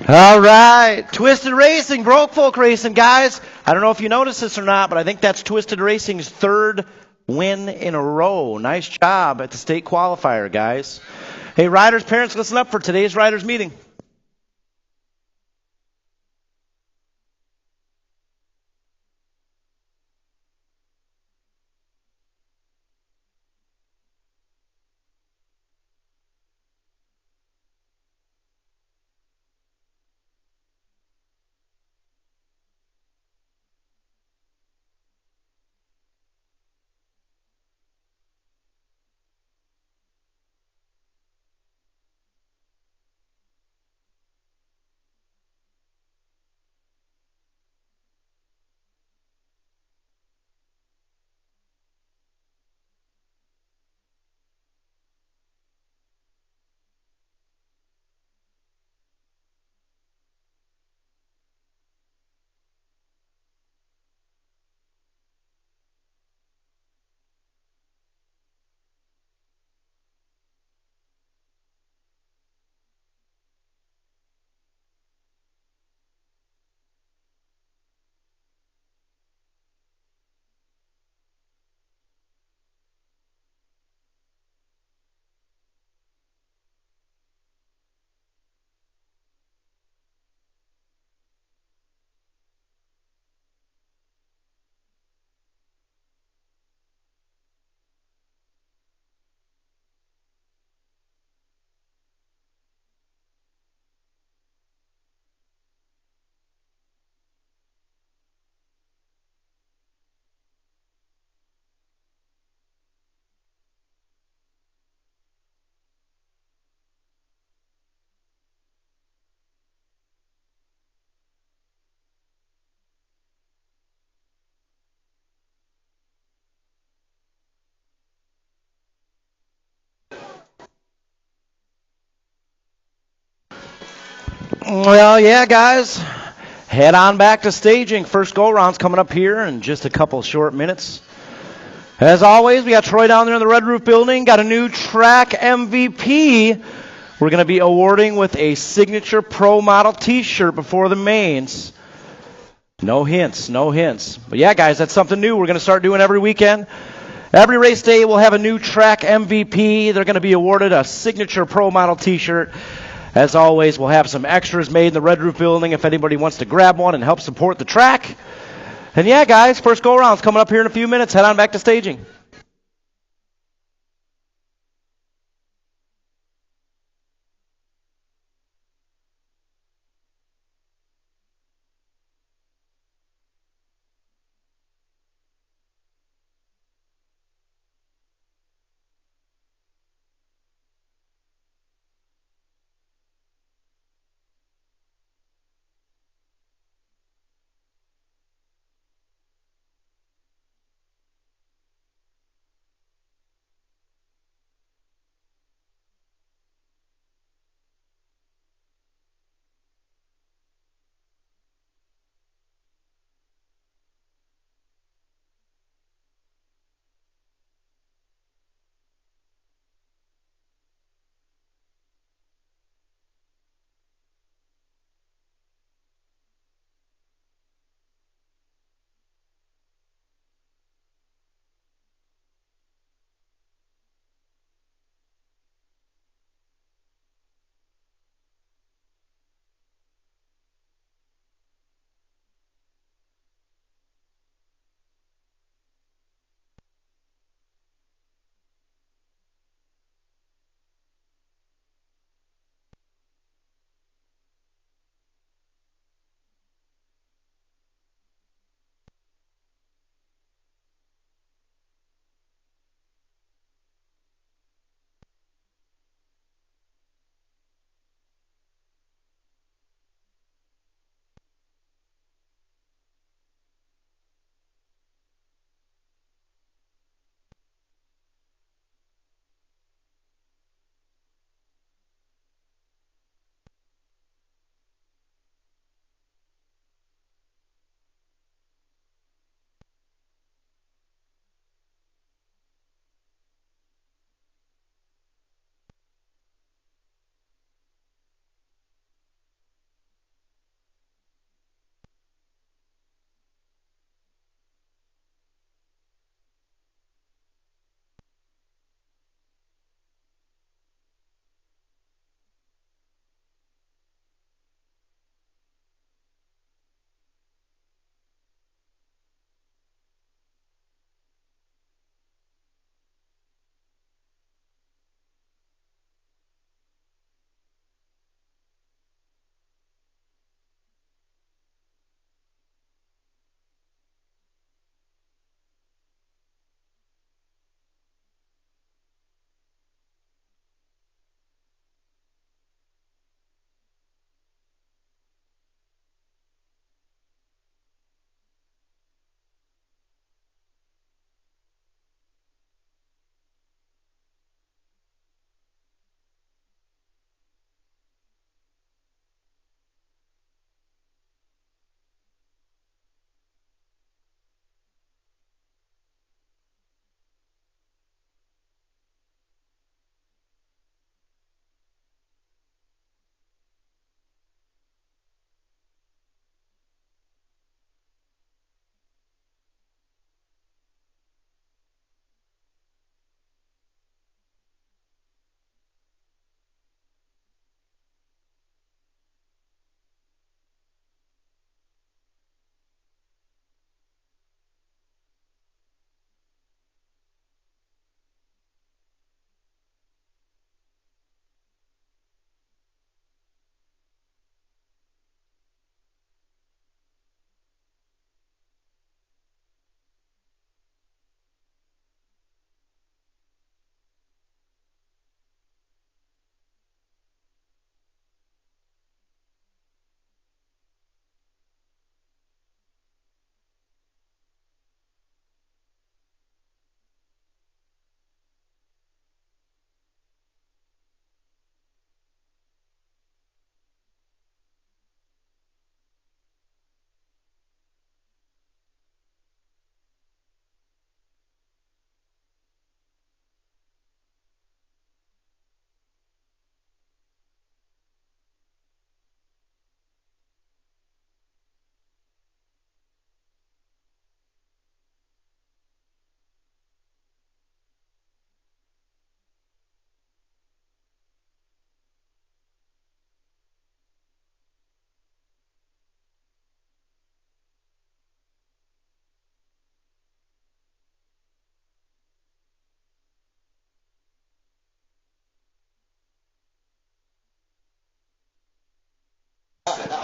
All right, Twisted Racing, Broke Folk Racing, guys. I don't know if you noticed this or not, but I think that's Twisted Racing's third win in a row. Nice job at the state qualifier, guys. Hey, riders, parents, listen up for today's riders meeting. Well, yeah, guys. Head on back to staging. First go-round's coming up here in just a couple short minutes. As always, we got Troy down there in the Red Roof building. Got a new track MVP. We're going to be awarding with a signature pro model t-shirt before the mains. No hints, no hints. But yeah, guys, that's something new we're going to start doing every weekend. Every race day, we'll have a new track MVP. They're going to be awarded a signature pro model t-shirt. As always, we'll have some extras made in the Red Roof building if anybody wants to grab one and help support the track. And yeah, guys, first go-around's coming up here in a few minutes. Head on back to staging.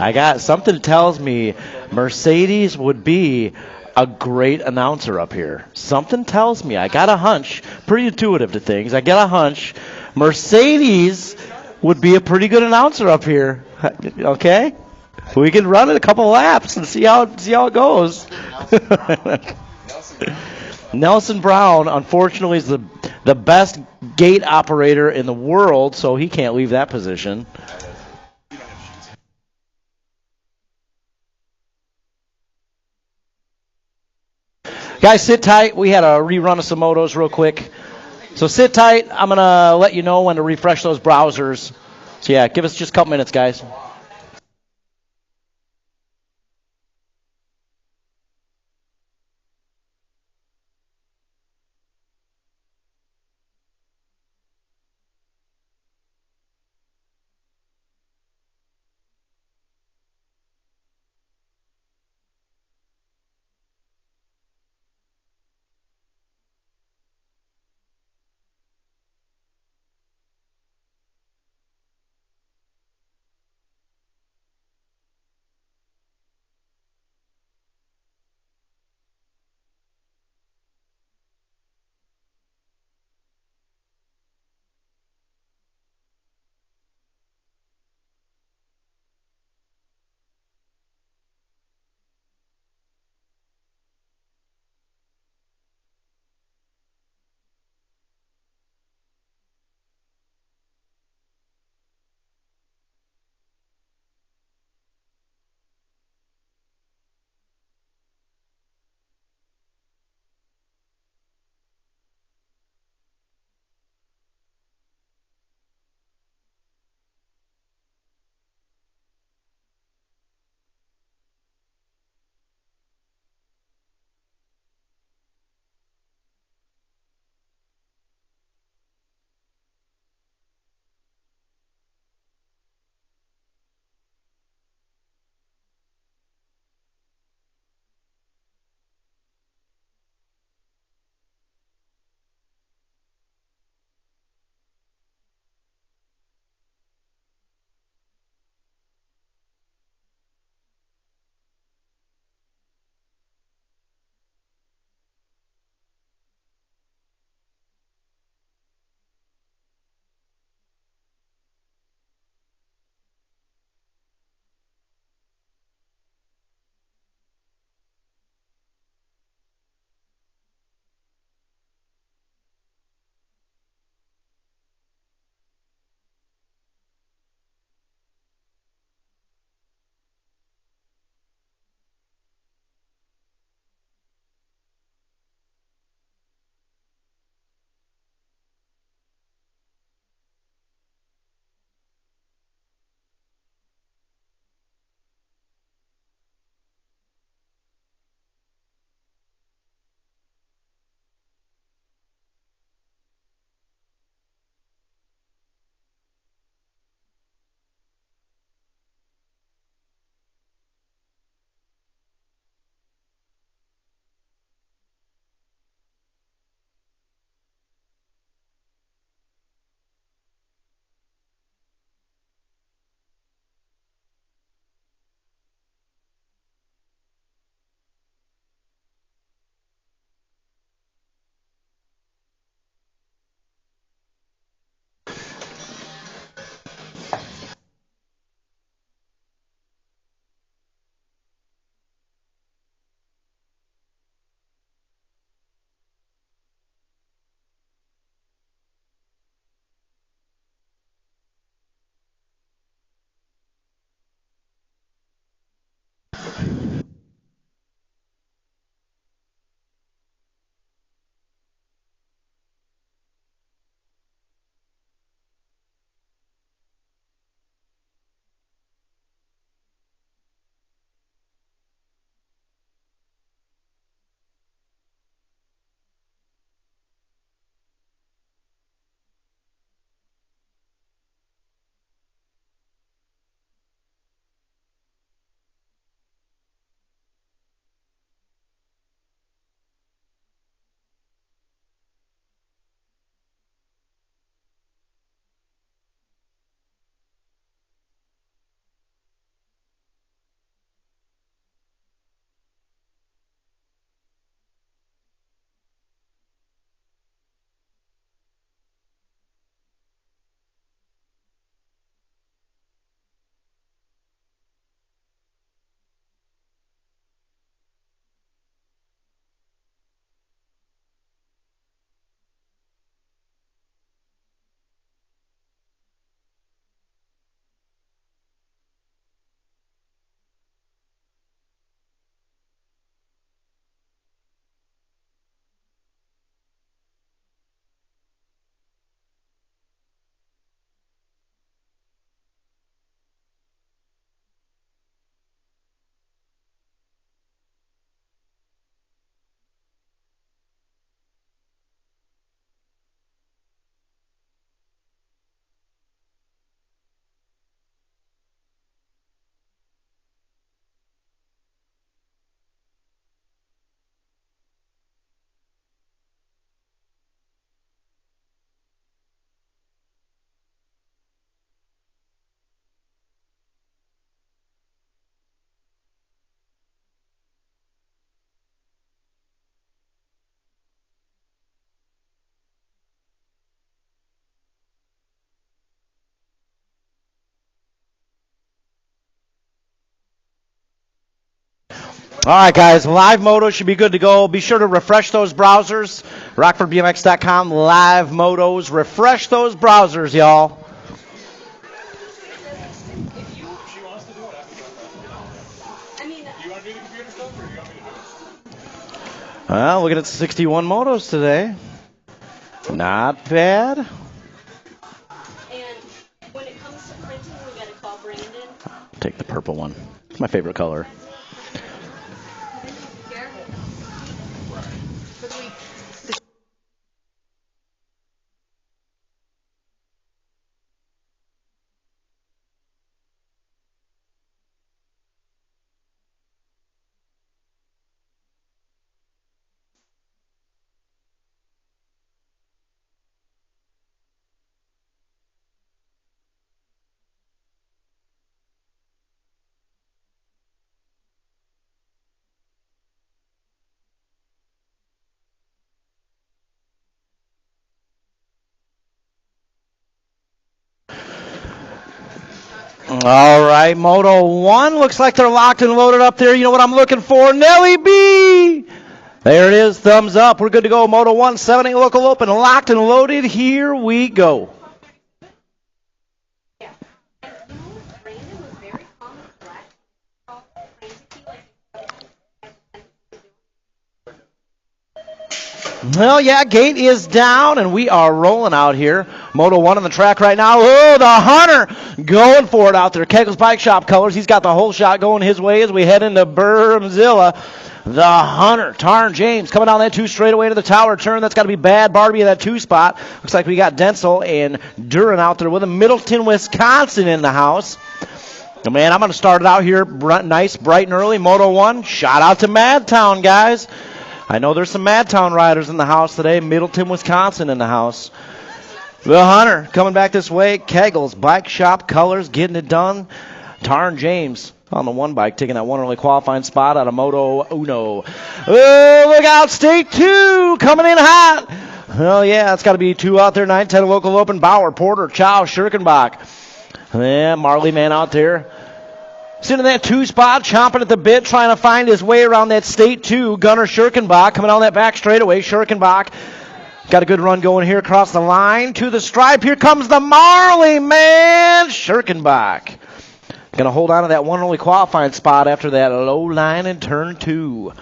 I got something that tells me Mercedes would be a great announcer up here. Something tells me. I got a hunch. Pretty intuitive to things. I got a hunch. Mercedes would be a pretty good announcer up here. Okay? We can run it a couple laps and see how it goes. Nelson Brown, unfortunately, is the best gate operator in the world, so he can't leave that position. Guys, sit tight. We had a rerun of some motos real quick. So sit tight. I'm going to let you know when to refresh those browsers. So, yeah, give us just a couple minutes, guys. All right, guys, live motos should be good to go. Be sure to refresh those browsers. RockfordBMX.com, live motos. Refresh those browsers, y'all. Well, looking at 61 motos today. Not bad. And when it comes to printing, we got to call Brandon. Take the purple one. It's my favorite color. All right, Moto 1 looks like they're locked and loaded up there. You know what I'm looking for? Nelly B! There it is, thumbs up. We're good to go. Moto 1, 7-8 local open, locked and loaded. Here we go. Yeah. And you know what? Brandon was very calm and black. Well, yeah, gate is down, and we are rolling out here. Moto 1 on the track right now. Oh, the Hunter going for it out there. Kegel's Bike Shop colors. He's got the whole shot going his way as we head into Bermzilla. The Hunter, Tarn James, coming down that 2 straightaway to the tower turn. That's got to be bad. Barbie in that 2 spot. Looks like we got Denzel and Duran out there with him. Middleton, Wisconsin in the house. Man, I'm going to start it out here nice, bright and early. Moto 1, shout out to Madtown, guys. I know there's some Madtown riders in the house today. Middleton, Wisconsin in the house. The Hunter coming back this way. Kegel's Bike Shop colors getting it done. Tarn James on the 1 bike taking that 1 early qualifying spot out of Moto Uno. Oh, look out, State 2 coming in hot. Oh, yeah, it's got to be 2 out there. 9-10 local open. Bauer, Porter, Chow, Schirkenbach. Yeah, Marley man out there. Sitting in that 2 spot, chomping at the bit, trying to find his way around that State 2. Gunnar Schirkenbach coming on that back straightaway. Schirkenbach got a good run going here across the line to the stripe. Here comes the Marley man, Schirkenbach. Going to hold on to that 1 early qualifying spot after that low line in turn 2.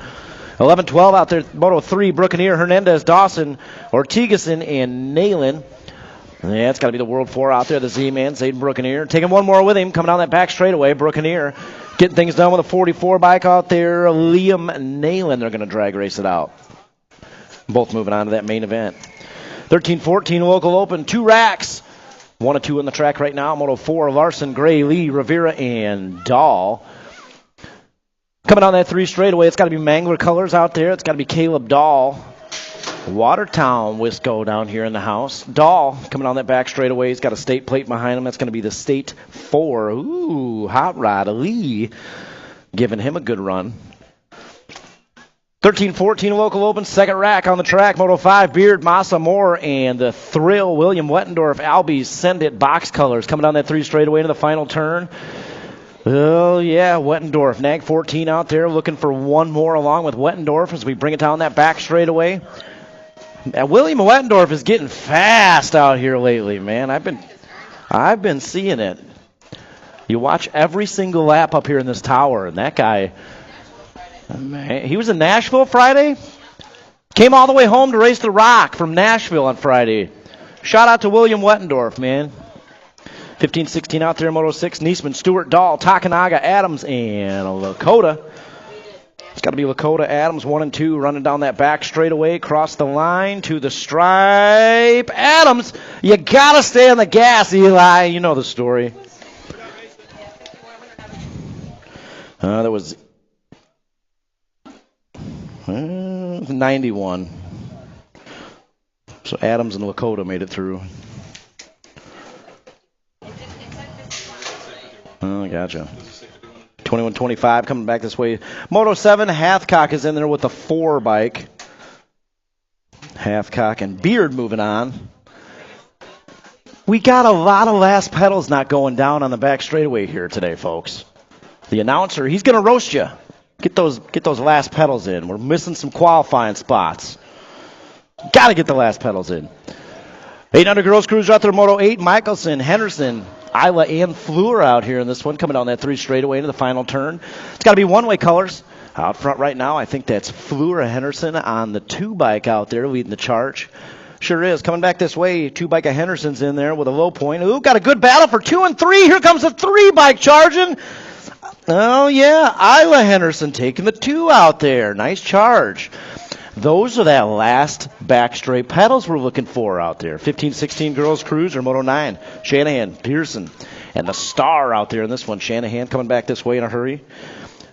11-12 out there, Moto 3, Brookeneer, Hernandez, Dawson, Ortigason, and Nalen. Yeah, it's got to be the World 4 out there, the Z-Man, Zayden Brookeneer. Taking one more with him, coming down that back straightaway. Brookeneer getting things done with a 44 bike out there. Liam Nalen, they're going to drag race it out. Both moving on to that main event. 13-14 local open, 2 racks. 1 and 2 on the track right now. Moto 4, Larson, Gray, Lee, Rivera, and Dahl. Coming down that 3 straightaway, it's got to be Mangler colors out there. It's got to be Caleb Dahl. Watertown Wisco down here in the house. Dahl coming on that back straightaway. He's got a state plate behind him. That's going to be the State 4. Ooh, Hot Rod Lee giving him a good run. 13-14 local open, 2nd rack on the track. Moto 5, Beard, Massa, Moore, and the Thrill, William Wettendorf, Albies, Send It, box colors. Coming down that 3 straightaway into the final turn. Oh, yeah, Wettendorf. Nag 14 out there looking for one more along with Wettendorf as we bring it down that back straightaway. William Wettendorf is getting fast out here lately, man. I've been seeing it. You watch every single lap up here in this tower, and that guy, man, he was in Nashville Friday. Came all the way home to race the Rock from Nashville on Friday. Shout out to William Wettendorf, man. 15-16 out there in Moto 6. Niesman, Stewart, Dahl, Takanaga, Adams, and Lakota. It's got to be Lakota, Adams, 1 and 2, running down that back straightaway, across the line to the stripe. Adams, you got to stay on the gas, Eli. You know the story. That was 91. So Adams and Lakota made it through. Oh, gotcha. 21-25 coming back this way. Moto 7, Hathcock is in there with the 4 bike. Hathcock and Beard moving on. We got a lot of last pedals not going down on the back straightaway here today, folks. The announcer, he's going to roast you. Get those last pedals in. We're missing some qualifying spots. Got to get the last pedals in. 800 girls cruiser out there, Moto 8, Michelson, Henderson, Isla, and Fleur out here in this one, coming down that 3 straightaway into the final turn. It's got to be one-way colors. Out front right now, I think that's Fleur Henderson on the 2 bike out there leading the charge. Sure is. Coming back this way, 2 bike of Henderson's in there with a low point. Ooh, got a good battle for 2 and 3. Here comes the 3 bike charging. Oh, yeah, Isla Henderson taking the 2 out there. Nice charge. Those are that last back straight pedals we're looking for out there. 15-16 girls cruiser, Moto 9. Shanahan, Pearson, and the star out there in this one. Shanahan coming back this way in a hurry.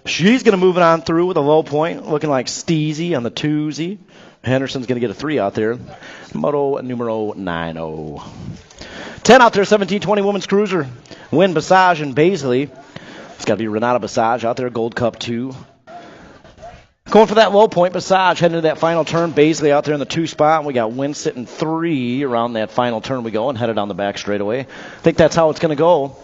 She's going to move it on through with a low point, looking like Steezy on the 2Z. Henderson's going to get a 3 out there. Moto numero 90. 10 out there, 17-20 women's cruiser. Win Basage and Baisley. It's got to be Renata Basage out there, Gold Cup 2. Going for that low point, Basage heading into that final turn. Baisley out there in the 2 spot. And we got Win sitting 3 around that final turn we go and headed on the back straightaway. I think that's how it's going to go.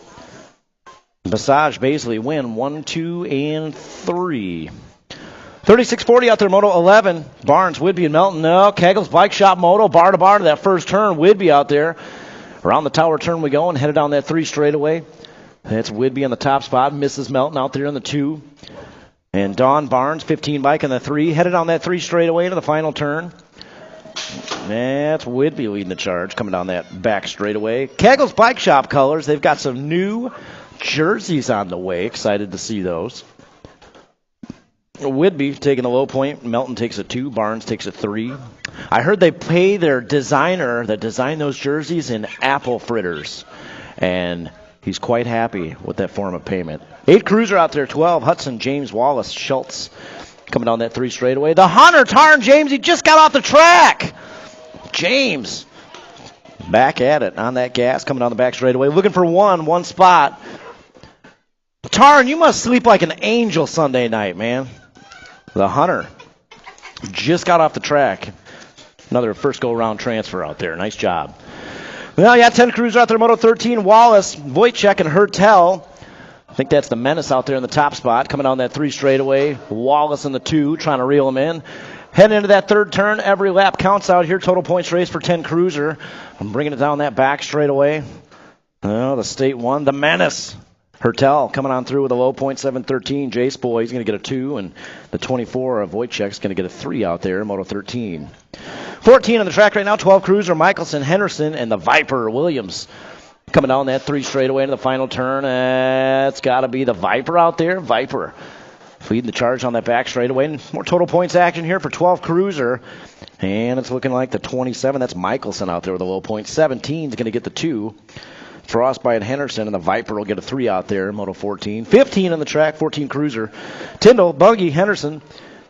Basage, Baisley, Win 1, 2, and 3. 36-40 out there, Moto 11. Barnes, Whidbey, and Melton. No, Kegel's Bike Shop Moto, bar to bar to that first turn. Whidbey out there. Around the tower turn we go and headed down that 3 straightaway. That's Whidbey on the top spot. Mrs. Melton out there in the 2. And Dawn Barnes, 15 bike on the 3. Headed on that 3 straightaway to the final turn. That's Whidbey leading the charge, coming down that back straightaway. Kegel's Bike Shop colors. They've got some new jerseys on the way. Excited to see those. Whidbey taking a low point. Melton takes a 2. Barnes takes a 3. I heard they pay their designer that designed those jerseys in apple fritters. And he's quite happy with that form of payment. 8 cruiser out there, 12. Hudson, James, Wallace, Schultz coming down that 3 straightaway. The Hunter, Tarn, James, he just got off the track. James back at it on that gas, coming down the back straightaway. Looking for one spot. Tarn, you must sleep like an angel Sunday night, man. The Hunter just got off the track. Another first go-around transfer out there. Nice job. Well, yeah, 10 cruiser out there, Moto 13, Wallace, Wojciech, and Hertel. I think that's the Menace out there in the top spot, coming down that 3 straightaway. Wallace in the 2, trying to reel him in. Heading into that 3rd turn, every lap counts out here. Total points race for 10 cruiser. I'm bringing it down that back straightaway. Oh, the state one, the Menace. Hertel coming on through with a low point, 7:13. Jace Boy, he's going to get a 2, and the 24 of Wojciech's going to get a 3 out there, Moto 13. 14 on the track right now, 12 cruiser, Michelson, Henderson, and the Viper, Williams. Coming down that 3 straightaway into the final turn. It's got to be the Viper out there. Viper leading the charge on that back straightaway. And more total points action here for 12 cruiser. And it's looking like the 27. That's Michelson out there with a low point. 17 is going to get the 2. Frostbite and Henderson, and the Viper will get a 3 out there, Moto 14. 15 on the track, 14 cruiser. Tyndall, Buggy, Henderson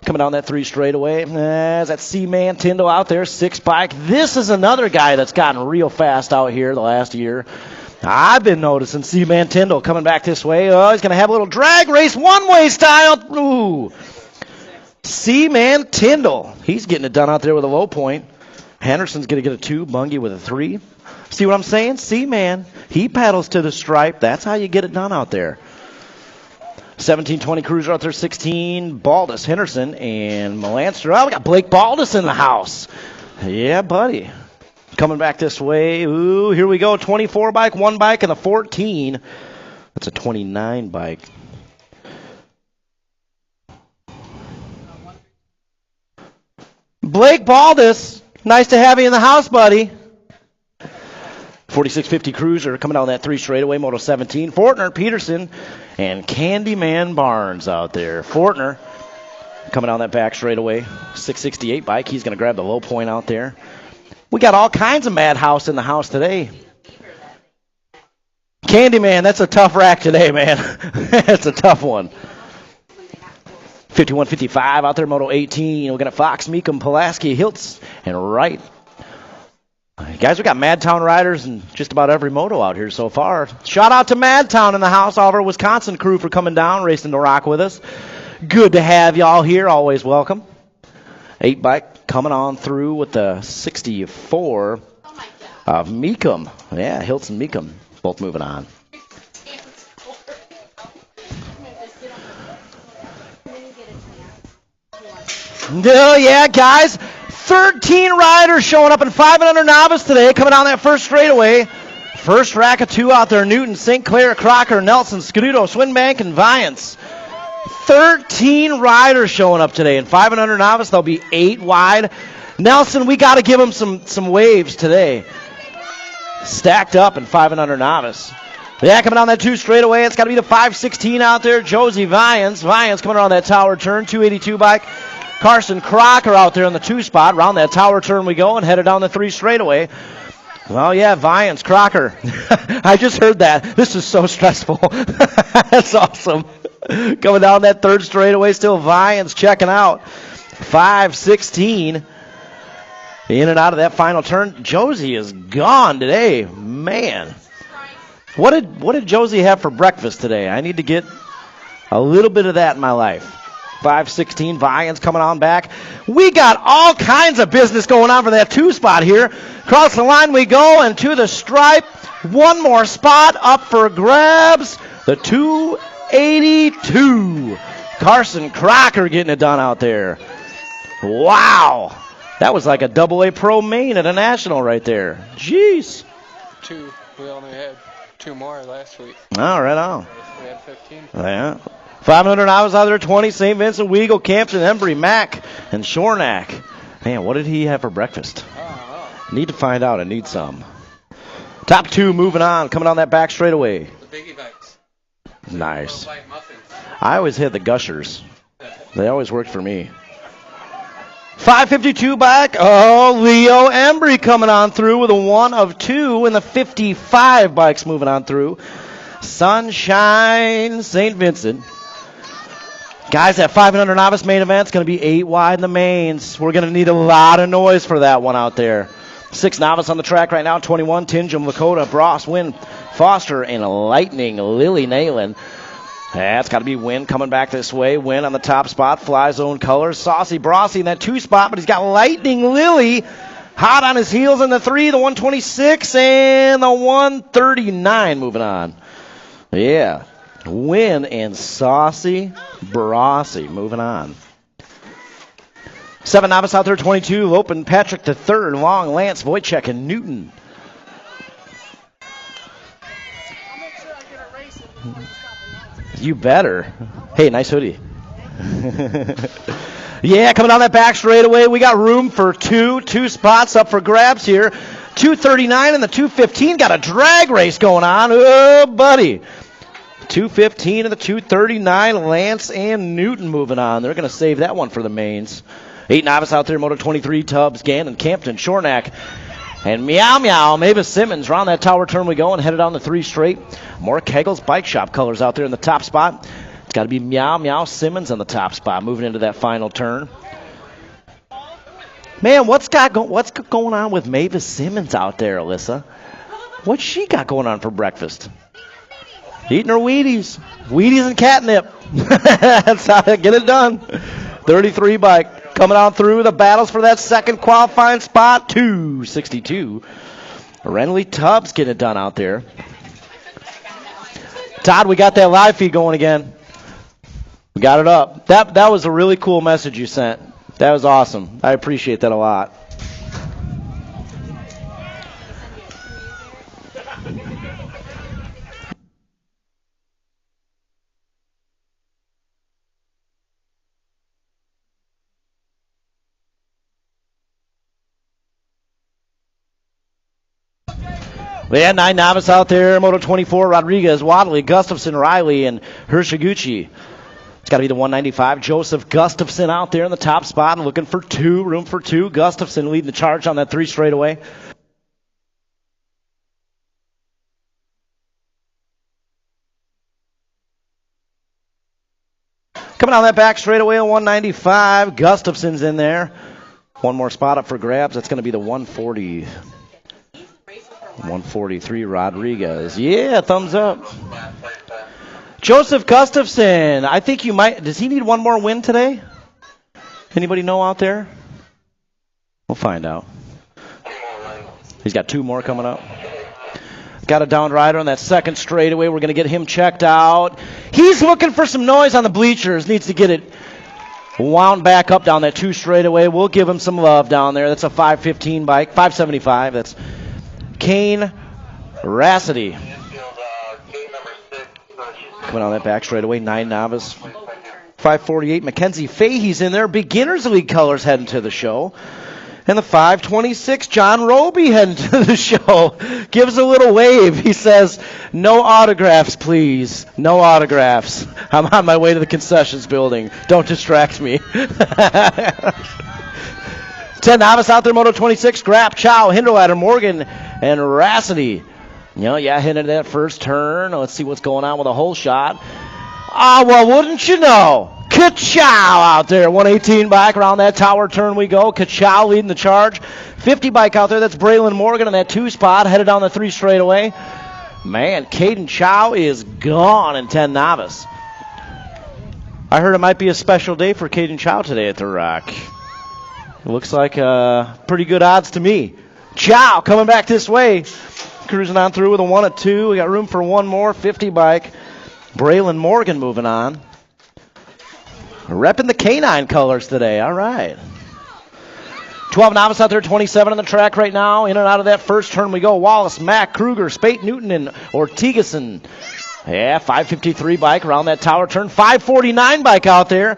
coming down that 3 straightaway. That Seaman Tyndall out there, 6 bike. This is another guy that's gotten real fast out here the last year. I've been noticing Seaman Tyndall coming back this way. Oh, he's going to have a little drag race, one-way style. Ooh. Seaman Tyndall. He's getting it done out there with a low point. Henderson's going to get a 2, Bungie with a 3. See what I'm saying? Seaman, he paddles to the stripe. That's how you get it done out there. 17-20 cruiser out there, 16. Baldus, Henderson, and Melanster. Oh, we got Blake Baldus in the house. Yeah, buddy. Coming back this way. Ooh, here we go. 24 bike, 1 bike, and a 14. That's a 29 bike. Blake Baldus, nice to have you in the house, buddy. 4650 cruiser coming down that 3 straightaway, Moto 17. Fortner, Peterson, and Candyman Barnes out there. Fortner coming down that back straightaway. 668 bike. He's going to grab the low point out there. We got all kinds of madhouse in the house today. Candyman, that's a tough rack today, man. That's a tough one. 5155 out there, Moto 18. We're going to Fox, Meekum, Pulaski, Hiltz, and Wright. Guys, we got Madtown riders in just about every moto out here so far. Shout out to Madtown in the house, all of our Wisconsin crew for coming down, racing the rock with us. Good to have y'all here, always welcome. 8 bike coming on through with the 64 of Meekum. Yeah, Hiltz and Meekum both moving on. No, yeah, guys. 13 riders showing up in 500 novice today, coming down that first straightaway. First rack of two out there, Newton, St. Clair, Crocker, Nelson, Scuduto, Swinbank, and Viance. 13 riders showing up today in 500 novice. They'll be 8 wide. Nelson, we got to give them some waves today. Stacked up in 500 novice. Yeah, coming down that 2 straightaway, it's got to be the 516 out there, Josie Viance. Viance coming around that tower turn, 282 bike. Carson Crocker out there in the 2 spot. Around that tower turn we go and headed down the 3 straightaway. Well, yeah, Viance, Crocker. I just heard that. This is so stressful. That's awesome. Coming down that 3rd straightaway, still Viance checking out. 516. In and out of that final turn. Josie is gone today. Man. What did Josie have for breakfast today? I need to get a little bit of that in my life. 516, Viance coming on back. We got all kinds of business going on for that 2 spot here. Across the line we go and to the stripe. One more spot up for grabs. The 282. Carson Crocker getting it done out there. Wow. That was like a AA Pro main at a national right there. Jeez. 2. We only had 2 more last week. All right on. We had 15. Yeah. 500 hours out there, 20, St. Vincent, Weagle, Campton, Embry, Mack, and Shornack. Man, what did he have for breakfast? Need to find out. I need some. Top 2 moving on, coming on that back straightaway. The biggie bikes. Nice. Little white muffins. I always hit the Gushers. They always worked for me. 552 back. Oh, Leo Embry coming on through with a 1 of 2, and the 55 bikes moving on through. Sunshine, St. Vincent. Guys, that 500 novice main event's going to be 8 wide in the mains. We're going to need a lot of noise for that one out there. 6 novice on the track right now, 21, Tingham, Lakota, Bross, Wynn, Foster, and Lightning, Lily Nayland. That's got to be Wynn coming back this way. Wynn on the top spot, Fly Zone colors. Saucy Brossy in that 2 spot, but he's got Lightning Lily hot on his heels in the 3, the 126, and the 139 moving on. Yeah. Wynn and Saucy Brossy moving on. 7 novice out there, 22. Lopen, Patrick the 3rd. Long, Lance, Wojciech, and Newton. You better. Hey, nice hoodie. Yeah, coming down that back straightaway, we got room for 2 spots up for grabs here. 239 and the 215 got a drag race going on. Oh, buddy. 215 and the 239, Lance and Newton moving on. They're going to save that one for the mains. 8 novice out there, Moto 23, Tubbs, Gannon, Campton, Shornack, and Meow Meow, Mavis Simmons. Around that tower turn we go and headed on the 3 straight. More Kegel's Bike Shop colors out there in the top spot. It's got to be Meow Meow Simmons on the top spot moving into that final turn. Man, what's going on with Mavis Simmons out there, Alyssa? What's she got going on for breakfast? Eating her Wheaties. Wheaties and catnip. That's how they get it done. 33 bike coming on through the battles for that second qualifying spot. 262. Renly Tubbs getting it done out there. Todd, we got that live feed going again. We got it up. That was a really cool message you sent. That was awesome. I appreciate that a lot. We had 9 novice out there. Moto 24, Rodriguez, Wadley, Gustafson, Riley, and Hirshiguchi. It's got to be the 195. Joseph Gustafson out there in the top spot and looking for 2. Room for 2. Gustafson leading the charge on that 3 straightaway. Coming on that back straightaway, the 195. Gustafson's in there. One more spot up for grabs. That's going to be the 140. 143, Rodriguez. Yeah, thumbs up. Joseph Gustafson. I think you might. Does he need one more win today? Anybody know out there? We'll find out. He's got 2 more coming up. Got a down rider on that second straightaway. We're going to get him checked out. He's looking for some noise on the bleachers. Needs to get it wound back up down that 2 straightaway. We'll give him some love down there. That's a 515 bike, 575. That's Kane Rassity. Coming on that back straightaway, 9 novice. 548, Mackenzie Fahey's in there. Beginners League colors heading to the show. And the 526, John Roby heading to the show. Gives a little wave. He says, no autographs, please. No autographs. I'm on my way to the concessions building. Don't distract me. 10 novice out there, Moto 26, Grapp, Chow, Hinderladder, Morgan, and Rassity. Hitting that first turn. Let's see what's going on with a hole shot. Well, wouldn't you know? Ka-chow out there. 118 bike around that tower turn we go. Ka-chow leading the charge. 50 bike out there. That's Braylon Morgan in that 2 spot. Headed down the 3 straightaway. Man, Caden Chow is gone in 10 novice. I heard it might be a special day for Caden Chow today at the Rock. It looks like pretty good odds to me. Chow coming back this way. Cruising on through with a 1 at 2. We got room for one more 50 bike. Braylon Morgan moving on. Repping the canine colors today. All right. 12 novice out there, 27 on the track right now. In and out of that first turn we go. Wallace, Mack, Kruger, Spate, Newton, and Ortigason. Yeah, 553 bike around that tower turn. 549 bike out there.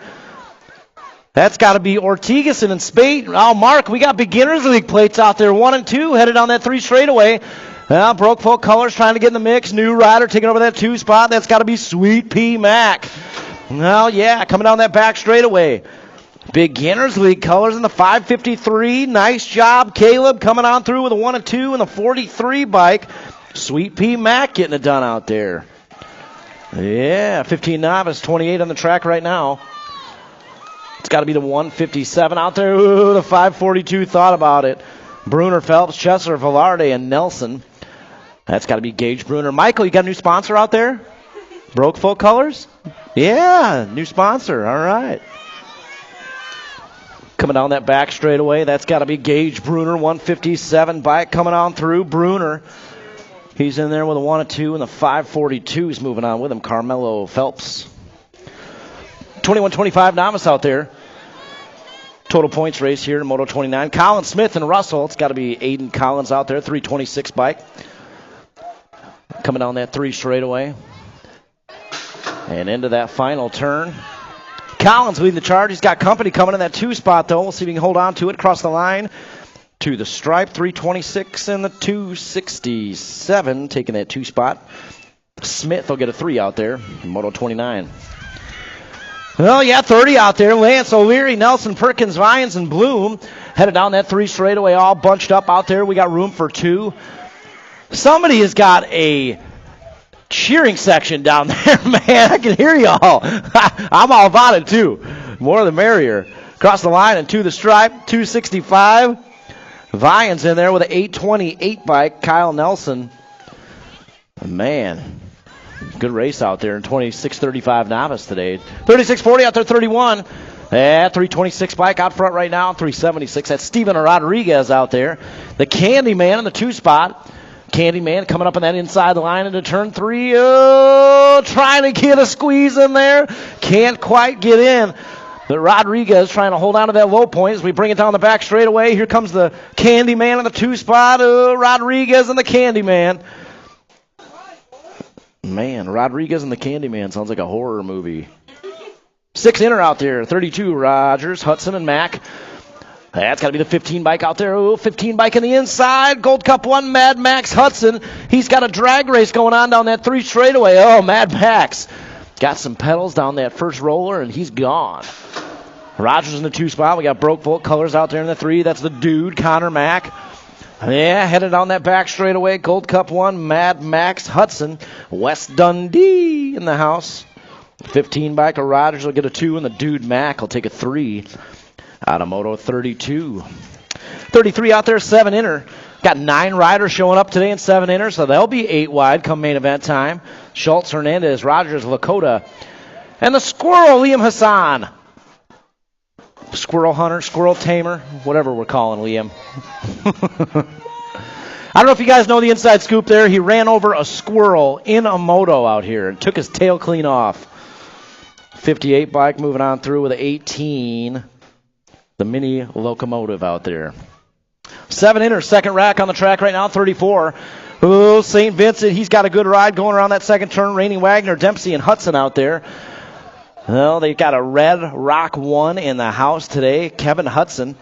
That's got to be Ortigason and Spate. Oh, Mark, we got Beginners League plates out there. 1 and 2 headed on that 3 straightaway. Well, Broke Folk Colors trying to get in the mix. New rider taking over that 2 spot. That's got to be Sweet P Mac. Well, yeah, coming down that back straightaway. Beginners League colors in the 553. Nice job, Caleb, coming on through with a 1 and 2 and the 43 bike. Sweet P Mac getting it done out there. Yeah, 15 novice, 28 on the track right now. It's got to be the 157 out there. Ooh, the 542 thought about it. Bruner, Phelps, Chesler, Velarde, and Nelson. That's got to be Gage Bruner. Michael, you got a new sponsor out there? Broke Folk Colors? Yeah, new sponsor. All right. Coming down that back straightaway, that's got to be Gage Bruner, 157 bike coming on through. Bruner, he's in there with a 1 and 2, and the 542 is moving on with him. Carmelo Phelps. 21-25 novice out there. Total points race here in Moto 29. Colin Smith and Russell. It's got to be Aiden Collins out there, 326 bike. Coming down that 3 straightaway. And into that final turn. Collins leading the charge. He's got company coming in that 2 spot, though. We'll see if he can hold on to it. Across the line to the stripe. 326 and the 267 taking that 2 spot. Smith will get a 3 out there in Moto 29. Well, yeah, 30 out there. Lance O'Leary, Nelson, Perkins, Vyans, and Bloom headed down that 3 straightaway, all bunched up out there. We got room for 2. Somebody has got a cheering section down there, man. I can hear y'all. I'm all about it, too. More the merrier. Across the line and to the stripe, 265. Vyans in there with an 828 bike. Kyle Nelson. Man. Good race out there in 26:35 novice today. 36:40 out there, 31. Yeah, 326 bike out front right now, 376. That's Steven Rodriguez out there. The Candyman in the 2 spot. Candyman coming up on that inside line into turn 3. Oh, trying to get a squeeze in there. Can't quite get in. But Rodriguez trying to hold on to that low point as we bring it down the back straightaway. Here comes the Candyman in the 2 spot. Oh, Rodriguez and the Candyman. Man, Rodriguez and the Candyman sounds like a horror movie. 6 inner out there. 32, Rogers, Hudson, and Mack. That's got to be the 15 bike out there. Ooh, 15 bike in the inside. Gold Cup 1, Mad Max Hudson. He's got a drag race going on down that 3 straightaway. Oh, Mad Max. Got some pedals down that first roller, and he's gone. Rogers in the 2 spot. We got Broke Folk Colors out there in the 3. That's the dude, Connor Mack. Yeah, headed on that back straightaway. Gold Cup 1, Mad Max Hudson. West Dundee in the house. 15 bike of Rogers will get a 2, and the dude Mac will take a 3 out of Moto 32. 33 out there, 7 inner. Got 9 riders showing up today in 7 inner, so they'll be 8 wide come main event time. Schultz, Hernandez, Rogers, Lakota, and the Squirrel, Liam Hassan. Squirrel hunter, squirrel tamer, whatever we're calling Liam. I don't know if you guys know the inside scoop there. He ran over a squirrel in a moto out here and took his tail clean off. 58 bike moving on through with an 18. The mini locomotive out there. 7-inner, second rack on the track right now, 34. Oh, St. Vincent, he's got a good ride going around that second turn. Rainey, Wagner, Dempsey, and Hudson out there. Well, they got a red Rock 1 in the house today. Kevin Hudson.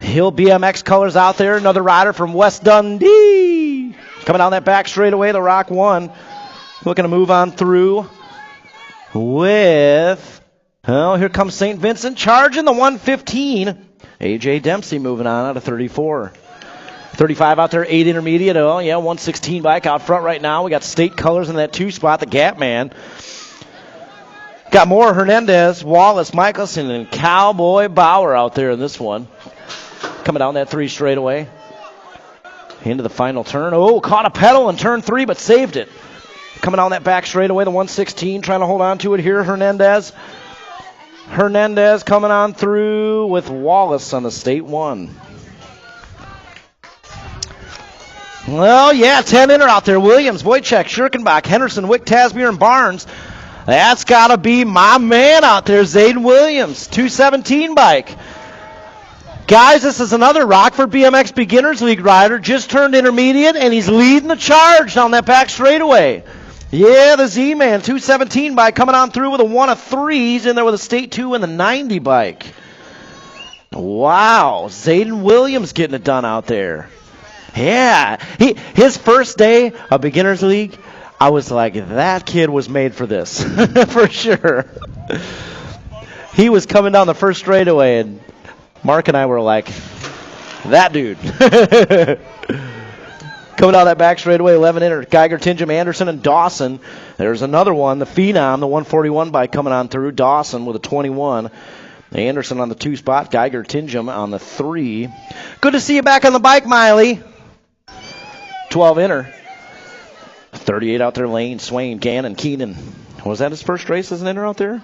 Hill BMX colors out there. Another rider from West Dundee. Coming down that back straightaway, the Rock 1. Looking to move on through with, oh, here comes St. Vincent charging the 115. A.J. Dempsey moving on out of 34. 35 out there, 8 intermediate. Oh, yeah, 116 bike out front right now. We got state colors in that 2 spot, the Gap Man. Got more Hernandez, Wallace, Michelson, and Cowboy Bauer out there in this one. Coming down that 3 straightaway. Into the final turn. Oh, caught a pedal in turn 3, but saved it. Coming down that back straightaway, the 116, trying to hold on to it here, Hernandez. Hernandez coming on through with Wallace on the state 1. Well, yeah, 10-inner out there. Williams, Wojciech, Schirkenbach, Henderson, Wick, Tasmere, and Barnes. That's got to be my man out there, Zayden Williams, 217 bike. Guys, this is another Rockford BMX Beginners League rider. Just turned intermediate, and he's leading the charge down that back straightaway. Yeah, the Z-Man, 217 bike, coming on through with a 1 of 3s, in there with a state 2 and the 90 bike. Wow, Zayden Williams getting it done out there. Yeah, his first day of Beginners League, I was like, that kid was made for this, for sure. He was coming down the first straightaway, and Mark and I were like, that dude. Coming down that back straightaway, 11-inner, Geiger, Tingham, Anderson, and Dawson. There's another one, the Phenom, the 141 bike coming on through. Dawson with a 21. Anderson on the 2 spot, Geiger, Tingham on the 3. Good to see you back on the bike, Miley. 12-inner. 38 out there, Lane, Swain, Gannon, Keenan. Was that his first race as an inner out there?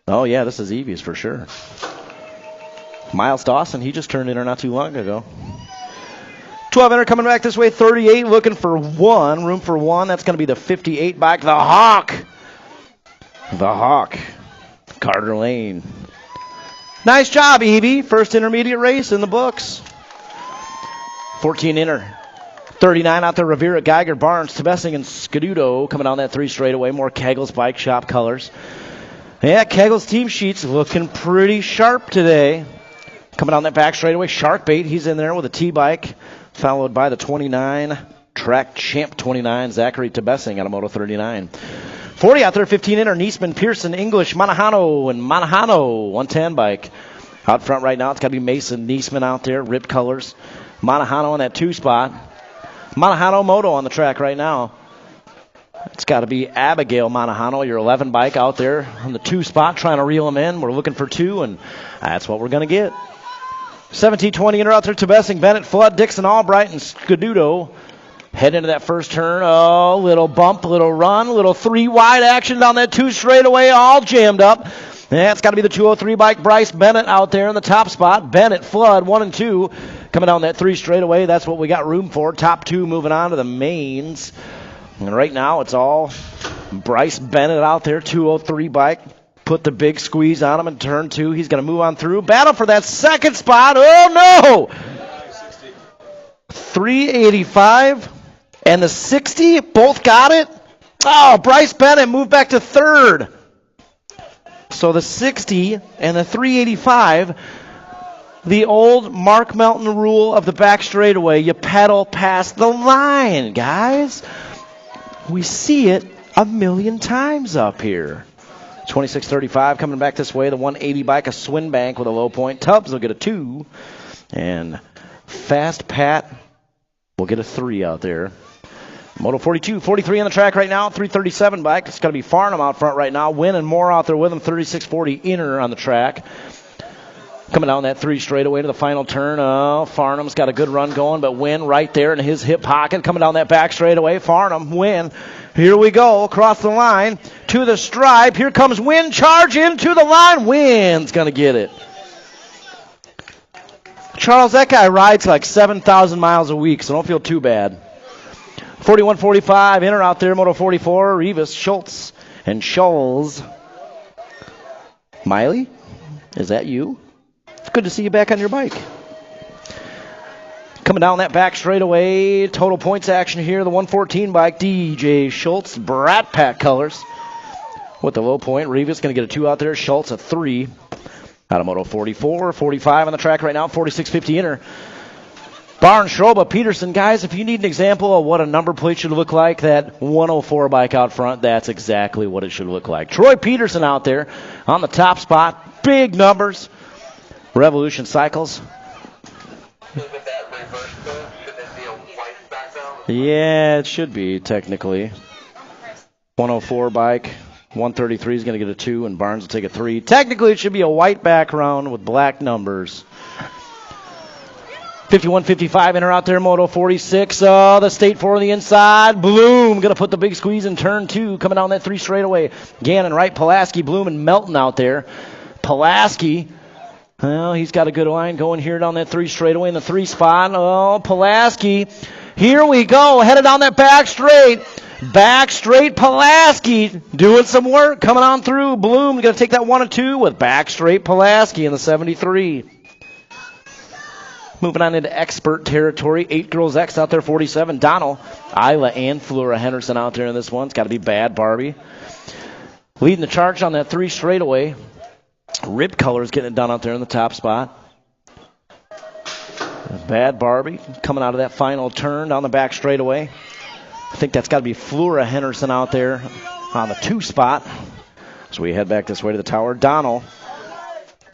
Oh, yeah, this is Evie's for sure. Miles Dawson, he just turned inner not too long ago. 12-inner coming back this way, 38, looking for 1. Room for 1. That's going to be the 58 bike, the Hawk. The Hawk. Carter Lane. Nice job, Evie. First intermediate race in the books. 14-inner. 39 out there, Rivera, Geiger, Barnes, Tebessing, and Scaduto coming down that 3 straightaway. More Kegel's bike shop colors. Yeah, Kegel's team sheets looking pretty sharp today. Coming down that back straightaway, Sharkbait, he's in there with a T-bike, followed by the 29, track champ 29, Zachary Tebessing out of Moto 39. 40 out there, 15-inner, Niesman, Pearson, English, Manahano, and Manahano, 110 bike. Out front right now, it's got to be Mason Niesman out there, ripped colors. Manahano on that 2 spot. Manahano Moto on the track right now. It's got to be Abigail Manahano, your 11 bike out there on the 2 spot, trying to reel him in. We're looking for 2, and that's what we're going to get. 17, 20-inner out there, Tebessing, Bennett, Flood, Dixon, Albright, and Scaduto. Head into that first turn. Oh, little bump, little run, little 3 wide action down that 2 straightaway, all jammed up. Yeah, it's got to be the 203 bike, Bryce Bennett out there in the top spot. Bennett, Flood, 1 and 2. Coming down that 3 straightaway, that's what we got room for. Top 2 moving on to the mains. And right now it's all Bryce Bennett out there, 203 bike. Put the big squeeze on him in turn 2. He's going to move on through. Battle for that second spot. Oh, no! 385 and the 60, both got it. Oh, Bryce Bennett moved back to 3rd. So the 60 and the 385, the old Mark Melton rule of the back straightaway, you pedal past the line, guys. We see it a million times up here. 26-35 coming back this way, the 180 bike, a Swinbank with a low point. Tubbs will get a 2, and Fast Pat will get a 3 out there. Moto 42, 43 on the track right now, 337 bike. It's got to be Farnham out front right now. Wynn and Moore out there with him, 36-40 inner on the track. Coming down that 3 straightaway to the final turn. Oh, Farnham's got a good run going, but Wynn right there in his hip pocket. Coming down that back straightaway. Farnham, Wynn. Here we go, across the line to the stripe. Here comes Wynn, charge into the line. Wynn's going to get it. Charles, that guy rides like 7,000 miles a week, so don't feel too bad. 41-45, inner out there, Moto 44, Rivas, Schultz, and Scholes. Miley, is that you? It's good to see you back on your bike. Coming down that back straightaway, total points action here, the 114 bike, DJ Schultz, Brat Pack colors. With the low point, Rivas going to get a 2 out there, Schultz a 3. Out of Moto 44, 45 on the track right now, 46-50 inner. Barn, Schroba, Peterson. Guys, if you need an example of what a number plate should look like, that 104 bike out front, that's exactly what it should look like. Troy Peterson out there on the top spot. Big numbers. Revolution Cycles. Yeah, it should be, technically. 104 bike. 133 is going to get a 2, and Barnes will take a 3. Technically, it should be a white background with black numbers. 51-55 inner out there, Moto 46. The State 4 on the inside. Bloom going to put the big squeeze in turn 2. Coming down that 3 straightaway. Gannon right, Pulaski, Bloom, and Melton out there. Pulaski, well, he's got a good line going here down that 3 straightaway in the 3 spot. Oh, Pulaski. Here we go. Headed down that back straight. Back straight, Pulaski doing some work. Coming on through. Bloom going to take that 1 and 2 with back straight Pulaski in the 73. Moving on into expert territory. 8 Girls X out there, 47. Donnell, Isla, and Flora Henderson out there in this one. It's got to be Bad Barbie. Leading the charge on that 3 straightaway. Rib Colors getting it done out there in the top spot. Bad Barbie coming out of that final turn down the back straightaway. I think that's got to be Flora Henderson out there on the 2 spot. So we head back this way to the tower. Donnell.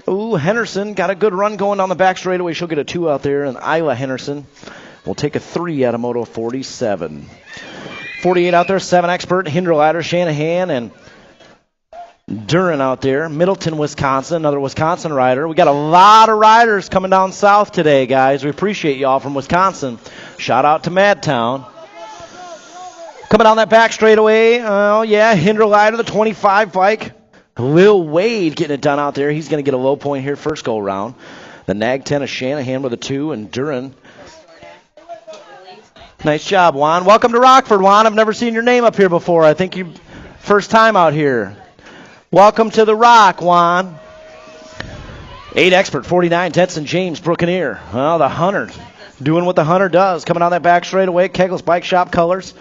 Ooh, Henderson got a good run going down the back straightaway. She'll get a 2 out there. And Isla Henderson will take a 3 out of Moto 47. 48 out there, 7 expert. Hinderlader, Shanahan, and Duran out there. Middleton, Wisconsin, another Wisconsin rider. We got a lot of riders coming down south today, guys. We appreciate y'all from Wisconsin. Shout out to Madtown. Coming down that back straightaway, oh yeah, Hinderlader, the 25 bike. Lil Wade getting it done out there. He's going to get a low point here first go around. The Nag 10 of Shanahan with a 2, and Duran. Nice job, Juan. Welcome to Rockford, Juan. I've never seen your name up here before. I think you first time out here. Welcome to the Rock, Juan. 8 expert, 49, Tetson James, Brookeneer. Well, the Hunter doing what the Hunter does. Coming down that back straightaway, Kegel's Bike Shop colors.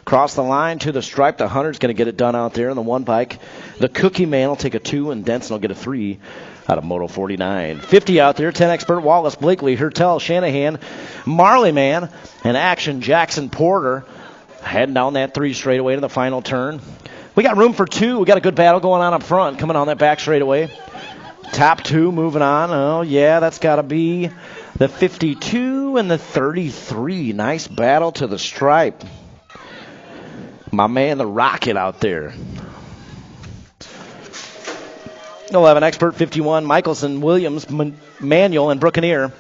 Cross the line to the stripe. The Hunter's going to get it done out there on the 1 bike. The Cookie Man will take a 2, and Denson will get a 3 out of Moto 49. 50 out there, 10 expert, Wallace, Blakely, Hertel, Shanahan, Marley Man, and Action Jackson Porter. Heading down that 3 straightaway to the final turn. We got room for 2. We got a good battle going on up front. Coming on that back straightaway. Top 2 moving on. Oh, yeah, that's got to be the 52 and the 33. Nice battle to the stripe. My man, the Rocket out there. 11 expert, 51, Michelson, Williams, Manuel, and Brookeneer.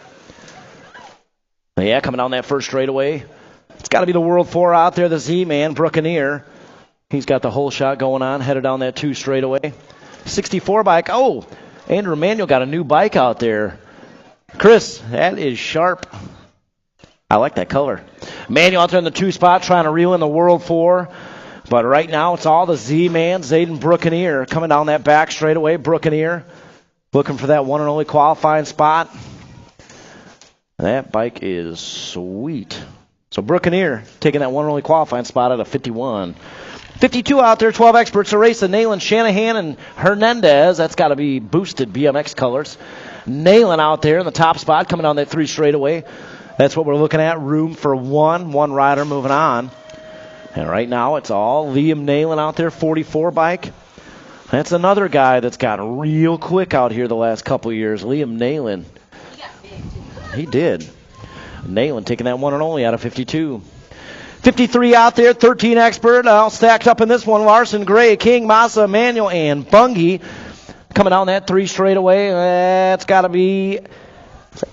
Yeah, coming down that first straightaway. It's got to be the World 4 out there, the Z-Man, Brookeneer. He's got the whole shot going on, headed down that 2 straightaway. 64 bike. Oh, Andrew Manuel got a new bike out there. Chris, that is sharp. I like that color. Manuel out there in the 2 spot trying to reel in the World 4. But right now it's all the Z-Man, Zayden Brookeneer, coming down that back straightaway. Brookeneer looking for that one and only qualifying spot. That bike is sweet. So Brookeneer taking that one and only qualifying spot out of 51. 52 out there, 12 experts, Aresa, Nayland, Shanahan, and Hernandez. That's got to be boosted BMX colors. Nayland out there in the top spot, coming down that 3 straightaway. That's what we're looking at. Room for one rider moving on. And right now it's all Liam Nayland out there, 44 bike. That's another guy that's got real quick out here the last couple of years. Liam Nayland. He did. Nayland taking that one and only out of 52. 53 out there, 13 expert. All stacked up in this one. Larson, Gray, King, Massa, Manuel, and Bungie. Coming down that 3 straightaway. That's got to be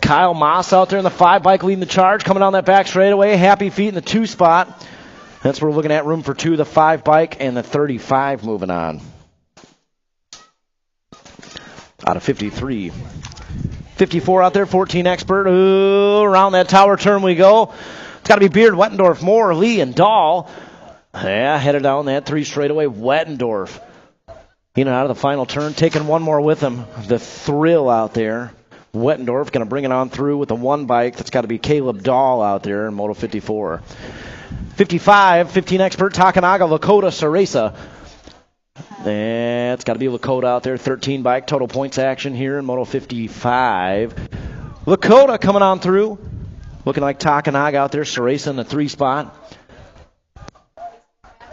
Kyle Moss out there in the 5 bike leading the charge. Coming down that back straightaway. Happy Feet in the 2 spot. That's what we're looking at. Room for 2, the 5 bike, and the 35 moving on. Out of 53. 54 out there, 14 expert. Ooh, around that tower turn we go. It's got to be Beard, Wettendorf, Moore, Lee, and Dahl. Yeah, headed down that 3 straightaway. Wettendorf in and out of the final turn, taking one more with him. The thrill out there. Wettendorf going to bring it on through with the 1 bike. That's got to be Caleb Dahl out there in Moto 54. 55, 15 expert, Takanaga, Lakota, Ceresa. That's got to be Lakota out there. 13 bike, total points action here in Moto 55. Lakota coming on through. Looking like Takanaga out there. Ceresa in the 3 spot.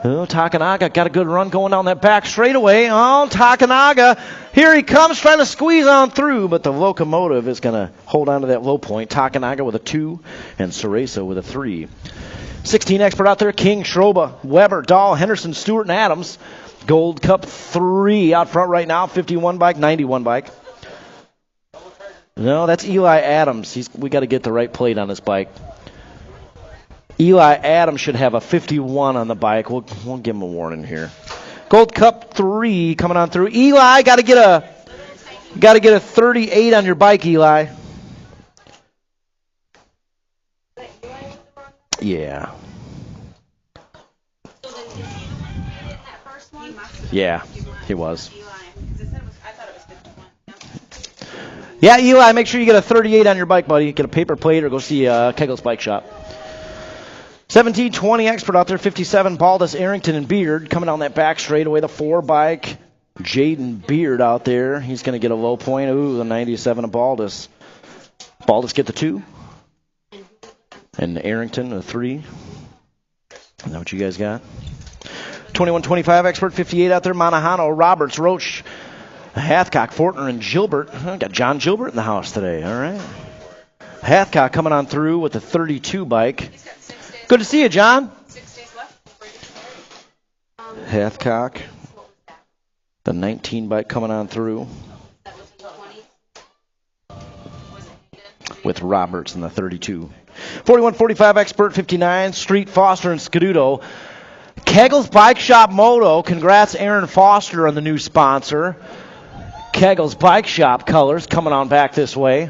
Oh, Takanaga got a good run going down that back straightaway. Oh, Takanaga. Here he comes trying to squeeze on through, but the locomotive is going to hold on to that low point. Takanaga with a 2 and Ceresa with a 3. 16 expert out there. King, Schroba, Weber, Dahl, Henderson, Stewart, and Adams. Gold Cup 3 out front right now. 51 bike, 91 bike. No, that's Eli Adams. We got to get the right plate on this bike. Eli Adams should have a 51 on the bike. We'll give him a warning here. Gold Cup 3 coming on through. Eli, got to get a 38 on your bike, Eli. Yeah. Yeah, he was. Yeah, Eli, make sure you get a 38 on your bike, buddy. Get a paper plate or go see Kegel's Bike Shop. 17-20 expert out there, 57, Baldus, Arrington, and Beard. Coming down that back straightaway, the 4 bike. Jaden Beard out there. He's going to get a low point. Ooh, the 97 of Baldus. Baldus get the 2. And Arrington, a 3. Is that what you guys got? 21-25 expert, 58 out there, Monahano, Roberts, Roach, Hathcock, Fortner, and Gilbert. Got John Gilbert in the house today. All right. Hathcock coming on through with the 32 bike. Good to see you, John. 6 days left. Hathcock, the 19 bike coming on through with Roberts in the 32. 41-45 expert, 59, Street, Foster, and Scaduto. Kegel's Bike Shop Moto. Congrats, Aaron Foster, on the new sponsor. Kegel's Bike Shop colors coming on back this way.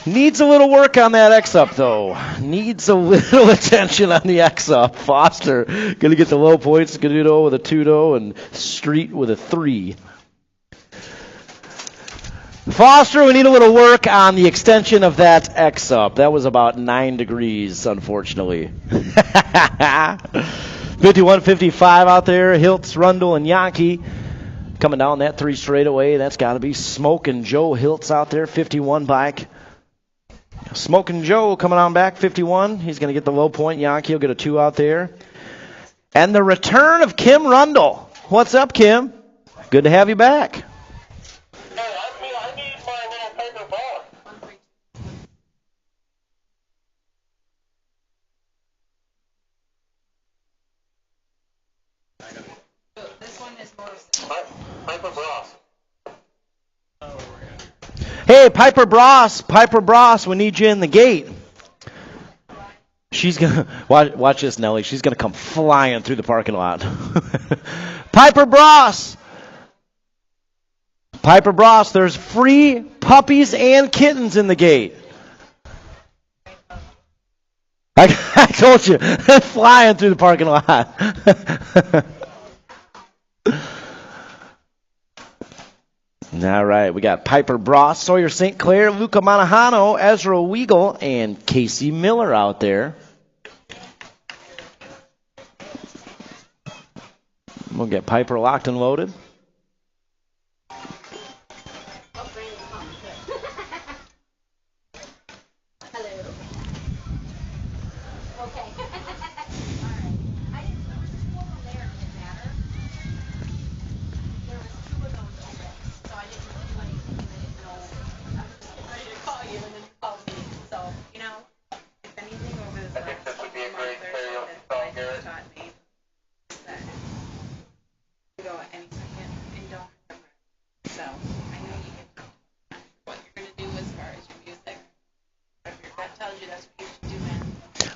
Needs a little work on that X-Up, though. Needs a little attention on the X-Up. Foster going to get the low points. Scaduto with a 2, and Street with a 3. Foster, we need a little work on the extension of that X-Up. That was about 9 degrees, unfortunately. 51-55 out there. Hiltz, Rundle, and Yankee coming down that 3 straightaway. That's got to be Smokin' Joe Hiltz out there, 51 bike. Smokin' Joe coming on back, 51. He's going to get the low point. Yankee will get a 2 out there. And the return of Kim Rundle. What's up, Kim? Good to have you back. Hey, Piper Bross, we need you in the gate. She's going to, watch this, Nelly. She's going to come flying through the parking lot. Piper Bross, there's free puppies and kittens in the gate. I told you, flying through the parking lot. All right, we got Piper Bross, Sawyer St. Clair, Luca Monahano, Ezra Weigel, and Casey Miller out there. We'll get Piper locked and loaded.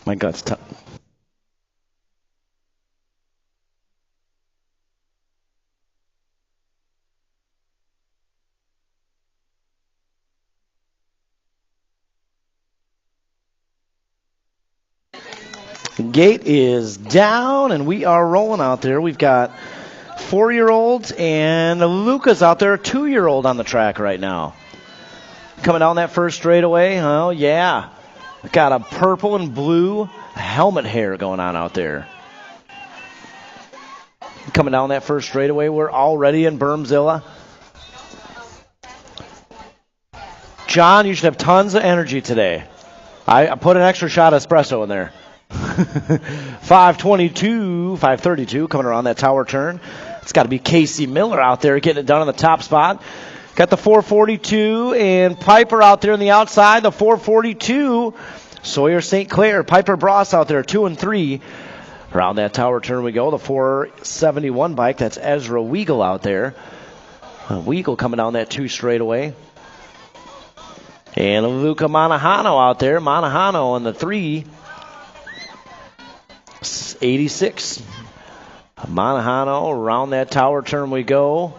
My gut's tough. Gate is down, and we are rolling out there. We've got 4-year-olds and Luca's out there, a 2-year-old on the track right now. Coming down that first straightaway. Oh, yeah. Got a purple and blue helmet hair going on out there. Coming down that first straightaway, we're already in Bermzilla. John, you should have tons of energy today. I put an extra shot of espresso in there. 532 coming around that tower turn. It's got to be Casey Miller out there getting it done on the top spot. Got the 442 and Piper out there on the outside. The 442, Sawyer St. Clair, Piper Bross out there, 2 and 3. Around that tower turn we go. The 471 bike, that's Ezra Weagle out there. Weagle coming down that 2 straightaway. And Luca Monahano out there. Monahano on the 386. Monahano, around that tower turn we go.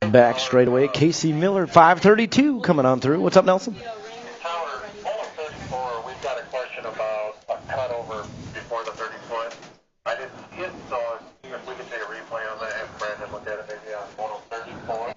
Back straight away, Casey Miller, 532 coming on through. What's up, Nelson? Howard, hole 34, we've got a question about a cutover before the 30-foot. I didn't see it, so if we could take a replay on that and Brandon look at it maybe on hole 34.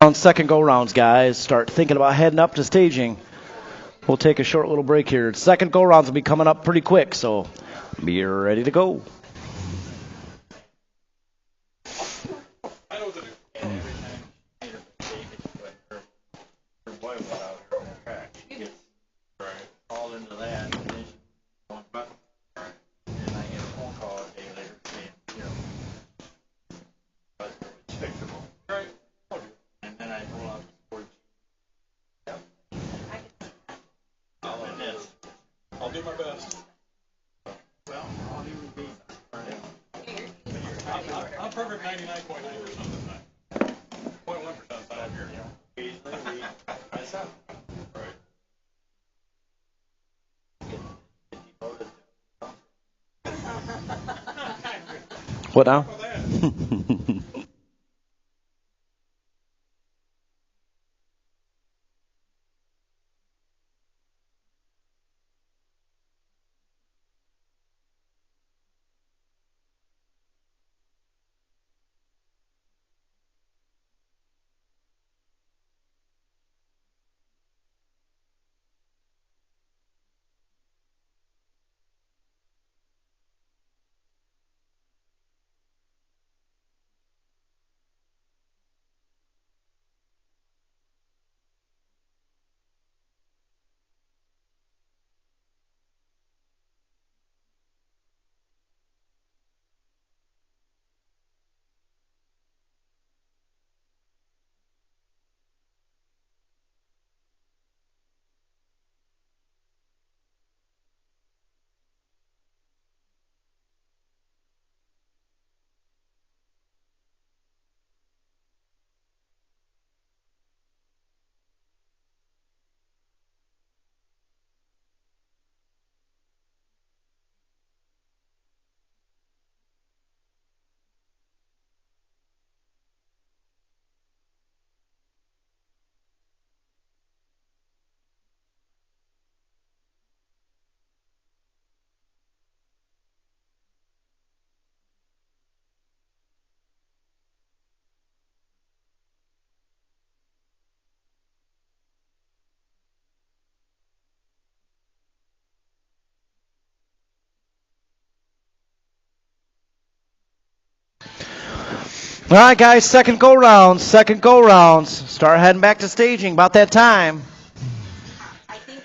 On second go rounds, guys, start thinking about heading up to staging. We'll take a short little break here. Second go rounds will be coming up pretty quick, so be ready to go. I'll do my best. Well, all you would be. I'm perfect 99.9% of the time. 0.1% of the time here. Occasionally we mess up. Right. What now? All right, guys, second go rounds. Start heading back to staging. About that time. I think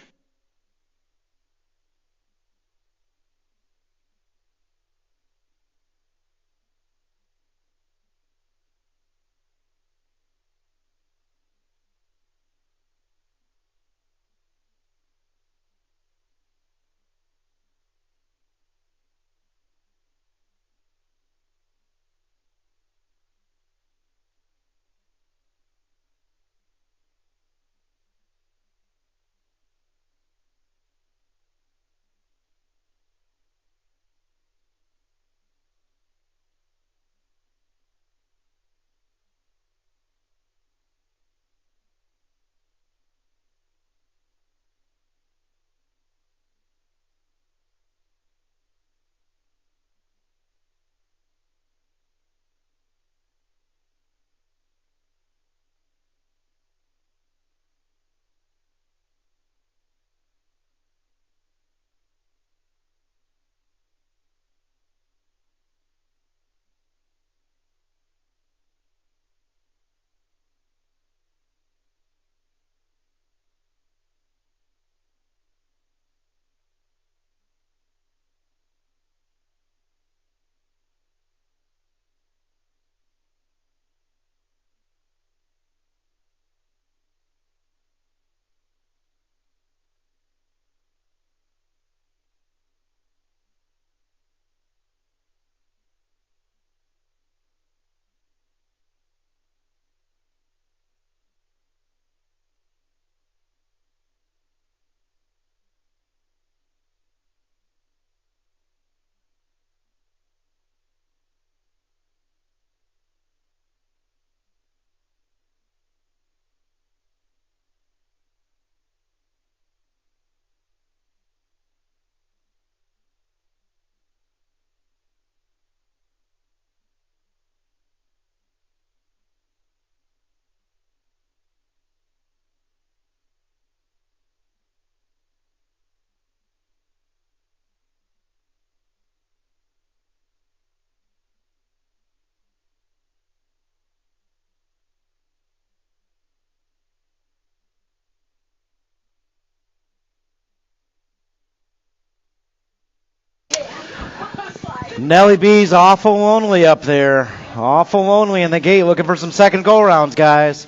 Nellie B's awful lonely up there. Awful lonely in the gate, looking for some second go rounds, guys.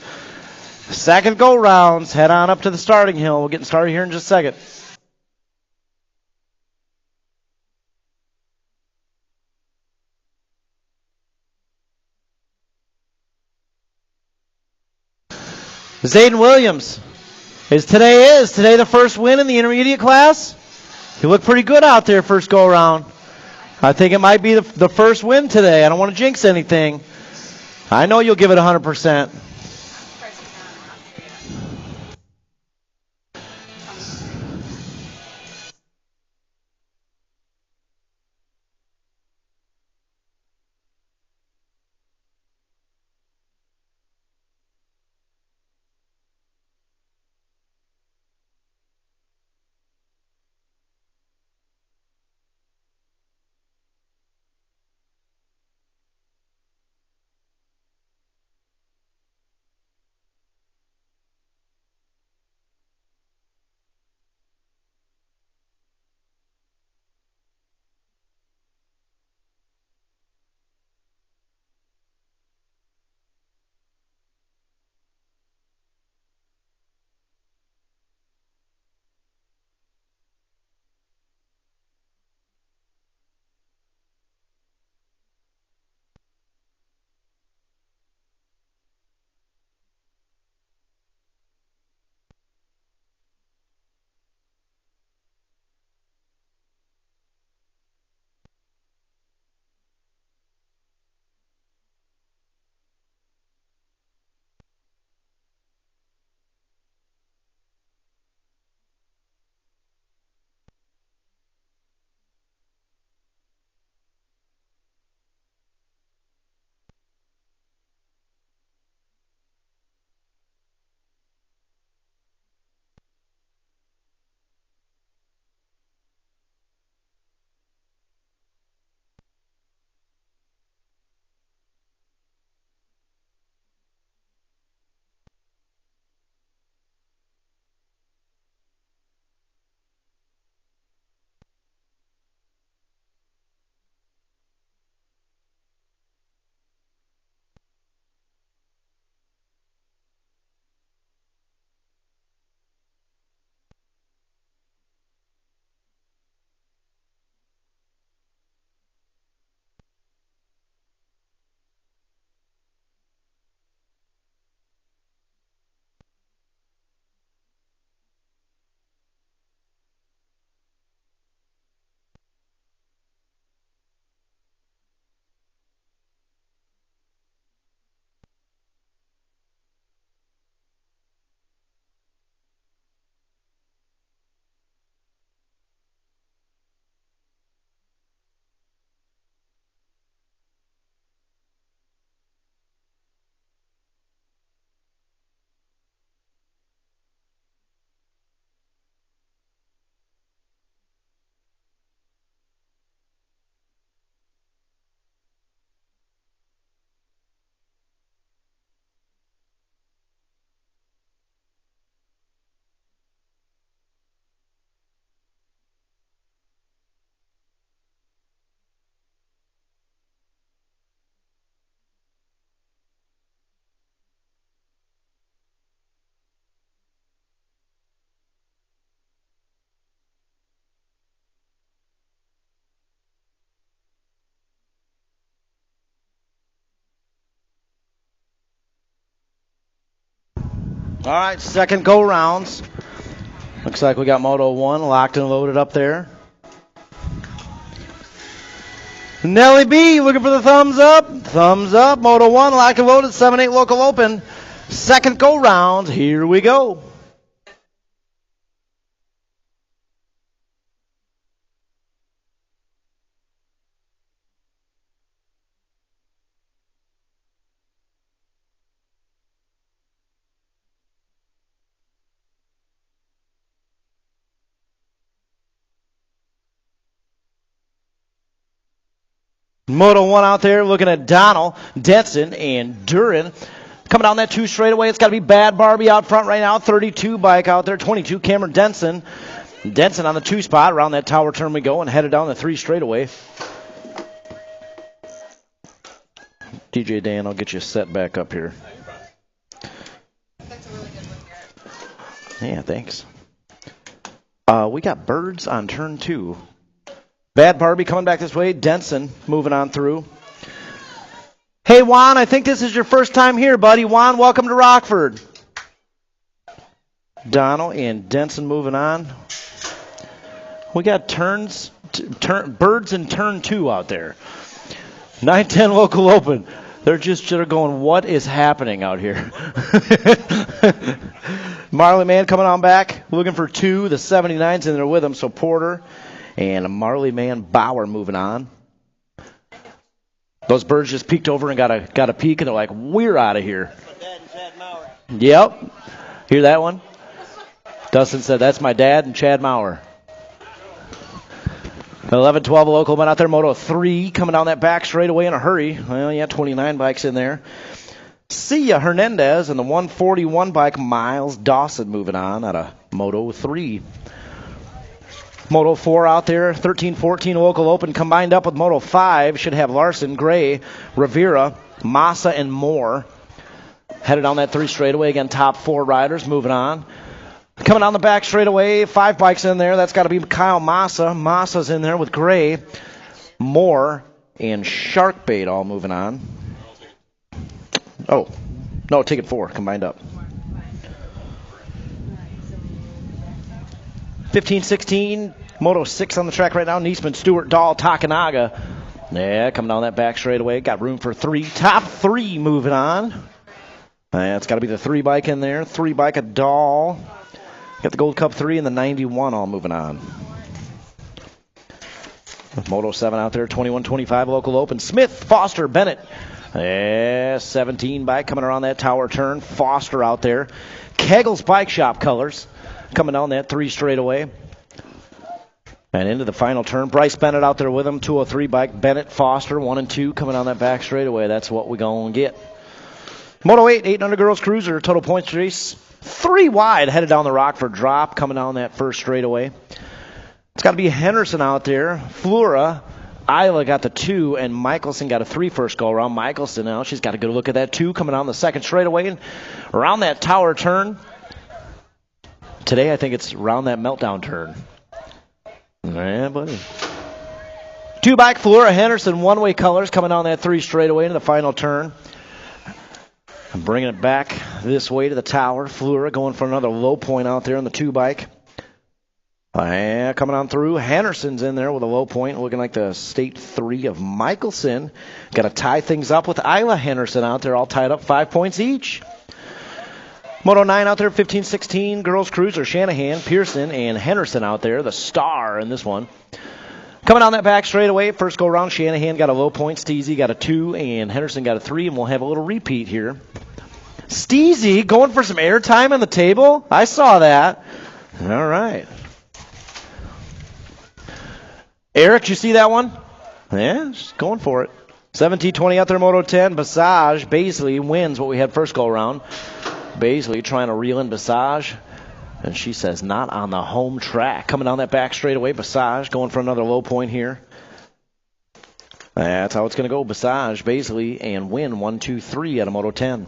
Second go rounds. Head on up to the starting hill. We're getting started here in just a second. Zayden Williams is today the first win in the intermediate class. He looked pretty good out there first go around. I think it might be the first win today. I don't want to jinx anything. I know you'll give it 100%. All right, second go rounds. Looks like we got Moto 1 locked and loaded up there. Nelly B looking for the thumbs up. Thumbs up. Moto 1 locked and loaded. 7-8 local open. Second go round. Here we go. Moto 1 out there looking at Donald, Denson, and Duran. Coming down that 2 straightaway, it's got to be Bad Barbie out front right now. 32 bike out there, 22 Cameron Denson. Denson on the 2 spot. Around that tower turn we go and headed down the 3 straightaway. DJ Dan, I'll get you set back up here. That's a really good one, Garrett. Yeah, thanks. We got birds on turn 2. Bad Barbie coming back this way. Denson moving on through. Hey, Juan, I think this is your first time here, buddy. Juan, welcome to Rockford. Donald and Denson moving on. We got turns birds in turn 2 out there. 9-10 local open. They're going, what is happening out here? Marley Man coming on back, looking for 2. The 79's in there with him, so Porter and Marley Man Bauer moving on. Those birds just peeked over and got a peek, and they're like, we're out of here. Yep. Hear that one? Dustin said, that's my dad and Chad Maurer. 11-12 local went out there. Moto 3 coming down that back straightaway in a hurry. Well, yeah, 29 bikes in there. Sia Hernandez and the 141 bike Miles Dawson moving on out of Moto 3. Moto 4 out there, 13-14 local open combined up with Moto 5. Should have Larson, Gray, Rivera, Massa, and Moore. Headed on that 3 straightaway. Again, top 4 riders moving on. Coming down the back straightaway, 5 bikes in there. That's got to be Kyle Massa. Massa's in there with Gray, Moore, and Sharkbait all moving on. Oh, no, ticket 4 combined up. 15-16, Moto 6 on the track right now. Niesman, Stewart, Dahl, Takanaga. Yeah, coming down that back straightaway. Got room for 3. Top 3 moving on. It's got to be the 3 bike in there. 3 bike of Dahl. Got the Gold Cup 3 and the 91 all moving on. Moto 7 out there, 21-25 local open. Smith, Foster, Bennett. 17 bike coming around that tower turn. Foster out there. Kegel's Bike Shop colors coming down that 3 straightaway. And into the final turn. Bryce Bennett out there with him. 203 bike. Bennett, Foster, 1 and 2 coming on that back straightaway. That's what we're going to get. Moto 8, 800 girls cruiser. Total points race. 3 wide headed down the Rockford drop coming down that first straightaway. It's got to be Henderson out there. Flora, Isla got the 2, and Michelson got a 3 first go around. Michelson now, she's got a good look at that 2 coming down the second straightaway. And around that tower turn. Today I think it's around that meltdown turn. Yeah, buddy. 2 bike Flora, Henderson, one-way colors coming down that 3 straightaway into the final turn. I'm bringing it back this way to the tower. Fleur going for another low point out there on the 2 bike. Coming on through. Henderson's in there with a low point, looking like the state 3 of Michelson. Got to tie things up with Isla Henderson out there, all tied up 5 points each. Moto 9 out there, 15-16. Girls cruiser, Shanahan, Pearson, and Henderson out there, the star in this one. Coming down that back straightaway, first go around, Shanahan got a low point, Steezy got a 2, and Henderson got a 3, and we'll have a little repeat here. Steezy going for some airtime on the table? I saw that. All right. Eric, you see that one? Yeah, just going for it. 17-20 out there, Moto 10. Basage, Baisley wins what we had first go around. Baisley trying to reel in Basage. And she says, not on the home track. Coming down that back straightaway, Basage going for another low point here. That's how it's going to go. Basage, Baisley, and win 1, 2, 3 out of Moto 10.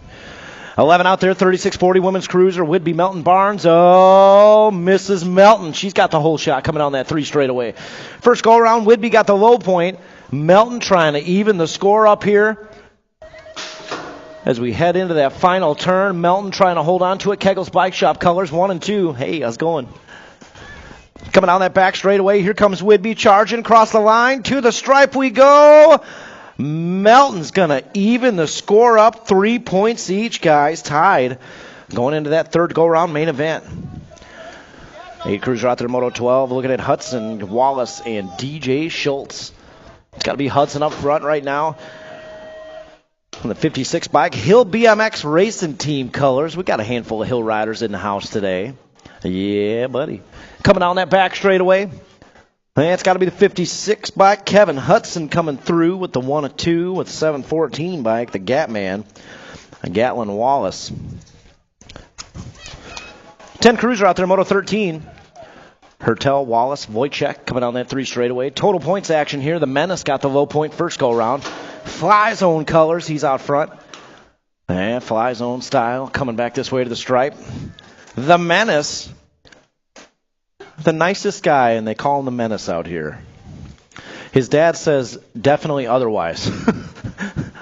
11 out there, 36-40 women's cruiser. Would-be Melton Barnes. Oh, Mrs. Melton. She's got the whole shot coming on that 3 straightaway. First go around, Would-be got the low point. Melton trying to even the score up here. As we head into that final turn, Melton trying to hold on to it. Kegel's Bike Shop colors, 1 and 2. Hey, how's it going? Coming down that back straightaway, here comes Whidbey charging across the line. To the stripe we go. Melton's going to even the score up. 3 points each, guys, tied. Going into that third go-around main event. 8 cruiser out there, Moto 12, looking at Hudson, Wallace, and DJ Schultz. It's got to be Hudson up front right now. On the 56 bike, Hill BMX Racing Team colors. We got a handful of Hill riders in the house today. Yeah, buddy. Coming down that back straightaway. It's got to be the 56 bike. Kevin Hudson coming through with the 1 and 2 with the 714 bike, the Gap Man, and Gatlin Wallace. 10 cruiser out there, Moto 13. Hertel, Wallace, Wojciech coming down that 3 straightaway. Total points action here. The Menace got the low point first go around. Fly Zone colors, he's out front. And Fly Zone style coming back this way to the stripe. The Menace, the nicest guy, and they call him the Menace out here. His dad says definitely otherwise.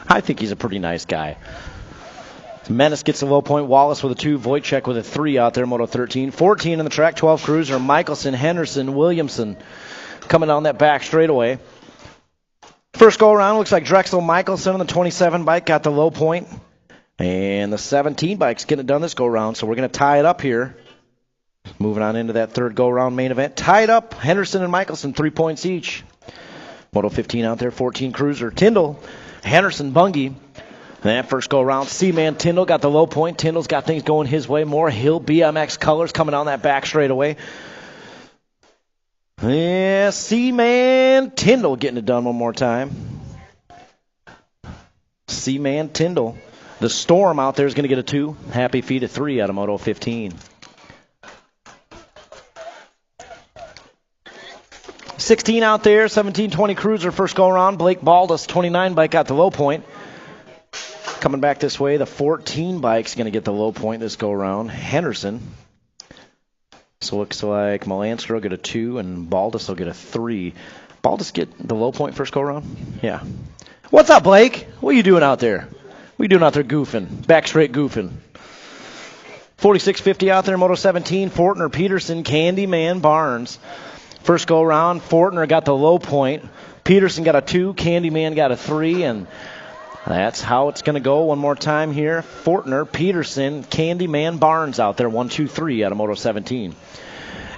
I think he's a pretty nice guy. Menace gets the low point. Wallace with a 2. Wojciech with a 3 out there, Moto 13. 14 in the track, 12 cruiser. Michelson, Henderson, Williamson coming down that back straightaway. First go around looks like Drexel Michelson on the 27 bike got the low point. And the 17 bike's getting it done this go around, so we're going to tie it up here. Moving on into that third go-around main event. Tied up, Henderson and Michelson, 3 points each. Moto 15 out there, 14 cruiser. Tyndall, Henderson, Bungie. And that first go-around, Seaman Tyndall got the low point. Tyndall's got things going his way. More Hill BMX colors coming on that back straightaway. Yeah, Seaman Tyndall getting it done one more time. Seaman Tyndall. The Storm out there is going to get a 2. Happy Feet a 3 out of Moto 15. 16 out there, 17-20 cruiser, first go around. Blake Baldus, 29 bike, got the low point. Coming back this way, the 14 bike's going to get the low point this go around. Henderson. So looks like Melanster will get a 2 and Baldus will get a 3. Baldus get the low point first go around? Yeah. What's up, Blake? What are you doing out there? What are you doing out there goofing? Back straight goofing. 46.50 out there, Moto 17. Fortner, Peterson, Candyman, Barnes. First go around, Fortner got the low point. Peterson got a 2. Candyman got a 3. And that's how it's going to go one more time here. Fortner, Peterson, Candyman, Barnes out there. 1, 2, 3 out of Moto 17.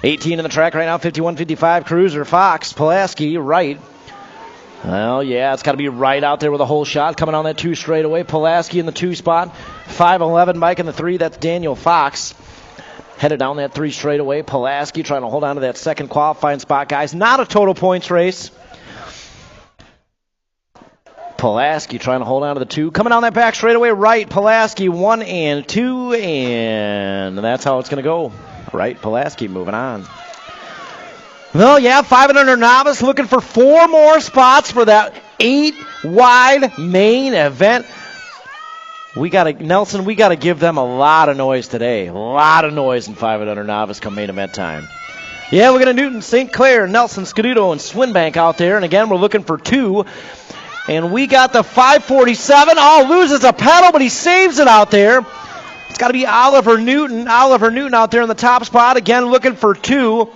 18 in the track right now, 51.55 cruiser. Fox, Pulaski, Wright. Well, yeah, it's got to be Wright out there with a whole shot coming on that 2 straightaway. Pulaski in the 2 spot. 5'11 bike in the 3. That's Daniel Fox. Headed down that 3 straightaway. Pulaski trying to hold on to that second qualifying spot, guys. Not a total points race. Pulaski trying to hold on to the 2. Coming down that back straightaway, Wright, Pulaski, 1 and 2, and that's how it's going to go. Wright, Pulaski moving on. Well, yeah, 500 novice looking for 4 more spots for that 8-wide main event. Nelson, we got to give them a lot of noise today. A lot of noise in 500 novice come main event time. Yeah, we're going to Newton, St. Clair, Nelson, Scuduto, and Swinbank out there. And again, we're looking for 2. And we got the 547. Oh, loses a pedal, but he saves it out there. It's got to be Oliver Newton. Oliver Newton out there in the top spot. Again, looking for 2.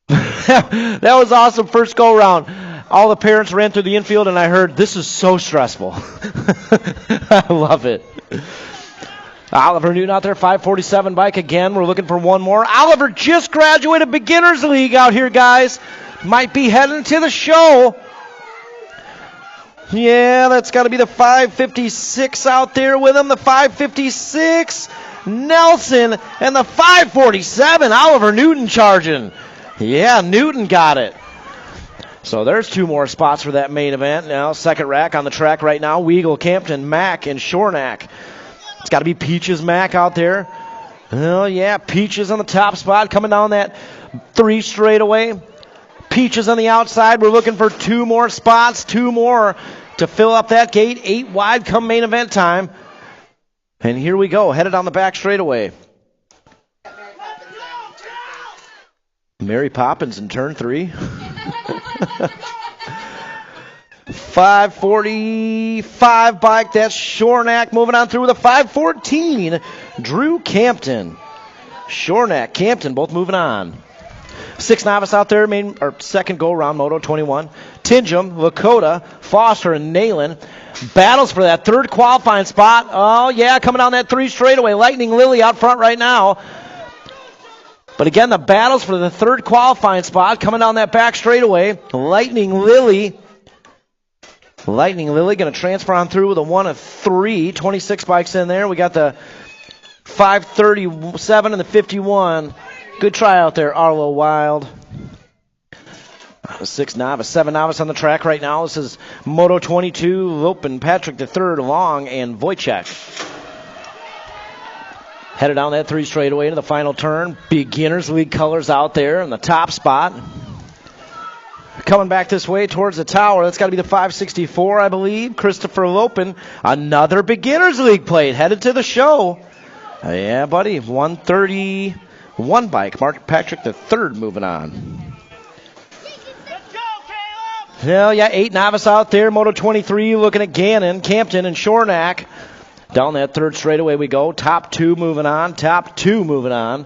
That was awesome first go round. All the parents ran through the infield, and I heard, this is so stressful. I love it. Oliver Newton out there, 547 bike again. We're looking for 1 more. Oliver just graduated Beginners League out here, guys. Might be heading to the show. Yeah, that's got to be the 556 out there with him. The 556, Nelson, and the 547, Oliver Newton charging. Yeah, Newton got it. So there's 2 more spots for that main event. Now, second rack on the track right now. Weagle, Campton, Mack, and Shornack. It's got to be Peaches Mack out there. Oh, yeah, Peaches on the top spot coming down that 3 straightaway. Peaches on the outside. We're looking for 2 more spots, 2 more to fill up that gate. 8 wide come main event time. And here we go, headed on the back straightaway. Mary Poppins in turn 3. 545 bike, that's Shornack moving on through with a 514. Drew Campton. Shornack, Campton, both moving on. 6 novice out there, second go around, Moto 21. Tingham, Lakota, Foster, and Nayland. Battles for that 3rd qualifying spot. Oh, yeah, coming on that 3 straightaway. Lightning Lily out front right now. But again, the battles for the 3rd qualifying spot coming down that back straightaway. Lightning Lily going to transfer on through with a 1 of 3. 26 bikes in there. We got the 537 and the 51. Good try out there, Arlo Wild. 6 novice, 7 novice on the track right now. This is Moto 22, Lopin, Patrick III, Long, and Wojciech. Headed down that 3 straightaway to the final turn. Beginners League colors out there in the top spot. Coming back this way towards the tower. That's got to be the 564, I believe. Christopher Lopin, another Beginners League plate headed to the show. Yeah, buddy, 131 bike. Mark Patrick III moving on. Hell yeah, 8 novice out there. Moto 23 looking at Gannon, Campton, and Shornack. Down that third straightaway we go. Top two moving on. Top two moving on.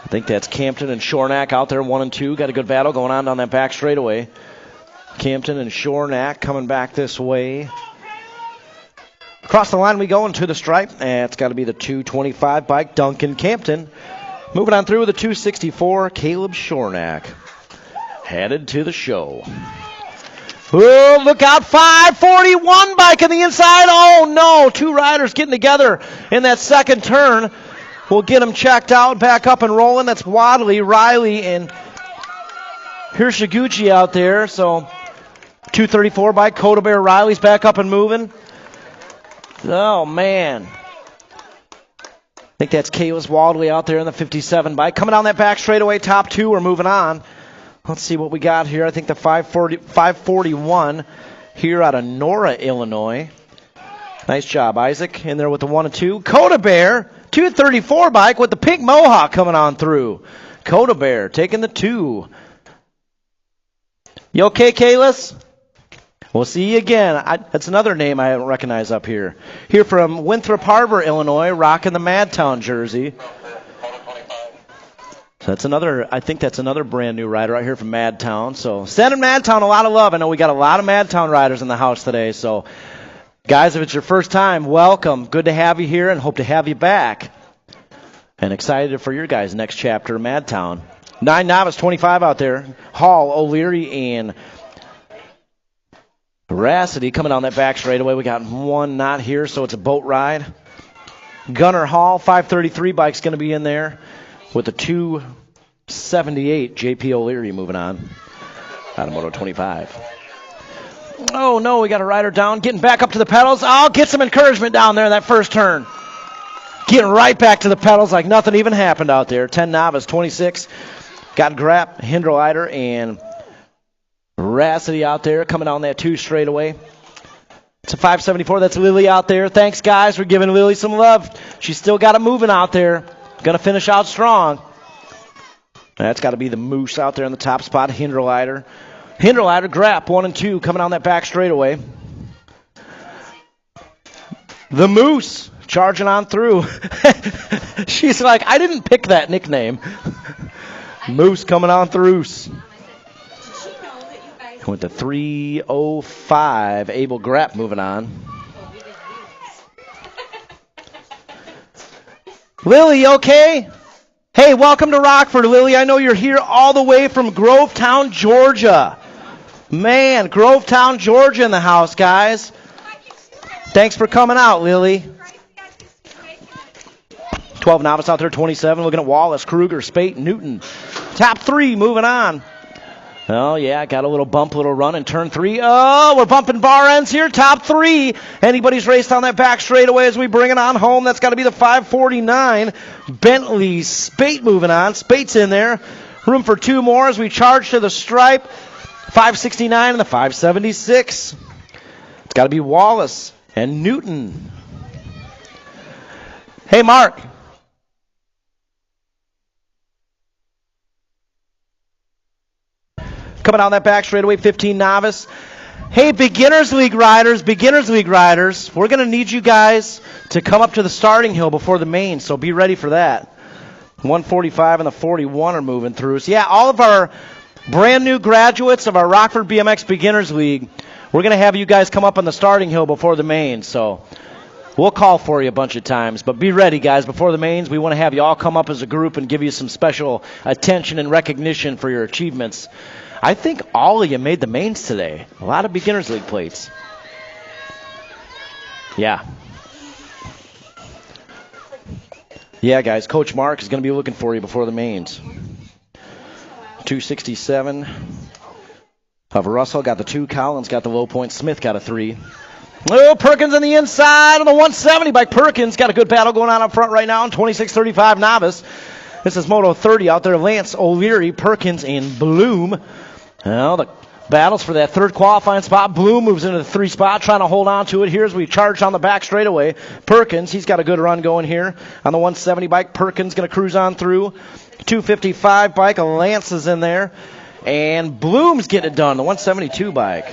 I think that's Campton and Shornack out there, 1 and 2. Got a good battle going on down that back straightaway. Campton and Shornack coming back this way. Across the line we go into the stripe. And it's got to be the 225 bike, Duncan Campton. Moving on through with the 264, Caleb Shornack. Headed to the show. Oh, look out, 541 bike on the inside. Oh, no, two riders getting together in that second turn. We'll get them checked out, back up and rolling. That's Wadley, Riley, and Hirshiguchi out there. So 234 bike, Coda Bear Riley's back up and moving. Oh, man. I think that's Kalis Wadley out there in the 57 bike. Coming down that back straightaway, top two, we're moving on. Let's see what we got here. I think the 541 here out of Nora, Illinois. Nice job, Isaac, in there with the 1 and 2. Coda Bear, 234 bike with the pink mohawk coming on through. Coda Bear taking the 2. You okay, Kalis? We'll see you again. That's another name I don't recognize up here. Here from Winthrop Harbor, Illinois, rocking the Madtown jersey. So that's another, I think that's another brand new rider right here from Madtown. So sending Madtown a lot of love. I know we got a lot of Madtown riders in the house today. So guys, if it's your first time, welcome. Good to have you here and hope to have you back. And excited for your guys' next chapter of Madtown. 9 novice, 25 out there. Hall, O'Leary, and Rassity coming down that back straightaway. We got one knot here, so it's a boat ride. Gunner Hall, 533 bike's going to be in there with the 278. JP O'Leary moving on out of Moto 25. Oh, no, we got a rider down, getting back up to the pedals. Oh, get some encouragement down there in that first turn. Getting right back to the pedals like nothing even happened out there. 10 novice, 26. Got Grapp, Hindrelider, and Rassity out there coming on that 2 straightaway. It's a 574. That's Lily out there. Thanks, guys, for giving Lily some love. She's still got it moving out there. Going to finish out strong. That's got to be the Moose out there in the top spot. Hindrelider. Hindrelider, Grapp, 1 and 2 coming on that back straightaway. The Moose charging on through. She's like, I didn't pick that nickname. Moose coming on through. With the 305, Abel Grapp moving on. Lily, okay? Hey, welcome to Rockford, Lily. I know you're here all the way from Grovetown, Georgia. Man, Grovetown, Georgia in the house, guys. Thanks for coming out, Lily. 12 novice out there, 27. Looking at Wallace, Kruger, Spate, Newton. Top 3 moving on. Oh, yeah, got a little bump, little run in turn 3. Oh, we're bumping bar ends here. Top 3. Anybody's raced on that back straightaway as we bring it on home. That's got to be the 549. Bentley Spate moving on. Spate's in there. Room for 2 more as we charge to the stripe. 569 and the 576. It's got to be Wallace and Newton. Hey, Mark. Coming down that back straightaway, 15 novice. Hey, Beginners League riders, we're going to need you guys to come up to the starting hill before the main, so be ready for that. 145 and the 41 are moving through. So, yeah, all of our brand new graduates of our Rockford BMX Beginners League, we're going to have you guys come up on the starting hill before the main, so we'll call for you a bunch of times. But be ready, guys, before the mains. We want to have you all come up as a group and give you some special attention and recognition for your achievements. I think all of you made the mains today. A lot of Beginners League plates. Yeah. Yeah, guys, Coach Mark is going to be looking for you before the mains. 267 of Russell got the 2. Collins got the low point. Smith got a 3. Oh, Perkins on the inside on the 170 by Perkins. Got a good battle going on up front right now in 26-35 novice. This is Moto 30 out there. Lance, O'Leary, Perkins, and Bloom. Well, the battles for that 3rd qualifying spot. Bloom moves into the 3 spot, trying to hold on to it here as we charge on the back straightaway. Perkins, he's got a good run going here on the 170 bike. Perkins going to cruise on through. 255 bike, Lance is in there. And Bloom's getting it done, the 172 bike.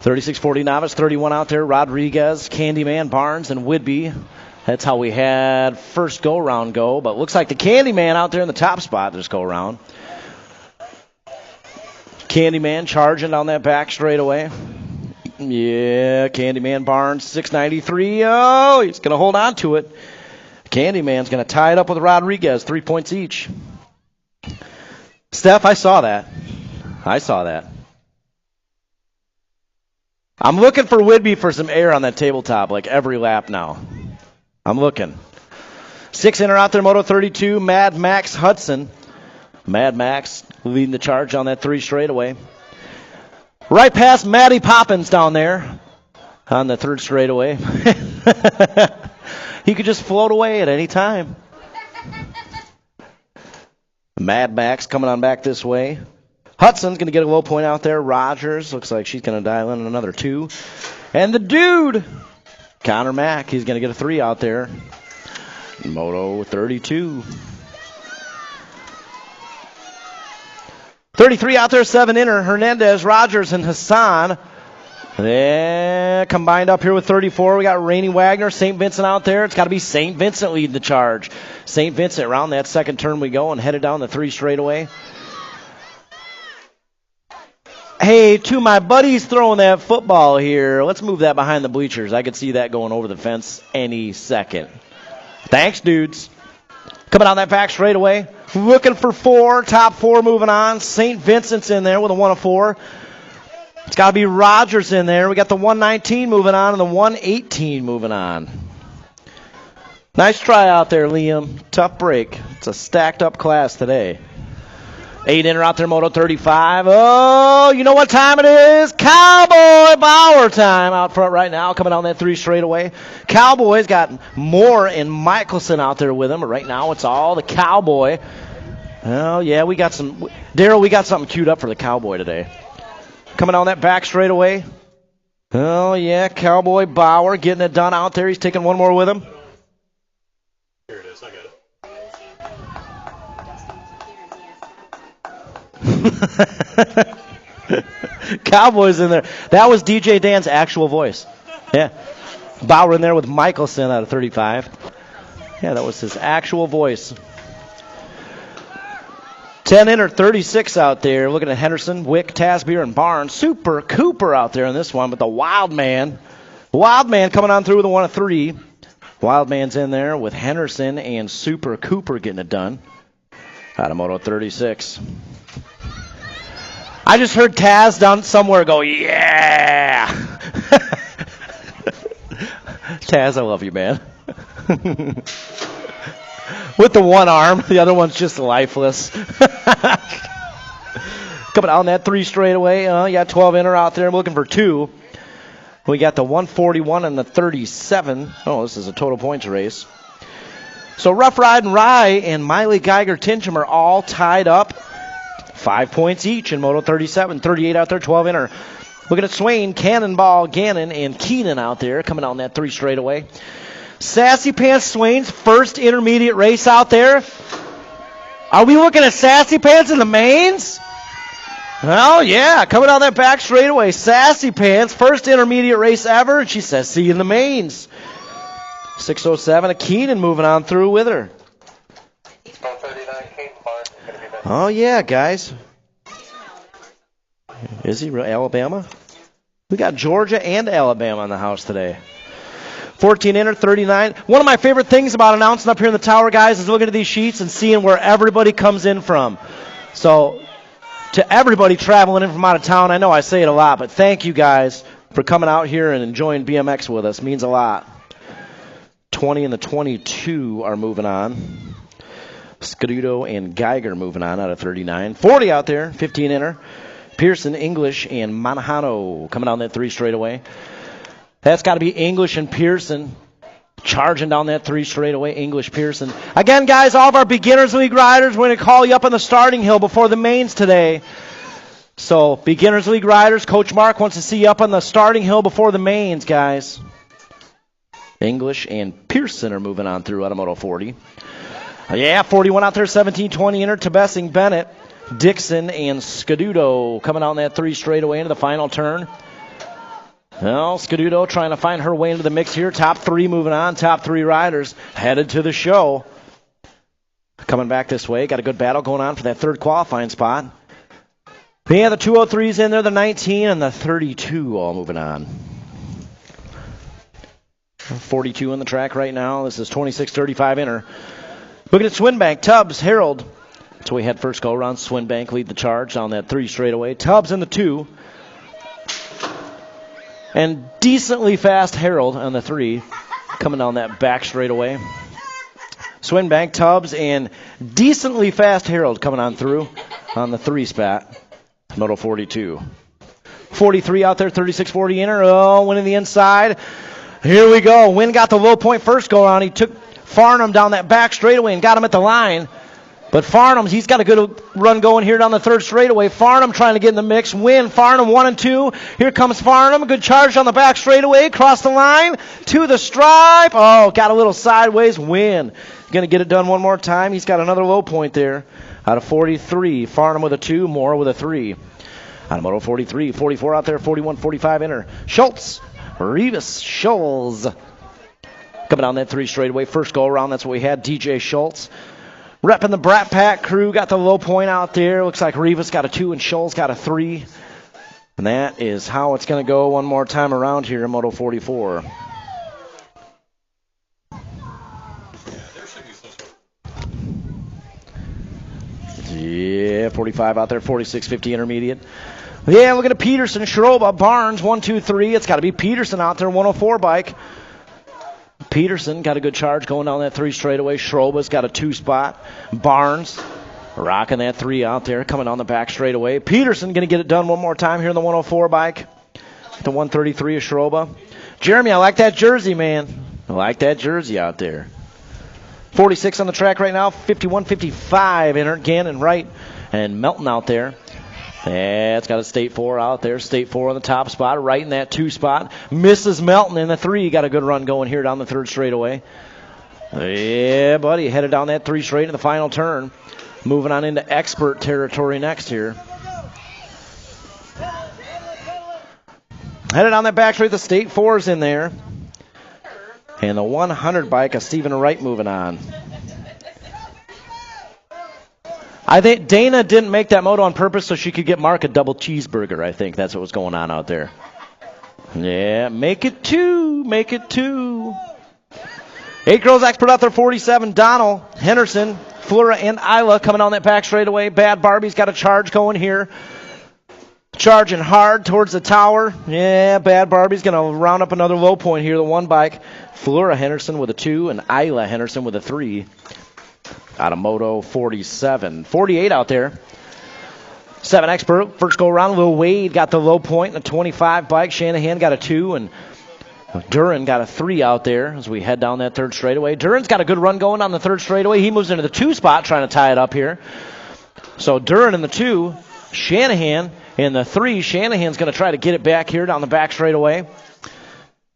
36-40 novice, 31 out there, Rodriguez, Candyman, Barnes, and Whidbey. That's how we had first go-round go, but looks like the Candyman out there in the top spot this go-round. Candyman charging down that back straightaway. Yeah, Candyman, Barnes, 693. Oh, he's going to hold on to it. Candyman's going to tie it up with Rodriguez, 3 points each. Steph, I saw that. I'm looking for Whidbey for some air on that tabletop, like every lap now. I'm looking. 6-inner out there, Moto 32, Mad Max Hudson. Mad Max leading the charge on that 3 straightaway. Right past Matty Poppins down there on the 3rd straightaway. He could just float away at any time. Mad Max coming on back this way. Hudson's going to get a low point out there. Rogers looks like she's going to dial in another 2. And the dude, Connor Mack, he's going to get a 3 out there. Moto 32. 33 out there, 7-inner. Hernandez, Rogers, and Hassan. Yeah, combined up here with 34. We got Rainey Wagner, St. Vincent out there. It's got to be St. Vincent leading the charge. St. Vincent around that second turn we go and headed down the 3 straightaway. Hey, to my buddies throwing that football here, let's move that behind the bleachers. I could see that going over the fence any second. Thanks, dudes. Coming down that back straightaway. Looking for 4. Top 4 moving on. St. Vincent's in there with a 1 of 4. It's got to be Rogers in there. We got the 119 moving on and the 118 moving on. Nice try out there, Liam. Tough break. It's a stacked up class today. 8-inner out there, Moto 35. Oh, you know what time it is? Cowboy Bauer time out front right now, coming down that 3 straightaway. Cowboys got Moore and Michelson out there with him, but right now it's all the Cowboy. Oh, yeah, we got some. Daryl, we got something queued up for the Cowboy today. Coming down that back straightaway. Oh, yeah, Cowboy Bauer getting it done out there. He's taking one more with him. Here it is, I got it. Cowboys in there. That was DJ Dan's actual voice. Yeah. Bauer in there with Michelson out of 35. Yeah, that was his actual voice. 10-inner, 36 out there. Looking at Henderson, Wick, Tasbeer, and Barnes. Super Cooper out there in this one, but the Wild Man. Wild Man coming on through with a 1 of 3. Wild Man's in there with Henderson and Super Cooper getting it done. Out of Moto 36. I just heard Taz down somewhere go, yeah! Taz, I love you, man. With the one arm, the other one's just lifeless. Coming on that 3 straightaway. You got 12-inner out there. I'm looking for 2. We got the 141 and the 37. Oh, this is a total points race. So Rough Riding Rye and Miley Geiger Tincham are all tied up. 5 points each in Moto 37. 38 out there, 12-inner. Looking at Swain, Cannonball, Gannon, and Keenan out there coming on that 3 straightaway. Sassy Pants Swain's first intermediate race out there. Are we looking at Sassy Pants in the mains? Well, yeah, coming on that back straightaway. Sassy Pants, first intermediate race ever, and she says, see you in the mains. 6:07, a Keenan moving on through with her. Oh, yeah, guys. Is he Alabama? We got Georgia and Alabama in the house today. 14-inner, 39. One of my favorite things about announcing up here in the tower, guys, is looking at these sheets and seeing where everybody comes in from. So, to everybody traveling in from out of town, I know I say it a lot, but thank you guys for coming out here and enjoying BMX with us. It means a lot. 20 and the 22 are moving on. Scuduto and Geiger moving on out of 39. 40 out there, 15-inner. Pearson, English, and Manahano coming down that 3 straightaway. That's got to be English and Pearson charging down that 3 straightaway. English, Pearson. Again, guys, all of our Beginners League riders, we're going to call you up on the starting hill before the mains today. So, Beginners League riders, Coach Mark wants to see you up on the starting hill before the mains, guys. English and Pearson are moving on through Automoto 40. Yeah, 41 out there, 17, 20-inner. Tebessing, Bennett, Dixon, and Scuduto coming on that 3 straightaway into the final turn. Well, Scaduto trying to find her way into the mix here. Top three moving on. Top three riders headed to the show. Coming back this way. Got a good battle going on for that third qualifying spot. Yeah, the 203's in there, the 19 and the 32 all moving on. 42 on the track right now. This is 26:35 inner. Looking at Swinbank, Tubbs, Harold. So we had first go around. Swinbank lead the charge on that 3 straightaway. Tubbs in the 2. And decently fast Harold on the 3. Coming down that back straightaway. Swinbank, Tubbs, and decently fast Harold coming on through on the 3 spot. Moto 42. 43 out there, 36-40 inner. Oh, winning the inside. Here we go. Wynn got the low point first go around. He took Farnham down that back straightaway and got him at the line. But Farnham, he's got a good run going here down the 3rd straightaway. Farnham trying to get in the mix. Wynn, Farnham 1 and 2. Here comes Farnham. Good charge on the back straightaway. Cross the line to the stripe. Oh, got a little sideways. Wynn going to get it done one more time. He's got another low point there. Out of 43, Farnham with a 2, Moore with a 3. Out of Moto 43, 44 out there, 41, 45 inner. Schultz, Revis, Schultz. Coming down that 3 straightaway. First go around, that's what we had. DJ Schultz. Repping the Brat Pack crew, got the low point out there. Looks like Revis got a 2 and Schultz got a 3. And that is how it's going to go one more time around here in Moto 44. Yeah, 45 out there, 46-50 intermediate. Yeah, look at Peterson, Schroba, Barnes, 1, 2, 3. It's got to be Peterson out there, 104 bike. Peterson got a good charge going down that 3 straightaway. Schroba's got a 2 spot. Barnes rocking that 3 out there, coming on the back straightaway. Peterson going to get it done one more time here in the 104 bike. The 133 of Schroba. Jeremy, I like that jersey, man. I like that jersey out there. 46 on the track right now, 51-55 inner. Gannon right and Melton out there. Yeah, it's got a State 4 out there. State 4 on the top spot, right in that 2 spot. Misses Melton in the 3. Got a good run going here down the 3rd straightaway. Yeah, buddy, headed down that 3 straight in the final turn. Moving on into expert territory next here. Headed down that back straight, the State 4's in there. And the 100 bike of Stephen Wright moving on. I think Dana didn't make that moto on purpose so she could get Mark a double cheeseburger. I think that's what was going on out there. Yeah, make it 2. Make it 2. 8 girls expert out there, 47. Donnell, Henderson, Flora, and Isla coming on that back straightaway. Bad Barbie's got a charge going here. Charging hard towards the tower. Yeah, Bad Barbie's going to round up another low point here, the 1 bike. Flora Henderson with a 2 and Isla Henderson with a 3. Out of Moto 47. 48 out there. 7 expert. First go around. Lil Wade got the low point in the 25 bike. Shanahan got a 2 and Duran got a 3 out there as we head down that 3rd straightaway. Duran's got a good run going on the 3rd straightaway. He moves into the 2 spot trying to tie it up here. So Duran in the 2. Shanahan in the 3. Shanahan's going to try to get it back here down the back straightaway.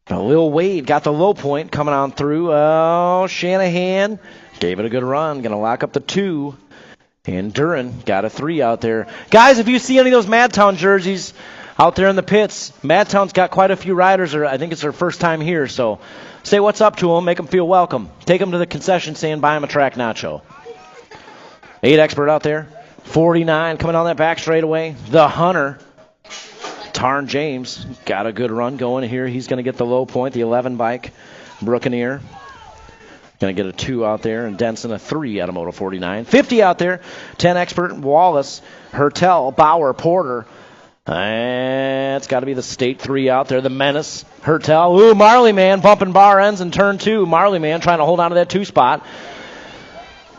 Lil Wade got the low point coming on through. Oh, Shanahan gave it a good run. Going to lock up the 2. And Duran got a 3 out there. Guys, if you see any of those Madtown jerseys out there in the pits, Madtown's got quite a few riders. I think it's their first time here. So say what's up to them. Make them feel welcome. Take them to the concession stand. Buy them a track nacho. 8 expert out there. 49 coming on that back straightaway. The Hunter. Tarn James got a good run going here. He's going to get the low point, the 11 bike. Brookeneer going to get a 2 out there, and Denson a 3 out of Moto 49. 50 out there. 10 expert, Wallace, Hertel, Bauer, Porter. And it's got to be the State 3 out there, the Menace, Hertel. Ooh, Marley Man bumping bar ends in turn 2. Marley Man trying to hold on to that 2 spot.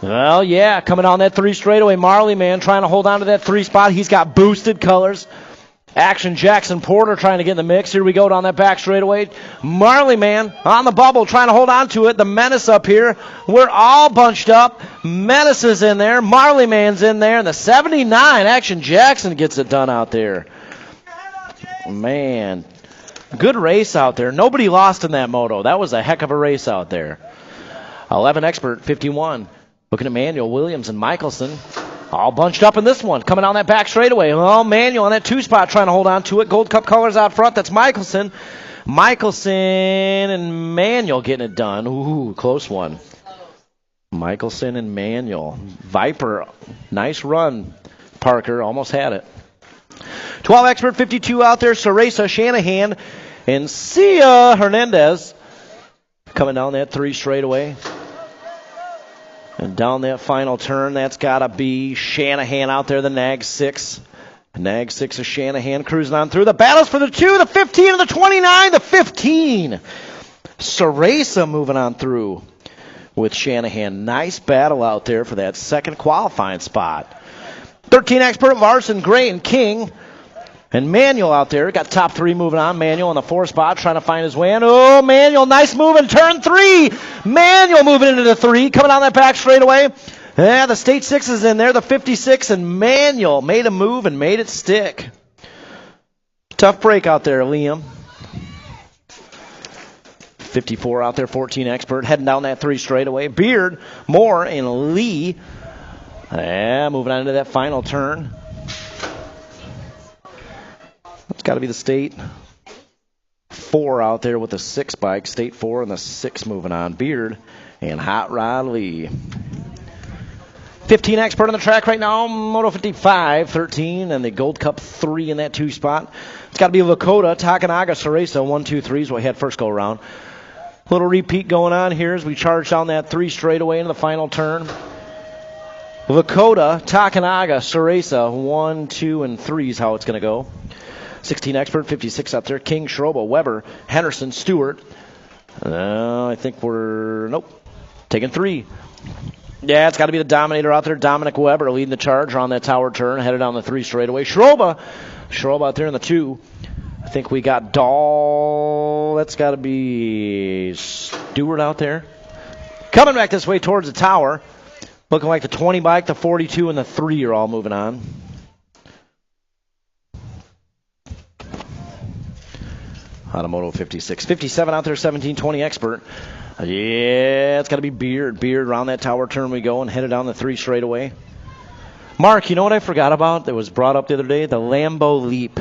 Well, yeah, coming on that 3 straightaway. Marley Man trying to hold on to that 3 spot. He's got boosted colors. Action Jackson Porter trying to get in the mix. Here we go down that back straightaway. Marley Man on the bubble trying to hold on to it. The Menace up here. We're all bunched up. Menace is in there. Marley Man's in there. And the 79 Action Jackson gets it done out there. Man, good race out there. Nobody lost in that moto. That was a heck of a race out there. 11 expert, 51. Looking at Manuel Williams and Michelson. All bunched up in this one. Coming down that back straightaway. Oh, Manuel on that 2-spot trying to hold on to it. Gold Cup colors out front. That's Michelson. Michelson and Manuel getting it done. Ooh, close one. Michelson and Manuel. Viper, nice run. Parker almost had it. 12 expert, 52 out there. Ceresa, Shanahan, and Sia Hernandez coming down that 3 straightaway. And down that final turn, that's got to be Shanahan out there, the Nag 6. Nag 6 of Shanahan cruising on through. The battles for the 2, the 15, and the 29, the 15. Ceresa moving on through with Shanahan. Nice battle out there for that second qualifying spot. 13 expert, Larson, Gray, and King. And Manuel out there, got top 3 moving on. Manuel on the 4 spot, trying to find his way in. Oh, Manuel, nice move in turn 3. Manuel moving into the 3, coming on that back straightaway. Yeah, the state 6 is in there, the 56, and Manuel made a move and made it stick. Tough break out there, Liam. 54 out there, 14 expert, heading down that 3 straightaway. Beard, Moore, and Lee. Yeah, moving on into that final turn. It's got to be the state 4 out there with the 6 bike. State 4 and the 6 moving on. Beard and Hot Rod Lee. 15 expert on the track right now. Moto 55, 13, and the Gold Cup 3 in that 2 spot. It's got to be Lakota, Takanaga, Ceresa, 1, 2, 3 is what we had first go around. Little repeat going on here as we charge down that 3 straightaway into the final turn. Lakota, Takanaga, Ceresa, 1, 2, and 3 is how it's going to go. 16 expert, 56 up there. King, Schroba, Weber, Henderson, Stewart. I think nope, taking 3. Yeah, it's got to be the Dominator out there. Dominic Weber leading the charge on that tower turn, headed down the 3 straightaway. Schroba out there in the 2. I think we got Dahl. That's got to be Stewart out there. Coming back this way towards the tower. Looking like the 20 bike, the 42, and the 3 are all moving on. Automoto 56. 57 out there, 17, 20 expert. Yeah, it's got to be Beard. Beard around that tower turn we go and headed down the 3 straightaway. Mark, you know what I forgot about that was brought up the other day? The Lambo Leap.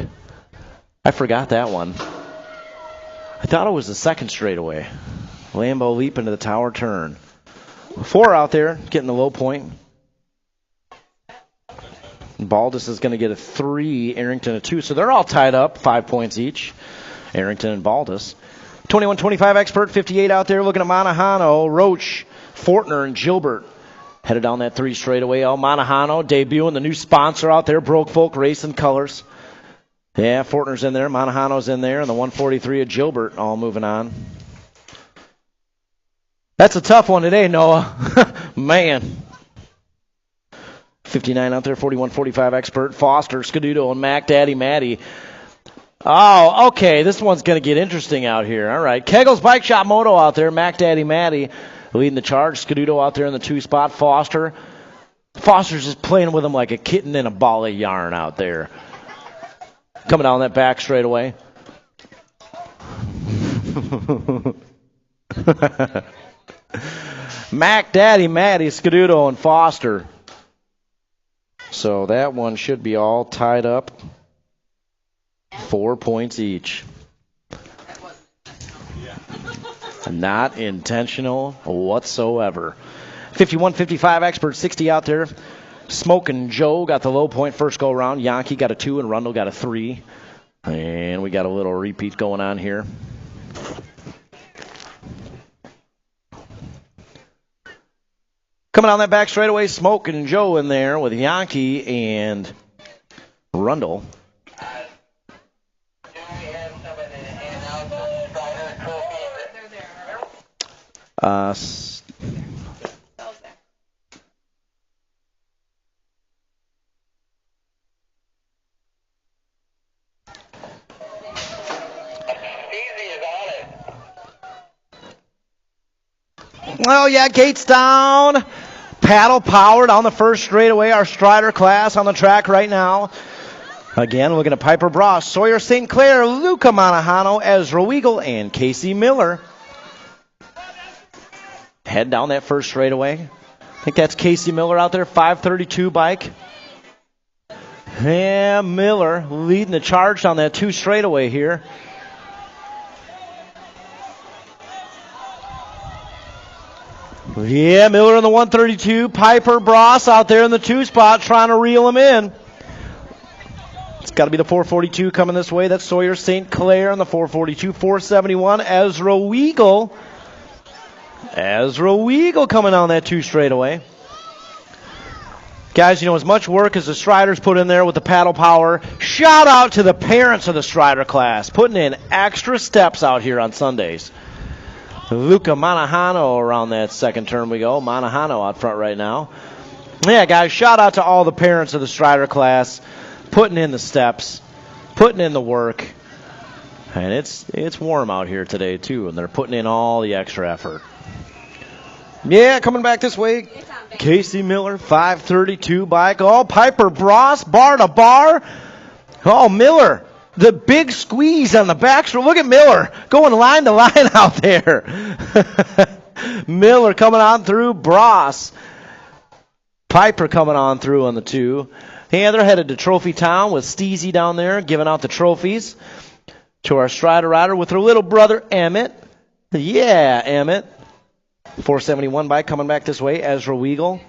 I forgot that one. I thought it was the 2nd straightaway. Lambo Leap into the tower turn. 4 out there, getting the low point. Baldus is going to get a 3, Arrington a 2. So they're all tied up, 5 points each. Arrington and Baldus. 21-25 expert, 58 out there looking at Manahano, Roach, Fortner, and Gilbert. Headed down that 3 straightaway. El Manahano debuting the new sponsor out there, Broke Folk Racing Colors. Yeah, Fortner's in there, Manahano's in there, and the 143 of Gilbert all moving on. That's a tough one today, Noah. Man. 59 out there, 41-45 expert, Foster, Scaduto, and Mac Daddy Matty. Oh, okay, this one's going to get interesting out here. All right, Kegel's Bike Shop Moto out there, Mac Daddy Matty leading the charge. Scaduto out there in the 2 spot, Foster's just playing with him like a kitten in a ball of yarn out there. Coming down that back straightaway. Mac Daddy Matty, Scaduto, and Foster. So that one should be all tied up. 4 points each. Not intentional whatsoever. 51-55 expert, 60 out there. Smokin' Joe got the low point first go around. Yankee got a 2 and Rundle got a 3. And we got a little repeat going on here. Coming on that back straightaway, Smokin' Joe in there with Yankee and Rundle. Well, yeah, gates down. Paddle power down the first straightaway. Our Strider class on the track right now. Again, looking at Piper Bross, Sawyer St. Clair, Luca Manahano, Ezra Weigel, and Casey Miller. Head down that first straightaway. I think that's Casey Miller out there, 532 bike. Yeah, Miller leading the charge on that 2 straightaway here. Yeah, Miller in the 132. Piper Bross out there in the 2 spot trying to reel him in. It's got to be the 442 coming this way. That's Sawyer St. Clair on the 442. 471, Ezra Weagle. Ezra Weagle coming on that 2 straightaway. Guys, you know, as much work as the Striders put in there with the paddle power, shout out to the parents of the Strider class, putting in extra steps out here on Sundays. Luca Manahano around that second turn we go. Manahano out front right now. Yeah, guys, shout out to all the parents of the Strider class, putting in the steps, putting in the work. And it's warm out here today, too, and they're putting in all the extra effort. Yeah, coming back this way, Casey Miller, 532 bike. Oh, Piper Bross, bar to bar. Oh, Miller, the big squeeze on the backstroke. Look at Miller going line to line out there. Miller coming on through, Bross. Piper coming on through on the 2. Yeah, they're headed to Trophy Town with Steezy down there giving out the trophies to our Strider rider with her little brother, Emmett. Yeah, Emmett. 471 bike coming back this way, Ezra Weagle.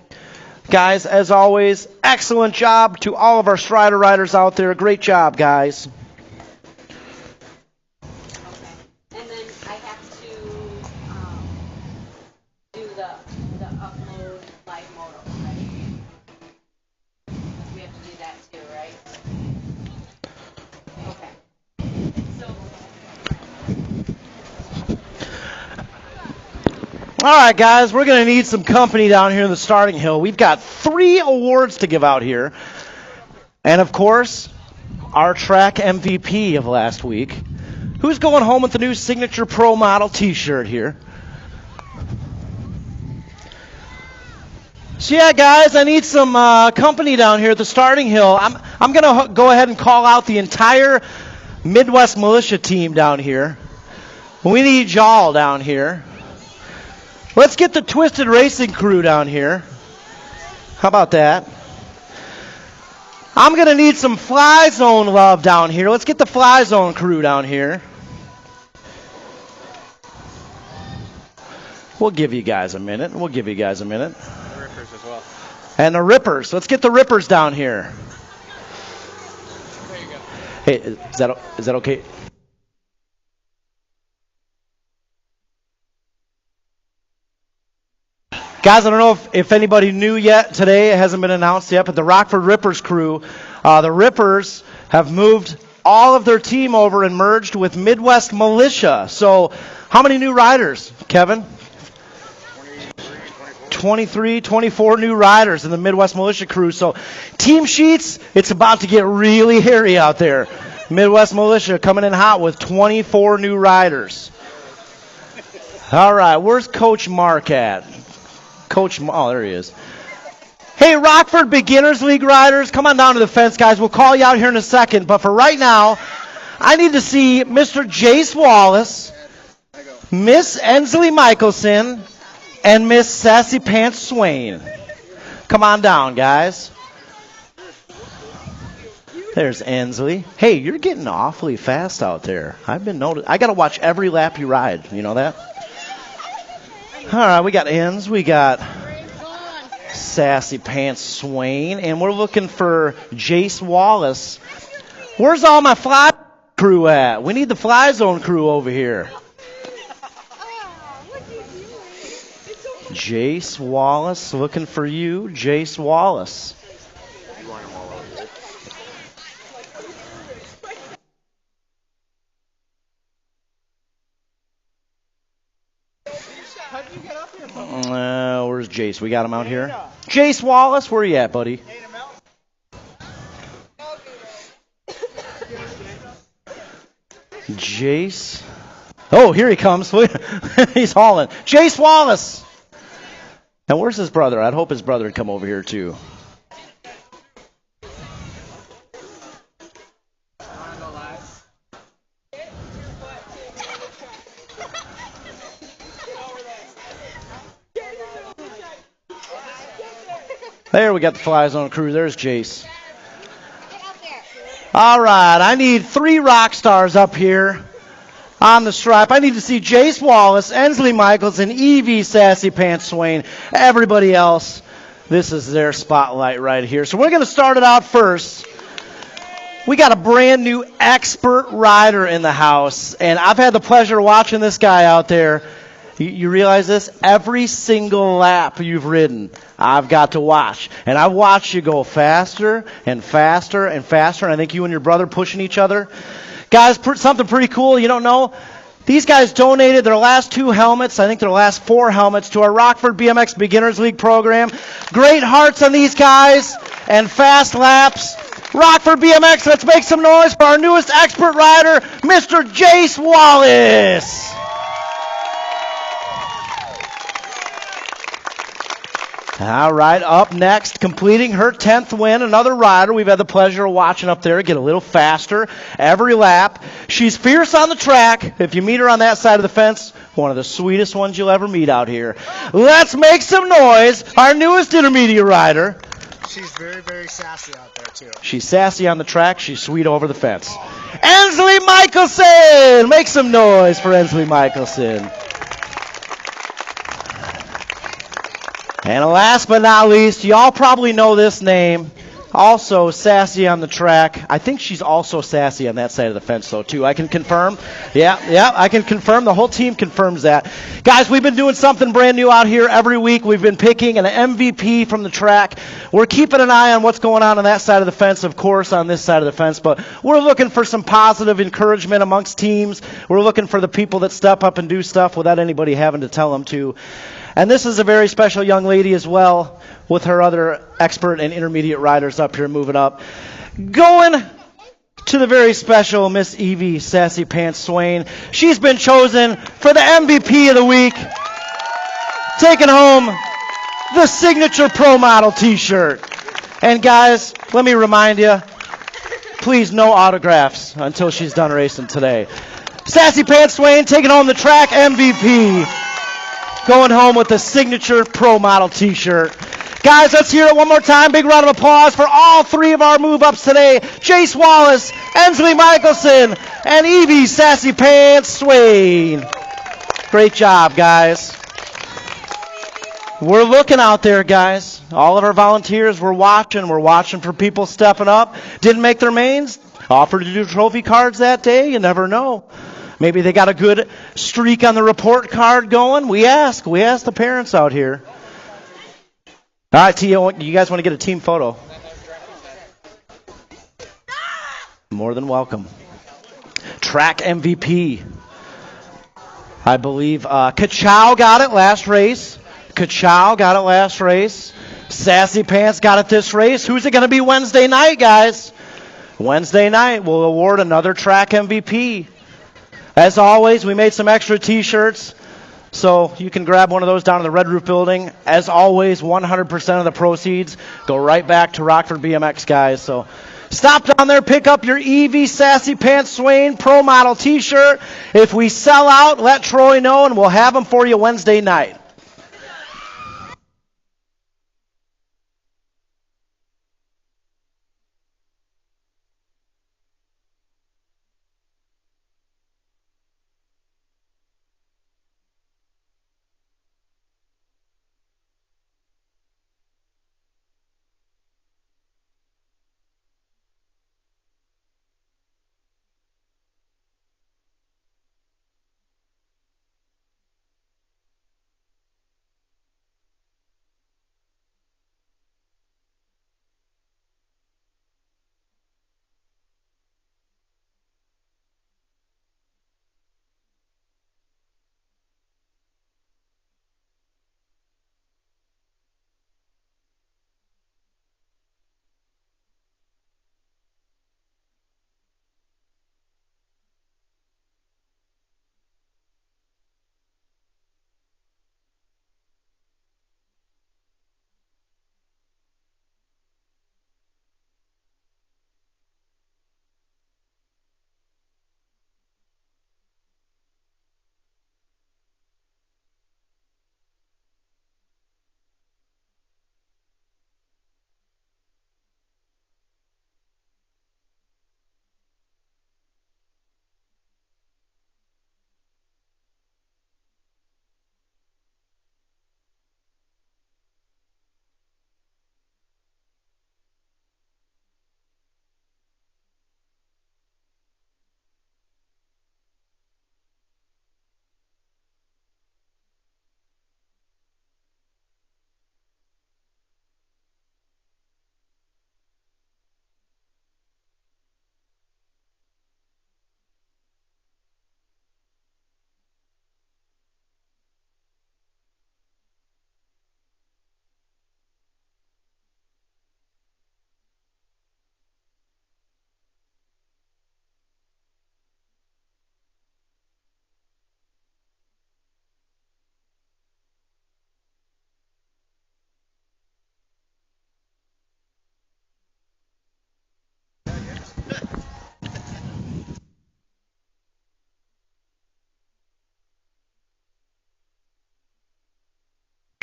Guys, as always, excellent job to all of our Strider riders out there. Great job, guys. And then I have to do the upload live moto, right? We have to do that too, right? Okay. So. All right, guys, we're going to need some company down here in the starting hill. We've got 3 awards to give out here. And, of course, our track MVP of last week. Who's going home with the new Signature Pro Model T-shirt here? So, yeah, guys, I need some company down here at the starting hill. I'm going to go ahead and call out the entire Midwest Militia team down here. We need y'all down here. Let's get the Twisted Racing crew down here. How about that? I'm going to need some Fly Zone love down here. Let's get the Fly Zone crew down here. We'll give you guys a minute. The Rippers as well. And the Rippers. Let's get the Rippers down here. There you go. Hey, is that okay? Guys, I don't know if anybody knew yet today. It hasn't been announced yet, but the Rockford Rippers crew, the Rippers have moved all of their team over and merged with Midwest Militia. So how many new riders, Kevin? 23, 24 new riders in the Midwest Militia crew. So team sheets, it's about to get really hairy out there. Midwest Militia coming in hot with 24 new riders. All right, where's Coach Mark at? Oh, there he is. Hey, Rockford Beginners League riders, come on down to the fence, guys. We'll call you out here in a second. But for right now, I need to see Mr. Jace Wallace, Miss Ensley Michelson, and Miss Sassy Pants Swain. Come on down, guys. There's Ensley. Hey, you're getting awfully fast out there. I've been noticing. I got to watch every lap you ride. You know that? All right, we got Enz. We got Sassy Pants Swain. And we're looking for Jace Wallace. Where's all my fly crew at? We need the Fly Zone crew over here. Jace Wallace, looking for you, Jace Wallace. Where's Jace? We got him out here. Jace Wallace, where you at, buddy? Jace. Oh, here he comes. He's hauling. Jace Wallace. And where's his brother? I'd hope his brother would come over here too. There we got the Fly Zone crew. There's Jace. All right, I need 3 rock stars up here on the stripe. I need to see Jace Wallace, Ensley Michaels, and Evie Sassy Pants Swain. Everybody else, this is their spotlight right here. So we're going to start it out first. We got a brand new expert rider in the house, and I've had the pleasure of watching this guy out there. You realize this? Every single lap you've ridden, I've got to watch. And I've watched you go faster and faster and faster, and I think you and your brother pushing each other. Guys, something pretty cool you don't know. These guys donated their last 2 helmets, I think their last 4 helmets, to our Rockford BMX Beginners League program. Great hearts on these guys and fast laps. Rockford BMX, let's make some noise for our newest expert rider, Mr. Jace Wallace. All right, up next, completing her 10th win, another rider we've had the pleasure of watching up there get a little faster every lap. She's fierce on the track. If you meet her on that side of the fence, one of the sweetest ones you'll ever meet out here. Let's make some noise. Our newest intermediate rider. She's very, very sassy out there, too. She's sassy on the track. She's sweet over the fence. Ensley Michelson! Make some noise for Ensley Michelson. And last but not least, y'all probably know this name. Also sassy on the track. I think she's also sassy on that side of the fence, though, too. I can confirm. Yeah, I can confirm. The whole team confirms that. Guys, we've been doing something brand new out here every week. We've been picking an MVP from the track. We're keeping an eye on what's going on that side of the fence, of course, on this side of the fence. But we're looking for some positive encouragement amongst teams. We're looking for the people that step up and do stuff without anybody having to tell them to. And this is a very special young lady as well, with her other expert and intermediate riders up here moving up. Going to the very special Miss Evie Sassy Pants Swain. She's been chosen for the MVP of the week, taking home the signature Pro Model t-shirt. And guys, let me remind you, please no autographs until she's done racing today. Sassy Pants Swain taking home the track MVP. Going home with the signature Pro Model t-shirt. Guys, let's hear it one more time. Big round of applause for all 3 of our move-ups today. Jace Wallace, Ensley Michelson, and Evie Sassy Pants Swain. Great job, guys. We're looking out there, guys. All of our volunteers, we're watching. We're watching for people stepping up. Didn't make their mains. Offered to do trophy cards that day. You never know. Maybe they got a good streak on the report card going. We ask the parents out here. All right, Tia, you guys want to get a team photo? More than welcome. Track MVP. I believe Kachow got it last race. Sassy Pants got it this race. Who's it going to be Wednesday night, guys? Wednesday night, we'll award another track MVP. As always, we made some extra t-shirts, so you can grab one of those down in the Red Roof building. As always, 100% of the proceeds go right back to Rockford BMX, guys. So stop down there, pick up your Evie Sassy Pants Swain Pro Model t-shirt. If we sell out, let Troy know, and we'll have them for you Wednesday night.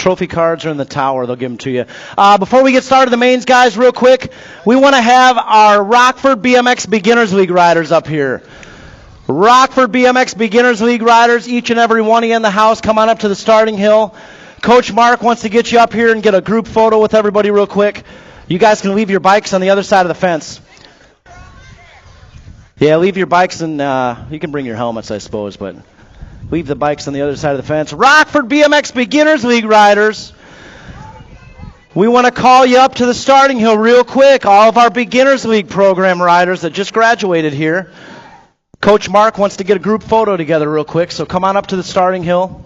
trophy cards are in the tower. They'll give them to you. Before we get started, the mains, guys, real quick, we want to have our Rockford BMX Beginners League riders up here. Rockford BMX Beginners League riders, each and every one of you in the house, come on up to the starting hill. Coach Mark wants to get you up here and get a group photo with everybody real quick. You guys can leave your bikes on the other side of the fence. Yeah, leave your bikes, and you can bring your helmets, I suppose, but leave the bikes on the other side of the fence. Rockford BMX Beginners League riders, we want to call you up to the starting hill real quick. All of our Beginners League program riders that just graduated here. Coach Mark wants to get a group photo together real quick, so come on up to the starting hill.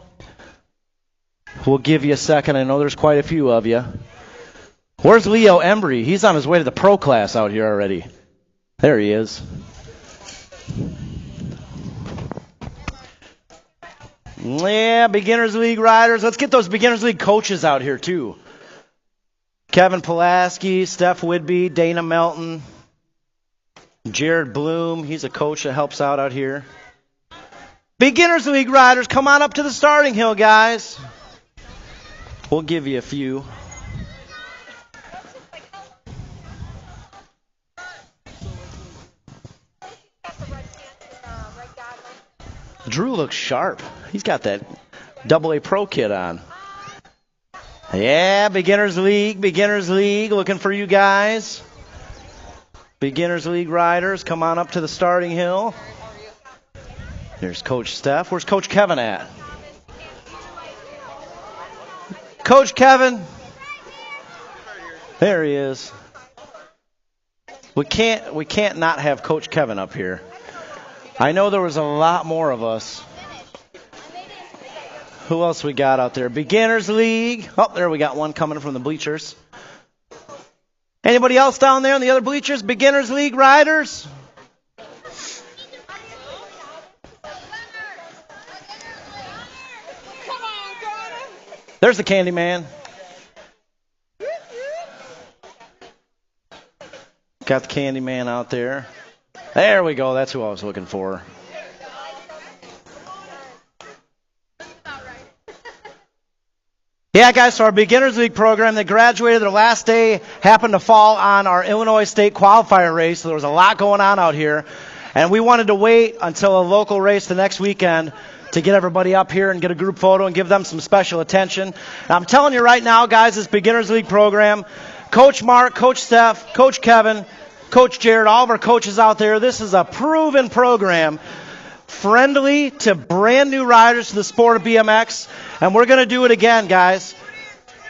We'll give you a second. I know there's quite a few of you. Where's Leo Embry? He's on his way to the pro class out here already. There he is. Yeah, Beginners League riders. Let's get those Beginners League coaches out here, too. Kevin Pulaski, Steph Whidbey, Dana Melton, Jared Bloom. He's a coach that helps out here. Beginners League riders, come on up to the starting hill, guys. We'll give you a few. Drew looks sharp. He's got that AA Pro kit on. Yeah, Beginners League, looking for you guys. Beginners League riders, come on up to the starting hill. There's Coach Steph. Where's Coach Kevin at? Coach Kevin. There he is. We can't not have Coach Kevin up here. I know there was a lot more of us. Who else we got out there? Beginners League. Oh, there we got one coming from the bleachers. Anybody else down there in the other bleachers? Beginners League riders? There's the Candy Man. Got the Candy Man out there. There we go. That's who I was looking for. Yeah, guys, so our Beginners League program that graduated, their last day happened to fall on our Illinois State qualifier race, so there was a lot going on out here. And we wanted to wait until a local race the next weekend to get everybody up here and get a group photo and give them some special attention. And I'm telling you right now, guys, this Beginners League program, Coach Mark, Coach Steph, Coach Kevin, Coach Jared, all of our coaches out there, this is a proven program, friendly to brand new riders to the sport of BMX. And we're going to do it again, guys.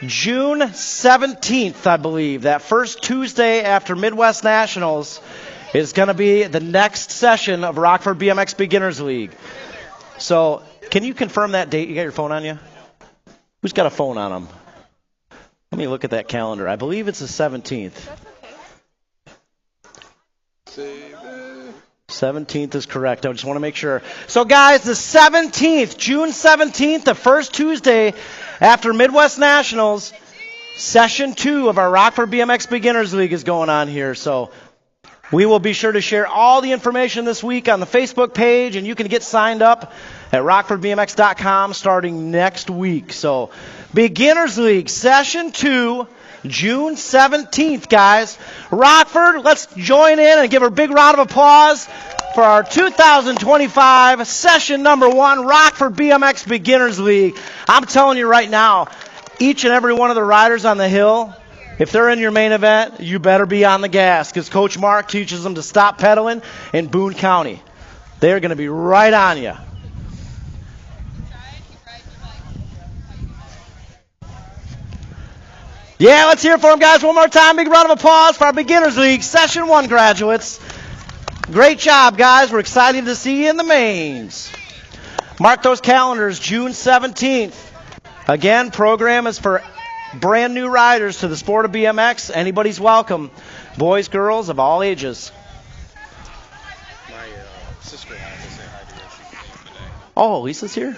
June 17th, I believe, that first Tuesday after Midwest Nationals is going to be the next session of Rockford BMX Beginners League. So can you confirm that date? You got your phone on you? Who's got a phone on them? Let me look at that calendar. I believe it's the 17th. 17th is correct. I just want to make sure. So, guys, the 17th, June 17th, the first Tuesday after Midwest Nationals, Session 2 of our Rockford BMX Beginners League is going on here. So we will be sure to share all the information this week on the Facebook page, and you can get signed up at rockfordbmx.com starting next week. So Beginners League, Session 2, June 17th, guys. Rockford, let's join in and give a big round of applause for our 2025 Session number 1 Rockford BMX Beginners League. I'm telling you right now, each and every one of the riders on the hill, if they're in your main event, you better be on the gas because Coach Mark teaches them to stop pedaling in Boone County. They're going to be right on you. Yeah, let's hear it for them, guys. One more time. Big round of applause for our Beginners League Session 1 graduates. Great job, guys. We're excited to see you in the mains. Mark those calendars, June 17th. Again, program is for brand new riders to the sport of BMX. Anybody's welcome. Boys, girls of all ages. My sister wanted to say hi to her. She came today. Oh, Lisa's here?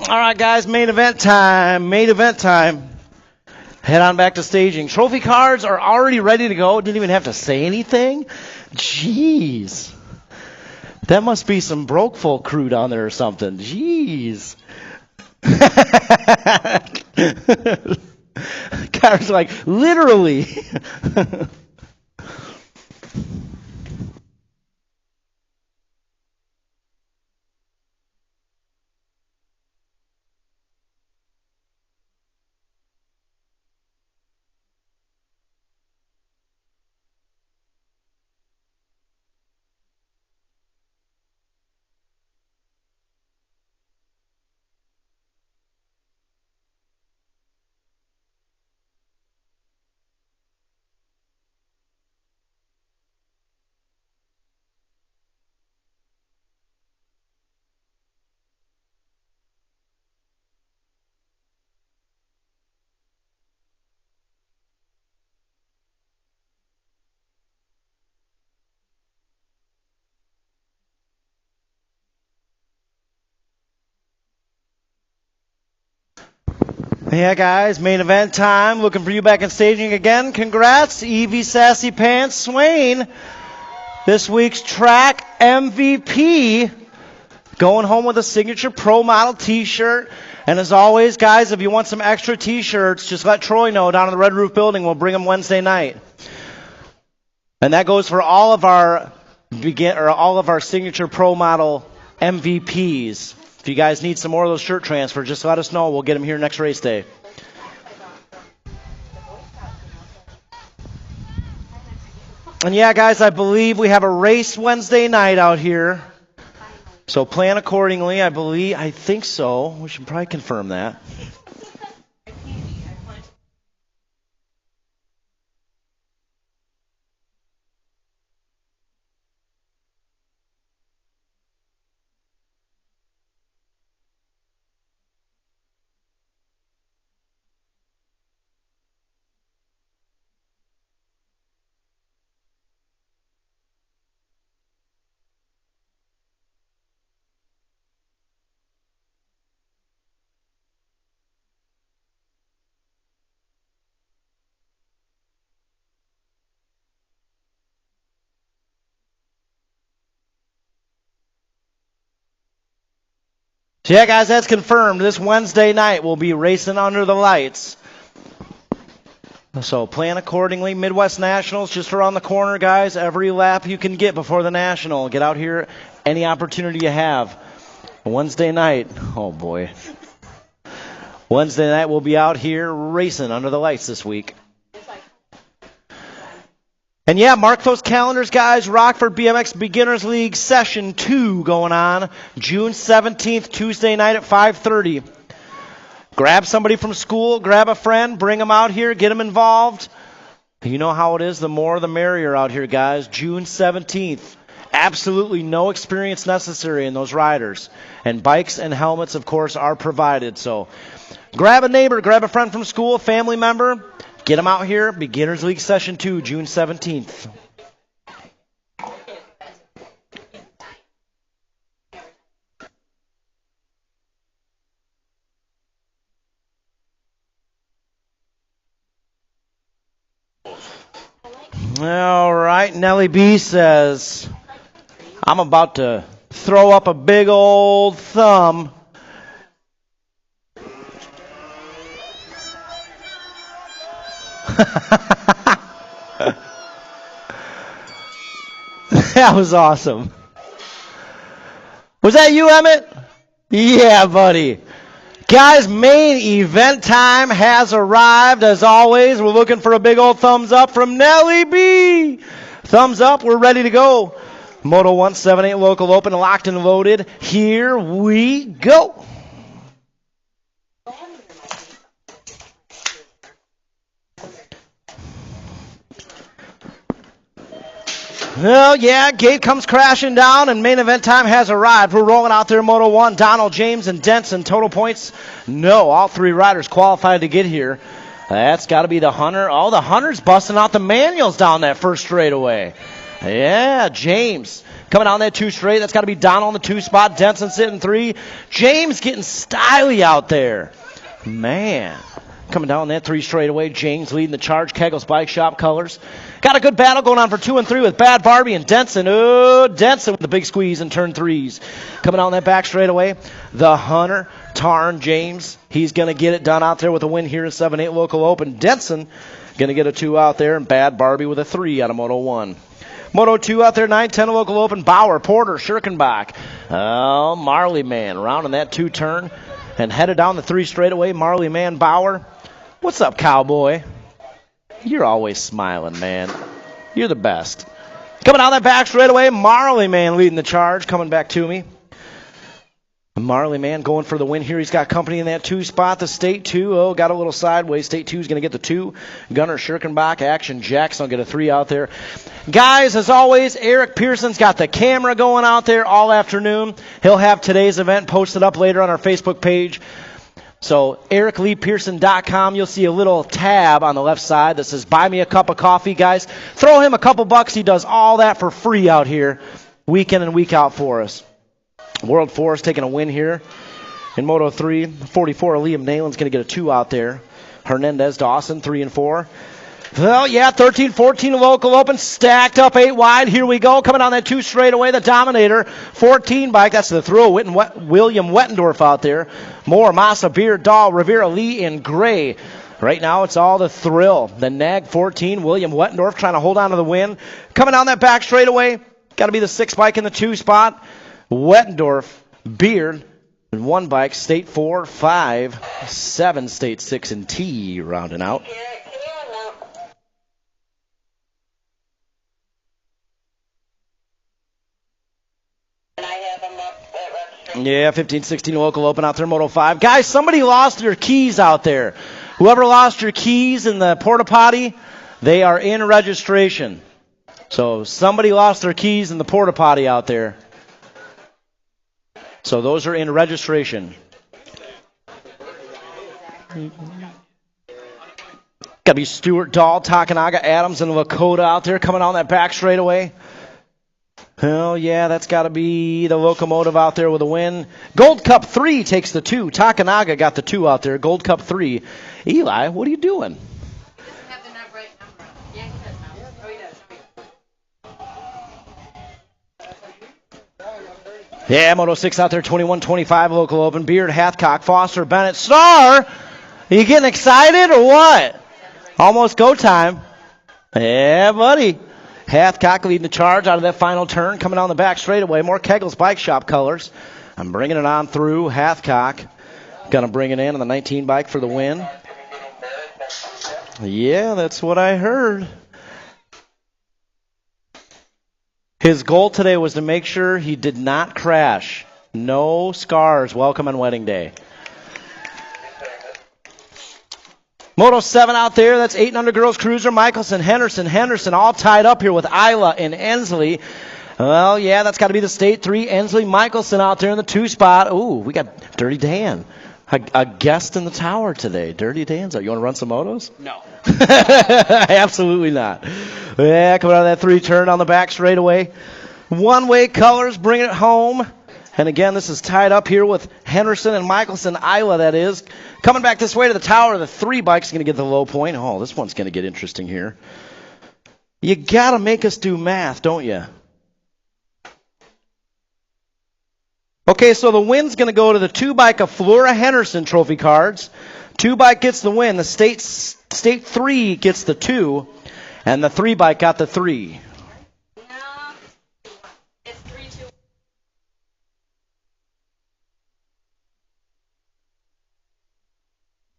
All right, guys, main event time. Main event time. Head on back to staging. Trophy cards are already ready to go. Didn't even have to say anything. Jeez. That must be some broke folk crew down there or something. Jeez. Cards like, literally. Yeah, guys, main event time. Looking for you back in staging again. Congrats, Evie Sassy Pants Swain. This week's track MVP. Going home with a signature pro model t-shirt. And as always, guys, if you want some extra t-shirts, just let Troy know down in the Red Roof building. We'll bring them Wednesday night. And that goes for all of our signature pro model MVPs. If you guys need some more of those shirt transfers, just let us know. We'll get them here next race day. And yeah, guys, I believe we have a race Wednesday night out here. So plan accordingly. I think so. We should probably confirm that. So yeah, guys, that's confirmed. This Wednesday night we'll be racing under the lights. So plan accordingly. Midwest Nationals just around the corner, guys. Every lap you can get before the National. Get out here any opportunity you have. Wednesday night. Oh, boy. Wednesday night we'll be out here racing under the lights this week. And yeah, mark those calendars, guys. Rockford BMX Beginners League Session 2 going on June 17th, Tuesday night at 5:30. Grab somebody from school, grab a friend, bring them out here, get them involved. You know how it is. The more the merrier out here, guys. June 17th. Absolutely no experience necessary in those riders. And bikes and helmets, of course, are provided. So grab a neighbor, grab a friend from school, a family member. Get them out here. Beginners League Session 2, June 17th. All right, Nellie B says, I'm about to throw up a big old thumb. That was awesome. Was that you, Emmett? Yeah, buddy. Guys, main event time has arrived. As always, we're looking for a big old thumbs up from Nellie B. Thumbs up, we're ready to go. Moto 178 local open, locked and loaded. Here we go. Well, yeah, gate comes crashing down, and main event time has arrived. We're rolling out there, Moto 1, Donald, James, and Denson. Total points? No, all three riders qualified to get here. That's got to be the Hunter. Oh, the Hunter's busting out the manuals down that first straightaway. Yeah, James Coming down that 2 straight, that's got to be Donald on the 2 spot. Denson sitting 3. James getting styly out there. Man. Coming down that 3 straight away. James leading the charge. Kegel's Bike Shop colors. Got a good battle going on for 2 and 3 with Bad Barbie and Denson. Oh, Denson with the big squeeze in turn 3s. Coming down that back straight away. The Hunter, Tarn, James. He's going to get it done out there with a win here in 7-8 local open. Denson going to get a 2 out there. And Bad Barbie with a 3 out of Moto 1. Moto 2 out there, 9-10 local open. Bauer, Porter, Schirkenbach. Oh, Marley Man rounding that 2 turn. And headed down the 3 straight away. Marley Man, Bauer. What's up, cowboy? You're always smiling, man. You're the best. Coming down that back straight away, Marley Man leading the charge, coming back to me. Marley Man going for the win here. He's got company in that 2 spot. The State 2, oh, got a little sideways. State 2 is going to get the 2. Gunnar Schirkenbach, Action Jackson will get a 3 out there. Guys, as always, Eric Pearson's got the camera going out there all afternoon. He'll have today's event posted up later on our Facebook page. So ericleepearson.com, you'll see a little tab on the left side that says buy me a cup of coffee, guys. Throw him a couple bucks. He does all that for free out here, week in and week out for us. World Forest taking a win here in Moto 3. 44, Liam Nalen's going to get a 2 out there. Hernandez Dawson, 3 and 4. Well, yeah, 13-14 local open, stacked up 8 wide. Here we go, coming on that 2 straight away, the Dominator. 14 bike, that's the thrill. William Wettendorf out there. Moore, Massa, Beard, Dahl, Rivera, Lee, and Gray. Right now, it's all the thrill. The Nag 14, William Wettendorf trying to hold on to the win. Coming down that back straight away, got to be the 6 bike in the 2 spot. Wettendorf, Beard, and 1 bike, State 4, 5, 7, State 6, and T rounding out. Yeah, 15-16 local open out there, Moto 5. Guys, somebody lost their keys out there. Whoever lost your keys in the porta potty, they are in registration. So somebody lost their keys in the porta potty out there. So those are in registration. Got to be Stewart, Dahl, Takanaga, Adams, and Lakota out there coming on that back straight away. Hell yeah, that's got to be the Locomotive out there with a win. Gold Cup 3 takes the 2. Takanaga got the 2 out there. Gold Cup 3. Eli, what are you doing? Doesn't have the right number. Yeah, he does now. Oh, he does. Yeah, Moto 6 out there, 21-25 local open. Beard, Hathcock, Foster, Bennett, Star. Are you getting excited or what? Almost go time. Yeah, buddy. Hathcock leading the charge out of that final turn, coming down the back straightaway. More Kegel's Bike Shop colors. I'm bringing it on through. Hathcock going to bring it in on the 19 bike for the win. Yeah, that's what I heard. His goal today was to make sure he did not crash. No scars. Welcome on wedding day. Moto 7 out there, that's 8 and under girls cruiser. Michelson, Henderson all tied up here with Isla and Ensley. Well, yeah, that's got to be the State 3. Ensley, Michelson out there in the 2 spot. Ooh, we got Dirty Dan. A guest in the tower today. Dirty Dan's out. You want to run some motos? No. Absolutely not. Yeah, coming out of that 3 turn on the back straightaway. One-way colors, bring it home. And again, this is tied up here with Henderson and Michelson, Isla, that is. Coming back this way to the tower, the 3 bike's going to get the low point. Oh, this one's going to get interesting here. You got to make us do math, don't you? Okay, so the win's going to go to the 2 bike of Flora Henderson trophy cards. 2 bike gets the win. The State 3 gets the 2. And the 3 bike got the 3. No, it's 3-2.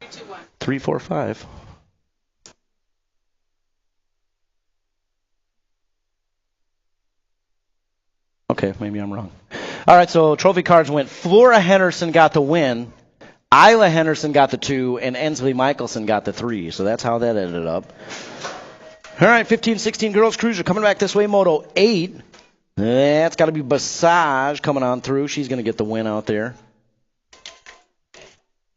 3-2-1. 3, 4, 5. Okay, maybe I'm wrong. All right, so trophy cards went. Flora Henderson got the win. Isla Henderson got the 2, and Ensley Michelson got the 3. So that's how that ended up. All right, 15-16 girls cruiser coming back this way. Moto 8. That's got to be Basage coming on through. She's going to get the win out there.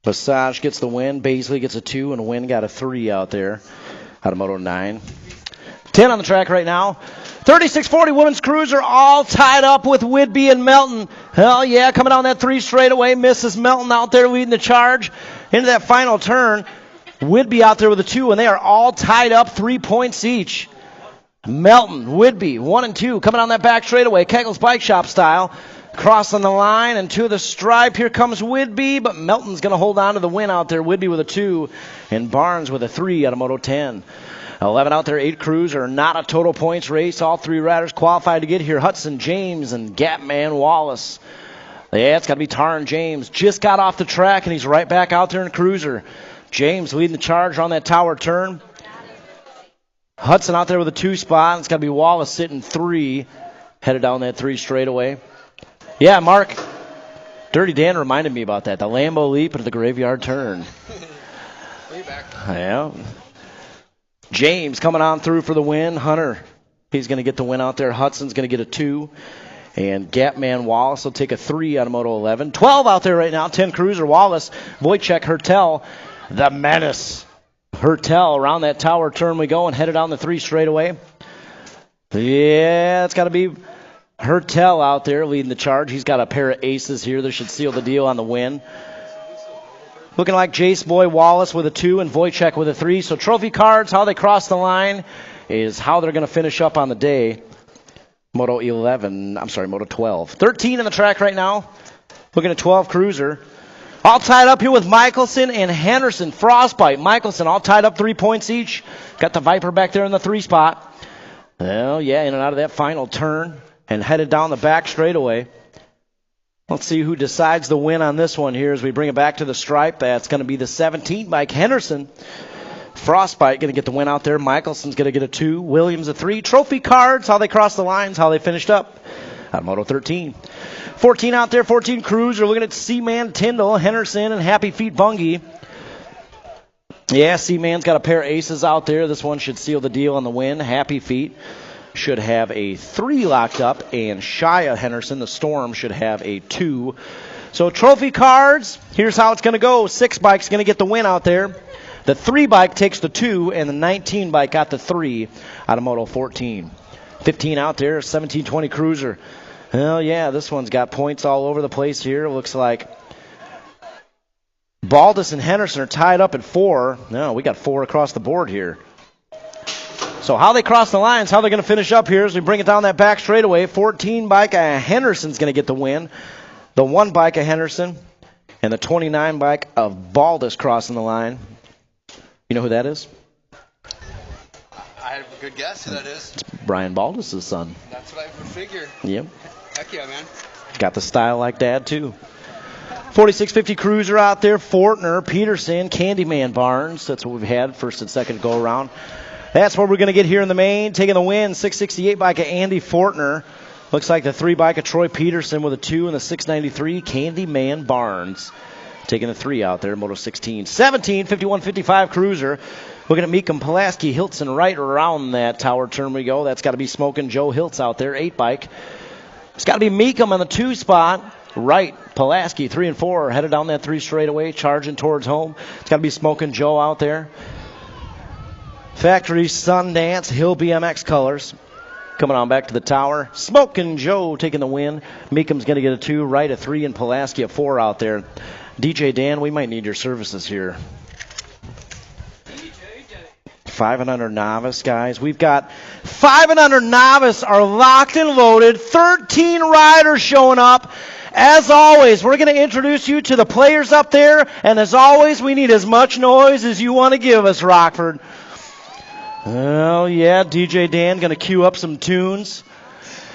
Basage gets the win. Baisley gets a 2, and Wynn got a 3 out there out of Moto 9. 10 on the track right now. 36-40 women's cruiser all tied up with Whidbey and Melton. Hell yeah, coming down that 3 straightaway. Mrs. Melton out there leading the charge into that final turn. Whidbey out there with a 2, and they are all tied up 3 points each. Melton, Whidbey, 1 and 2, coming on that back straightaway. Kegel's Bike Shop style. Crossing the line and to the stripe. Here comes Whidbey, but Melton's going to hold on to the win out there. Whidbey with a 2 and Barnes with a 3 out of Moto 10. 11 out there, 8 cruiser, not a total points race. All 3 riders qualified to get here. Hudson, James, and Gapman Wallace. Yeah, it's got to be Tarn James. Just got off the track, and he's right back out there in cruiser. James leading the charge on that tower turn. Hudson out there with a 2 spot. It's got to be Wallace sitting 3, headed down that 3 straightaway. Yeah, Mark, Dirty Dan reminded me about that. The Lambo leap into the graveyard turn. Way back. Yeah. James coming on through for the win. Hunter, he's going to get the win out there. Hudson's going to get a 2. And Gapman Wallace will take a 3 out of Moto 11. 12 out there right now. 10 cruiser Wallace. Wojciech Hertel, the menace. Hertel around that tower turn we go and headed down the 3 straightaway. Yeah, it's got to be Hertel out there leading the charge. He's got a pair of aces here. That should seal the deal on the win. Looking like Jace Boy Wallace with a 2 and Wojciech with a 3. So trophy cards, how they cross the line is how they're going to finish up on the day. Moto 12. 13 in the track right now. Looking at 12 cruiser. All tied up here with Michelson and Henderson. Frostbite. Michelson all tied up 3 points each. Got the Viper back there in the 3 spot. Well, yeah, in and out of that final turn and headed down the back straightaway. Let's see who decides the win on this one here as we bring it back to the stripe. That's going to be the 17 Mike Henderson. Frostbite going to get the win out there. Michelson's going to get a 2. Williams a 3. Trophy cards, how they crossed the lines, how they finished up out of Moto 13. 14 out there, 14 cruiser. Looking at Seaman, Tyndall, Henderson, and Happy Feet Bungie. Yeah, Seaman's got a pair of aces out there. This one should seal the deal on the win. Happy Feet should have a 3 locked up, and Shia Henderson, the Storm, should have a 2. So trophy cards, here's how it's going to go. 6 bike's going to get the win out there. The 3 bike takes the 2, and the 19 bike got the 3 out of Moto 14. 15 out there, 17-20 cruiser. Hell yeah, this one's got points all over the place here. Looks like Baldus and Henderson are tied up at 4. No, we got 4 across the board here. So how they cross the lines, how they're going to finish up here as we bring it down that back straightaway. 14 bike of Henderson's going to get the win. The 1 bike of Henderson and the 29 bike of Baldus crossing the line. You know who that is? I have a good guess who that is. It's Brian Baldus' son. That's what I would figure. Yep. Heck yeah, man. Got the style like Dad, too. 4650 cruiser out there. Fortner, Peterson, Candyman Barnes. That's what we've had first and second go around. That's what we're going to get here in the main. Taking the win, 668 bike of Andy Fortner. Looks like the 3 bike of Troy Peterson with a 2 and the 693 Candyman Barnes. Taking the 3 out there, Moto 16. 17, 51-55 cruiser. Looking at Meekum, Pulaski, Hilton right around that tower turn we go. That's got to be Smoking Joe Hiltz out there, 8 bike. It's got to be Meekum on the 2 spot. Right, Pulaski, 3 and 4, headed down that 3 straightaway, charging towards home. It's got to be Smoking Joe out there. Factory Sundance, Hill BMX colors. Coming on back to the tower. Smoking Joe taking the win. Meekum's going to get a 2, right a 3, and Pulaski a 4 out there. DJ Dan, we might need your services here. 5 and under novice, guys. We've got 5 and under novice are locked and loaded. 13 riders showing up. As always, we're going to introduce you to the players up there. And as always, we need as much noise as you want to give us, Rockford. Oh, yeah, DJ Dan going to cue up some tunes.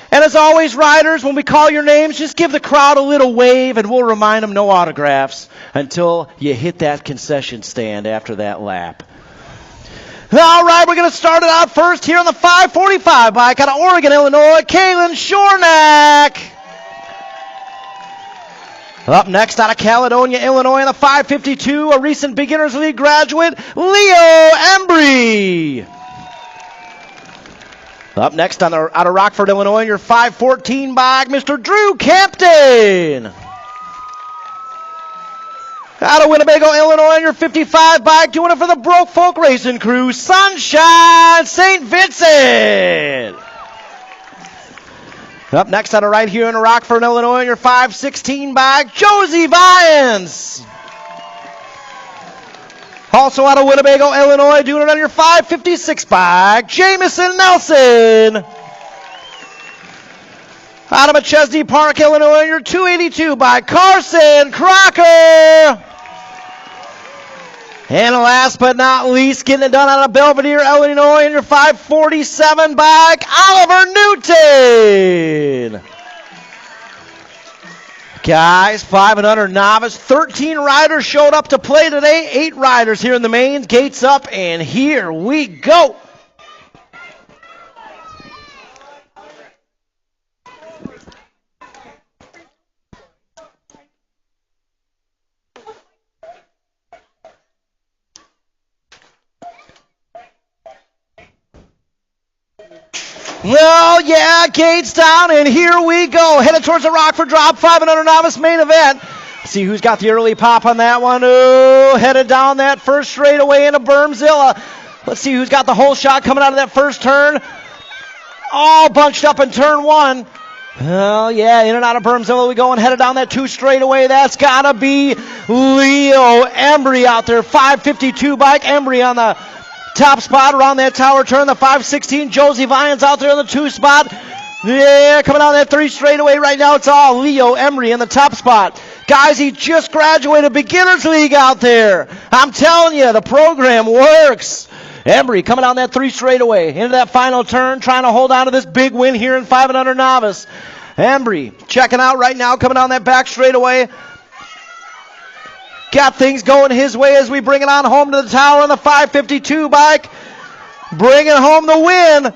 And as always, riders, when we call your names, just give the crowd a little wave, and we'll remind them no autographs until you hit that concession stand after that lap. All right, we're going to start it out first here on the 545 bike out of Oregon, Illinois, Kaylin Shornack. Up next out of Caledonia, Illinois, on the 552, a recent Beginners League graduate, Leo Embry. Up next out of Rockford, Illinois, your 514 bike, Mr. Drew Campton. Out of Winnebago, Illinois, your 55 bike, doing it for the Broke Folk Racing Crew, Sunshine St. Vincent. Up next on the right here in Rockford, Illinois, your 516 bike, Josie Vyans. Also out of Winnebago, Illinois, doing it on your 556 bike, Jamison Nelson. Out of McChesney Park, Illinois, your 282 by Carson Crocker. And last but not least, getting it done out of Belvedere, Illinois, in your 547 bike, Oliver Newton. Guys, 500 novice, 13 riders showed up to play today, 8 riders here in the mains, gates up, and here we go. Well, yeah, gates down, and here we go. Headed towards the Rockford Drop 500 novice main event. See who's got the early pop on that one. Oh, headed down that first straightaway into Bermzilla. Let's see who's got the whole shot coming out of that first turn. All bunched up in turn 1. Oh, yeah, in and out of Bermzilla we go, and headed down that 2 straightaway. That's got to be Leo Embry out there. 552 bike. Embry on the top spot around that tower turn. The 516, Josie Vyans out there in the 2 spot. Yeah, coming down that 3 straightaway right now. It's all Leo Embry in the top spot. Guys, he just graduated Beginners League out there. I'm telling you, the program works. Embry coming down that 3 straightaway into that final turn, trying to hold on to this big win here in 500 novice. Embry checking out right now, coming down that back straightaway. Got things going his way as we bring it on home to the tower on the 552 bike. Bringing home the win.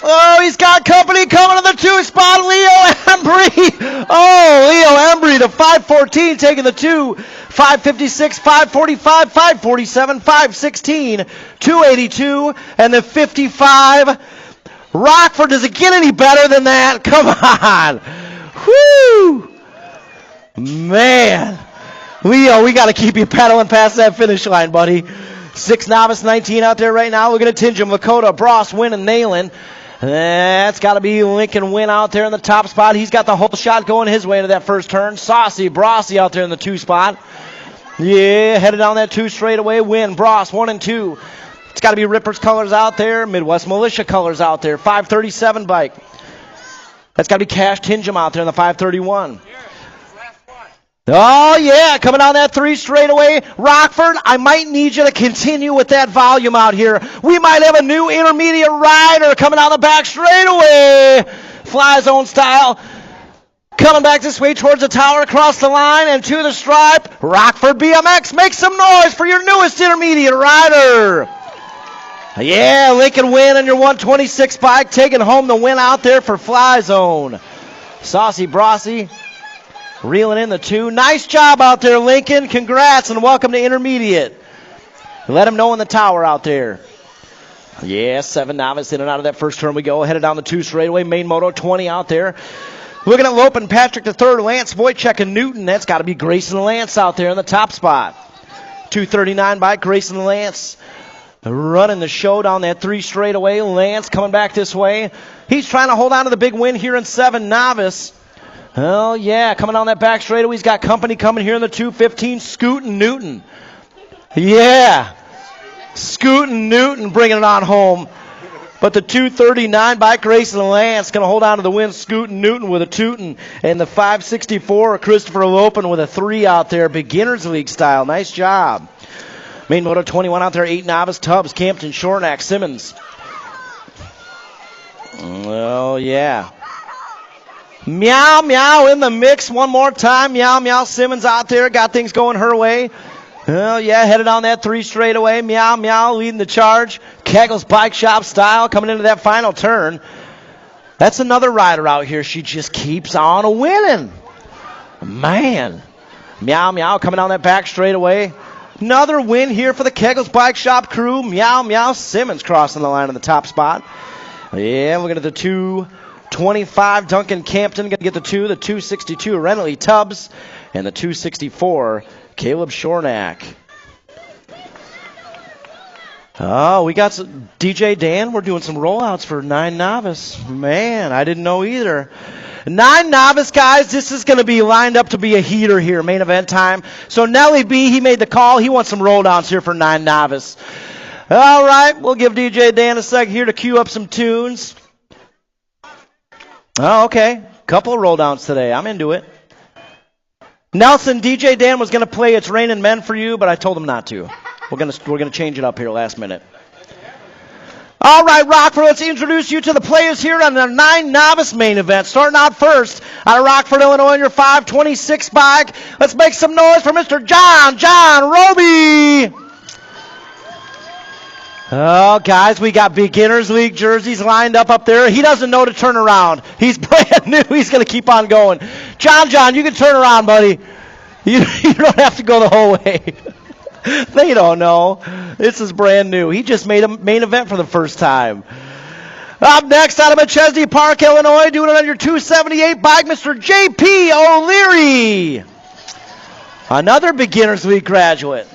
Oh, he's got company coming to the 2 spot. Leo Embry. Oh, Leo Embry, the 514 taking the 2. 556, 545, 547, 516, 282, and the 55. Rockford, does it get any better than that? Come on. Whoo. Man. Leo, we got to keep you pedaling past that finish line, buddy. 6 novice, 19 out there right now. Looking at Tingham, Lakota, Bross, Wynn, and Nayland. That's got to be Lincoln Wynn out there in the top spot. He's got the whole shot going his way into that first turn. Saucy, Brossy out there in the 2 spot. Yeah, headed down that 2 straightaway. Wynn, Bross, 1 and 2. It's got to be Rippers colors out there. Midwest Militia colors out there. 537 bike. That's got to be Cash Tingham out there in the 531. Oh, yeah, coming down that 3 straightaway. Rockford, I might need you to continue with that volume out here. We might have a new intermediate rider coming down the back straightaway. Fly zone style. Coming back this way towards the tower, across the line, and to the stripe. Rockford BMX, make some noise for your newest intermediate rider. Yeah, Lincoln Wynn on your 126 bike, taking home the win out there for Fly Zone. Saucy Brossy. Reeling in the 2. Nice job out there, Lincoln. Congrats and welcome to Intermediate. Let him know in the tower out there. Yeah, 7 novice in and out of that first turn we go. Headed down the 2 straightaway. Main moto, 20 out there. Looking at Lope and Patrick the 3rd. Lance Wojcik and Newton. That's got to be Grayson Lance out there in the top spot. 239 by Grayson Lance. Running the show down that 3 straightaway. Lance coming back this way. He's trying to hold on to the big win here in 7 novice. Oh, yeah, coming down that back straightaway. He's got company coming here in the 215, Scootin' Newton. Yeah, Scootin' Newton bringing it on home. But the 239 by Grayson Lance going to hold on to the win. Scootin' Newton with a tootin'. And the 564, Christopher Lopin with a 3 out there. Beginners League style. Nice job. Main moto 21 out there. 8 novice. Tubbs, Campton, Shornack, Simmons. Oh, yeah. Meow, meow in the mix one more time. Meow, meow. Simmons out there. Got things going her way. Oh, yeah, headed on that 3 straightaway. Meow, meow, leading the charge. Keggles Bike Shop style coming into that final turn. That's another rider out here. She just keeps on winning. Man. Meow, meow, coming down that back straightaway. Another win here for the Keggles Bike Shop crew. Meow, meow. Simmons crossing the line in the top spot. Yeah, looking at the 225. Duncan Campton going to get the 2. The 262, Renly Tubbs. And the 264, Caleb Shornack. Oh, we got some, DJ Dan, we're doing some rollouts for 9 novice. Man, I didn't know either. 9 novice, guys, this is going to be lined up to be a heater here, main event time. So Nelly B, he made the call. He wants some rolldowns here for 9 novice. All right, we'll give DJ Dan a second here to cue up some tunes. Oh, okay. Couple of rolldowns today. I'm into it. Nelson, DJ Dan was going to play It's Raining Men for you, but I told him not to. We're gonna change it up here last minute. All right, Rockford, let's introduce you to the players here on the 9 novice main event. Starting out first out of Rockford, Illinois, in your 526 bike. Let's make some noise for Mr. John Roby. Oh, guys, we got Beginners League jerseys lined up there. He doesn't know to turn around. He's brand new. He's going to keep on going. John, you can turn around, buddy. You don't have to go the whole way. They don't know. This is brand new. He just made a main event for the first time. Up next, out of McChesney Park, Illinois, doing it on your 278 bike, Mr. J.P. O'Leary. Another Beginners League graduate.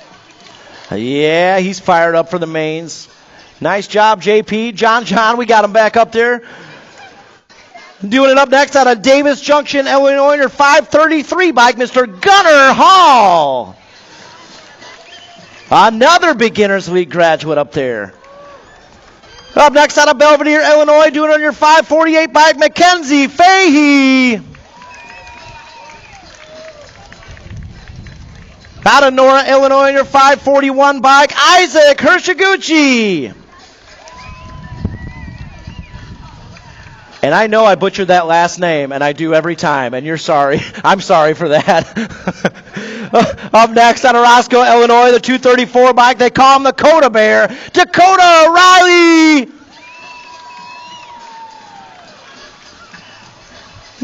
Yeah, he's fired up for the mains. Nice job, JP. John, we got him back up there. Doing it up next out of Davis Junction, Illinois, your 533 bike, Mr. Gunnar Hall. Another Beginners League graduate up there. Up next out of Belvedere, Illinois, doing it on your 548 bike, Mackenzie Fahey. Out of Nora, Illinois, your 541 bike, Isaac Hirshiguchi. And I know I butchered that last name, and I do every time, and you're sorry. I'm sorry for that. Up next out of Roscoe, Illinois, the 234 bike, they call him the Coda Bear, Dakota Riley.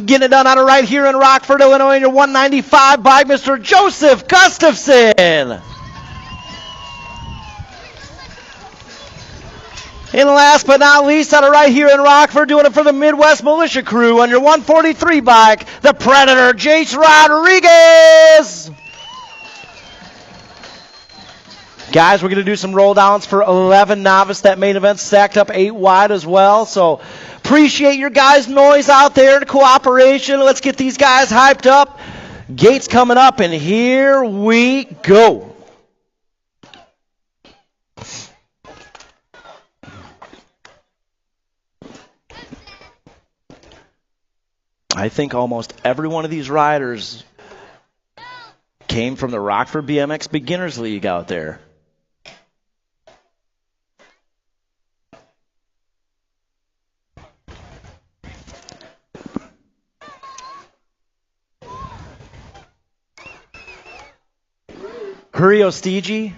Getting it done out of right here in Rockford, Illinois, your 195 bike, Mr. Joseph Gustafson. And last but not least, out of right here in Rockford, doing it for the Midwest Militia Crew on your 143 bike, the Predator, Jace Rodriguez. Guys, we're going to do some roll downs for 11 novice. That main event stacked up 8 wide as well. So appreciate your guys' noise out there, the cooperation. Let's get these guys hyped up. Gates coming up, and here we go. I think almost every one of these riders came from the Rockford BMX Beginners League out there. Curio Stigi.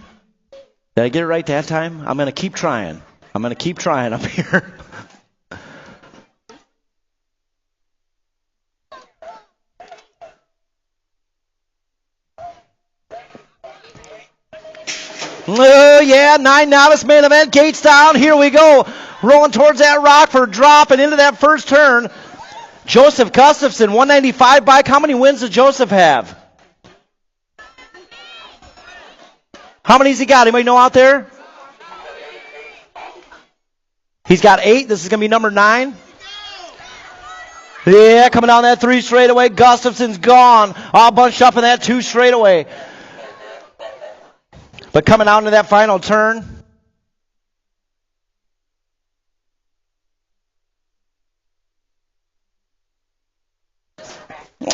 Did I get it right that time? I'm going to keep trying. Up here. Oh, yeah, 9 novice main event. Gates down. Here we go. Rolling towards that Rockford. Dropping into that first turn. Joseph Gustafson, 195 bike. How many wins does Joseph have? How many has he got? Anybody know out there? He's got 8. This is going to be number 9. Yeah, coming down that 3 straightaway. Gustafson's gone. All bunched up in that 2 straightaway. But coming out into that final turn.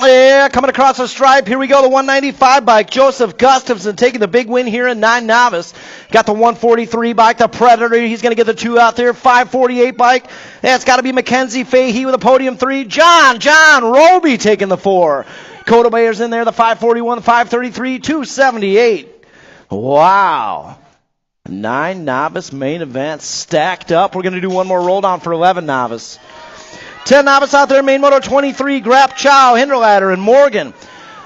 Yeah, coming across the stripe. Here we go, the 195 bike. Joseph Gustafson taking the big win here in 9 novice. Got the 143 bike, the Predator. He's going to get the 2 out there. 548 bike. That's got to be Mackenzie Fahey with a podium 3. John Roby taking the 4. Coda Bayer's in there, the 541, the 533, 278. Wow. 9 novice main events stacked up. We're going to do one more roll down for 11 novice. 10 novice out there, main moto 23, Grap Chow, Hinderladder, and Morgan.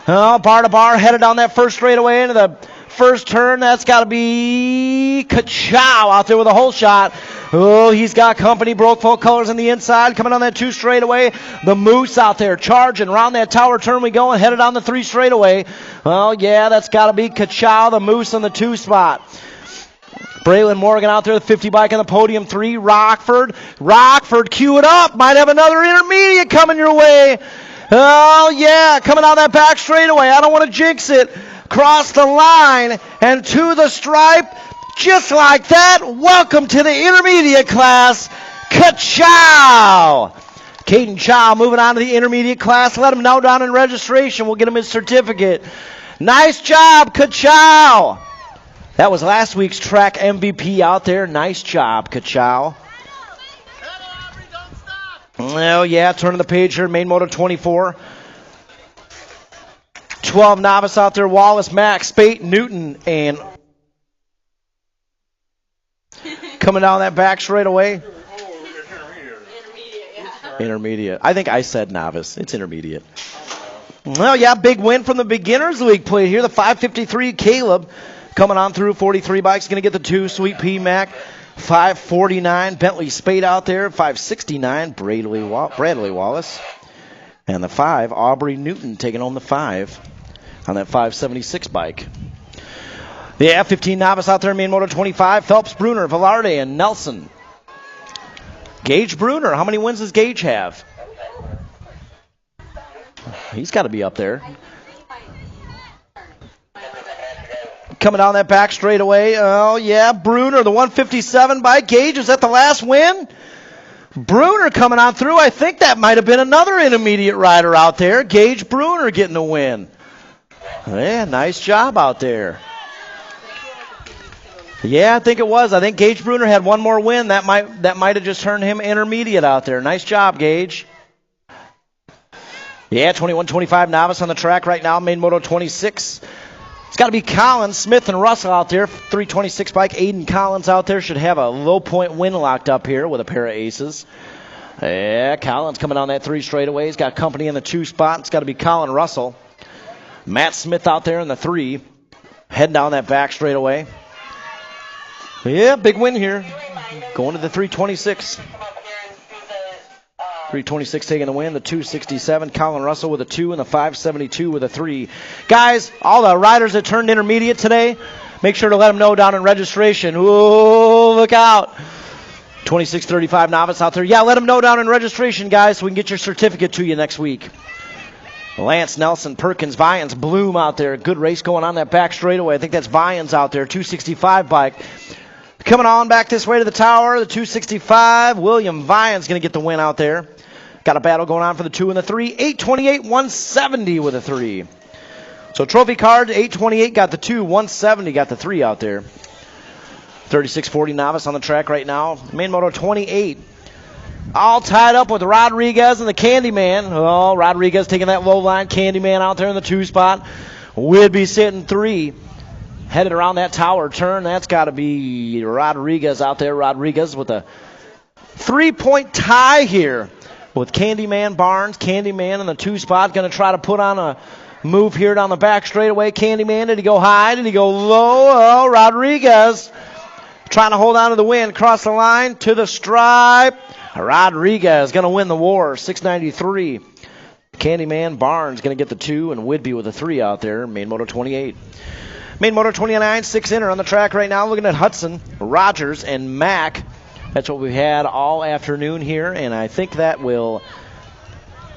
Oh, bar to bar, headed down that first straightaway into the first turn. That's got to be Kachow out there with a hole shot. Oh, he's got company, broke full colors on the inside, coming on that 2 straightaway. The Moose out there charging. Around that tower turn we go and headed on the 3 straightaway. Oh, yeah, that's got to be Kachow, the Moose on the 2 spot. Braylon Morgan out there, the 50 bike on the podium. 3, Rockford. Rockford, cue it up. Might have another intermediate coming your way. Oh, yeah, coming out that back straightaway. I don't want to jinx it. Cross the line and to the stripe. Just like that, welcome to the intermediate class. Ka-chow! Caden Chow moving on to the intermediate class. Let him know down in registration. We'll get him his certificate. Nice job, Ka-chow! That was last week's track MVP out there. Nice job, Ka-chow. Oh, yeah, turning the page here. Main moto 24. 12 novice out there. Wallace, Max, Spate, Newton, and coming down that back straight away. Intermediate. I think I said novice. It's intermediate. Well, yeah, big win from the Beginners League plate here. The 553 Caleb coming on through. 43 bikes going to get the 2. Sweet P Mac. 549 Bentley Spade out there. 569 Bradley Wallace. And the 5 Aubrey Newton taking home the 5 on that 576 bike. Yeah, 15 novice out there. Main moto 25. Phelps, Bruner, Velarde, and Nelson. Gage Bruner, how many wins does Gage have? He's got to be up there. Coming down that back straightaway. Oh, yeah, Bruner, the 157 bike. Gage, is that the last win? Bruner coming on through. I think that might have been another intermediate rider out there. Gage Bruner getting the win. Yeah, nice job out there. Yeah, I think it was. I think Gage Bruner had one more win. That might have just turned him intermediate out there. Nice job, Gage. Yeah, 21-25 novice on the track right now. Main moto 26. It's got to be Collins, Smith, and Russell out there. 326 bike. Aiden Collins out there should have a low point win locked up here with a pair of aces. Yeah, Collins coming on that 3 straightaway. He's got company in the 2 spot. It's got to be Colin Russell. Matt Smith out there in the 3. Heading down that back straightaway. Yeah, big win here. Going to the 326. 326 taking the win. The 267. Colin Russell with a 2 and the 572 with a 3. Guys, all the riders that turned intermediate today, make sure to let them know down in registration. Ooh, look out. 2635 novice out there. Yeah, let them know down in registration, guys, so we can get your certificate to you next week. Lance, Nelson, Perkins, Vyans, Bloom out there. Good race going on that back straightaway. I think that's Vyans out there. 265 bike. Coming on back this way to the tower, the 265. William Vyans going to get the win out there. Got a battle going on for the 2 and the 3. 828, 170 with a 3. So trophy card, 828 got the 2, 170 got the 3 out there. 3640 novice on the track right now. Main moto 28. All tied up with Rodriguez and the Candyman. Oh, Rodriguez taking that low line. Candyman out there in the 2 spot. Whidbey sitting 3. Headed around that tower turn. That's got to be Rodriguez out there. Rodriguez with a 3-point tie here with Candyman Barnes. Candyman in the 2 spot. Going to try to put on a move here down the back straightaway. Candyman, did he go high? Did he go low? Oh, Rodriguez trying to hold on to the win. Cross the line to the stripe. Rodriguez going to win the war. 693. Candyman Barnes going to get the 2 and Whidbey with a 3 out there. Main moto 28. Main motor 29, 6 inner on the track right now. Looking at Hudson, Rogers, and Mack. That's what we've had all afternoon here, and I think that will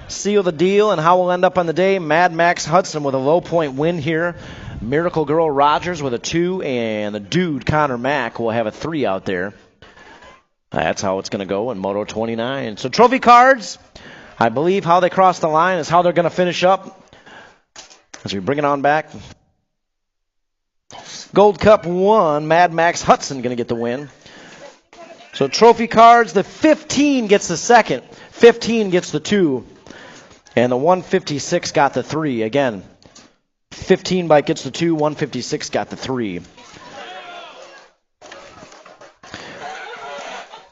seal the deal and how we'll end up on the day. Mad Max Hudson with a low point win here. Miracle Girl Rogers with a 2, and the dude Connor Mack will have a 3 out there. That's how it's going to go in Moto 29. So trophy cards, I believe how they cross the line is how they're going to finish up as we bring it on back. Gold Cup 1, Mad Max Hudson going to get the win. So trophy cards, the 15 gets the 2nd, 15 gets the 2, and the 156 got the 3. Again, 15 bike gets the 2, 156 got the 3.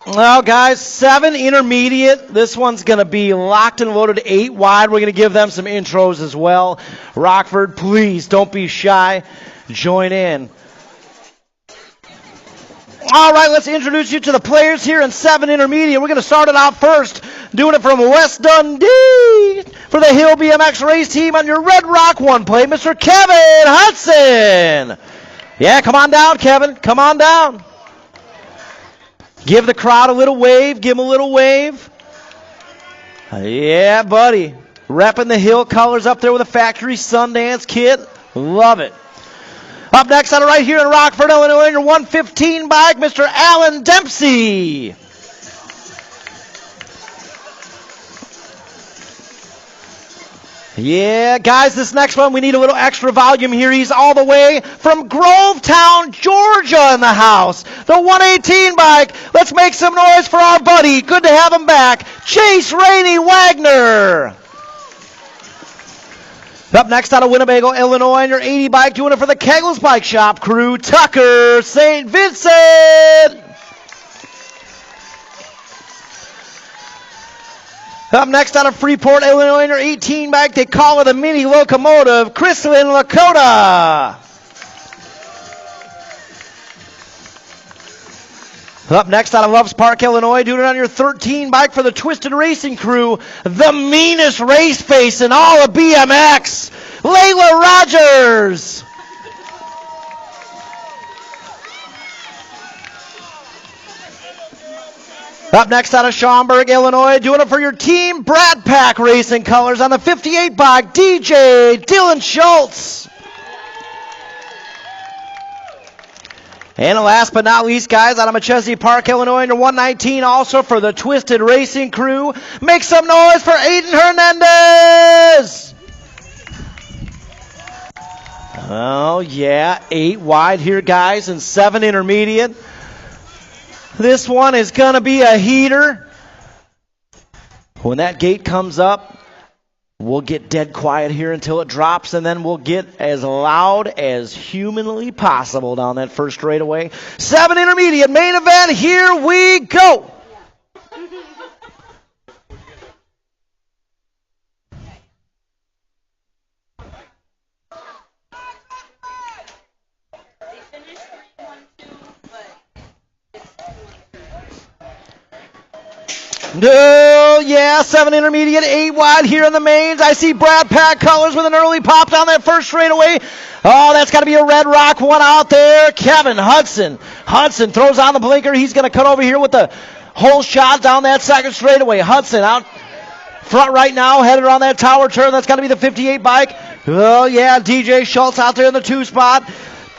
Well, guys, 7 intermediate. This one's going to be locked and loaded 8 wide. We're going to give them some intros as well. Rockford, please don't be shy. Join in. All right, let's introduce you to the players here in 7 intermediate. We're going to start it out first, doing it from West Dundee for the Hill BMX race team on your Red Rock 1 plate, Mr. Kevin Hudson. Yeah, come on down, Kevin. Come on down. Give the crowd a little wave. Give them a little wave. Yeah, buddy. Repping the Hill colors up there with a factory Sundance kit. Love it. Up next on right here in Rockford, Illinois, your 115 bike, Mr. Alan Dempsey. Yeah, guys, this next one, we need a little extra volume here. He's all the way from Grovetown, Georgia in the house. The 118 bike. Let's make some noise for our buddy. Good to have him back. Chase Rainey Wagner. Up next out of Winnebago, Illinois, your 80 bike, doing it for the Kegels Bike Shop crew, Tucker St. Vincent. Up next out of Freeport, Illinois, your 18 bike, they call her the mini locomotive, Chrislyn Lakota. Up next out of Loves Park, Illinois, doing it on your 13 bike for the Twisted Racing crew, the meanest race face in all of BMX, Layla Rogers. Up next out of Schaumburg, Illinois, doing it for your team, Brad Pack Racing colors on the 58 bike, DJ Dylan Schultz. And last but not least, guys, out of Machese Park, Illinois, your 119, also for the Twisted Racing crew. Make some noise for Aiden Hernandez. Oh, yeah, 8 wide here, guys, and 7 intermediate. This one is going to be a heater. When that gate comes up, we'll get dead quiet here until it drops, and then we'll get as loud as humanly possible down that first straightaway. 7 intermediate main event. Here we go. No, yeah, 7 intermediate, 8 wide here in the mains. I see Brad Pack colors with an early pop down that first straightaway. Oh, that's got to be a Red Rock one out there. Kevin Hudson. Hudson throws on the blinker. He's going to cut over here with the whole shot down that second straightaway. Hudson out front right now, headed on that tower turn. That's got to be the 58 bike. Oh, yeah, DJ Schultz out there in the 2 spot.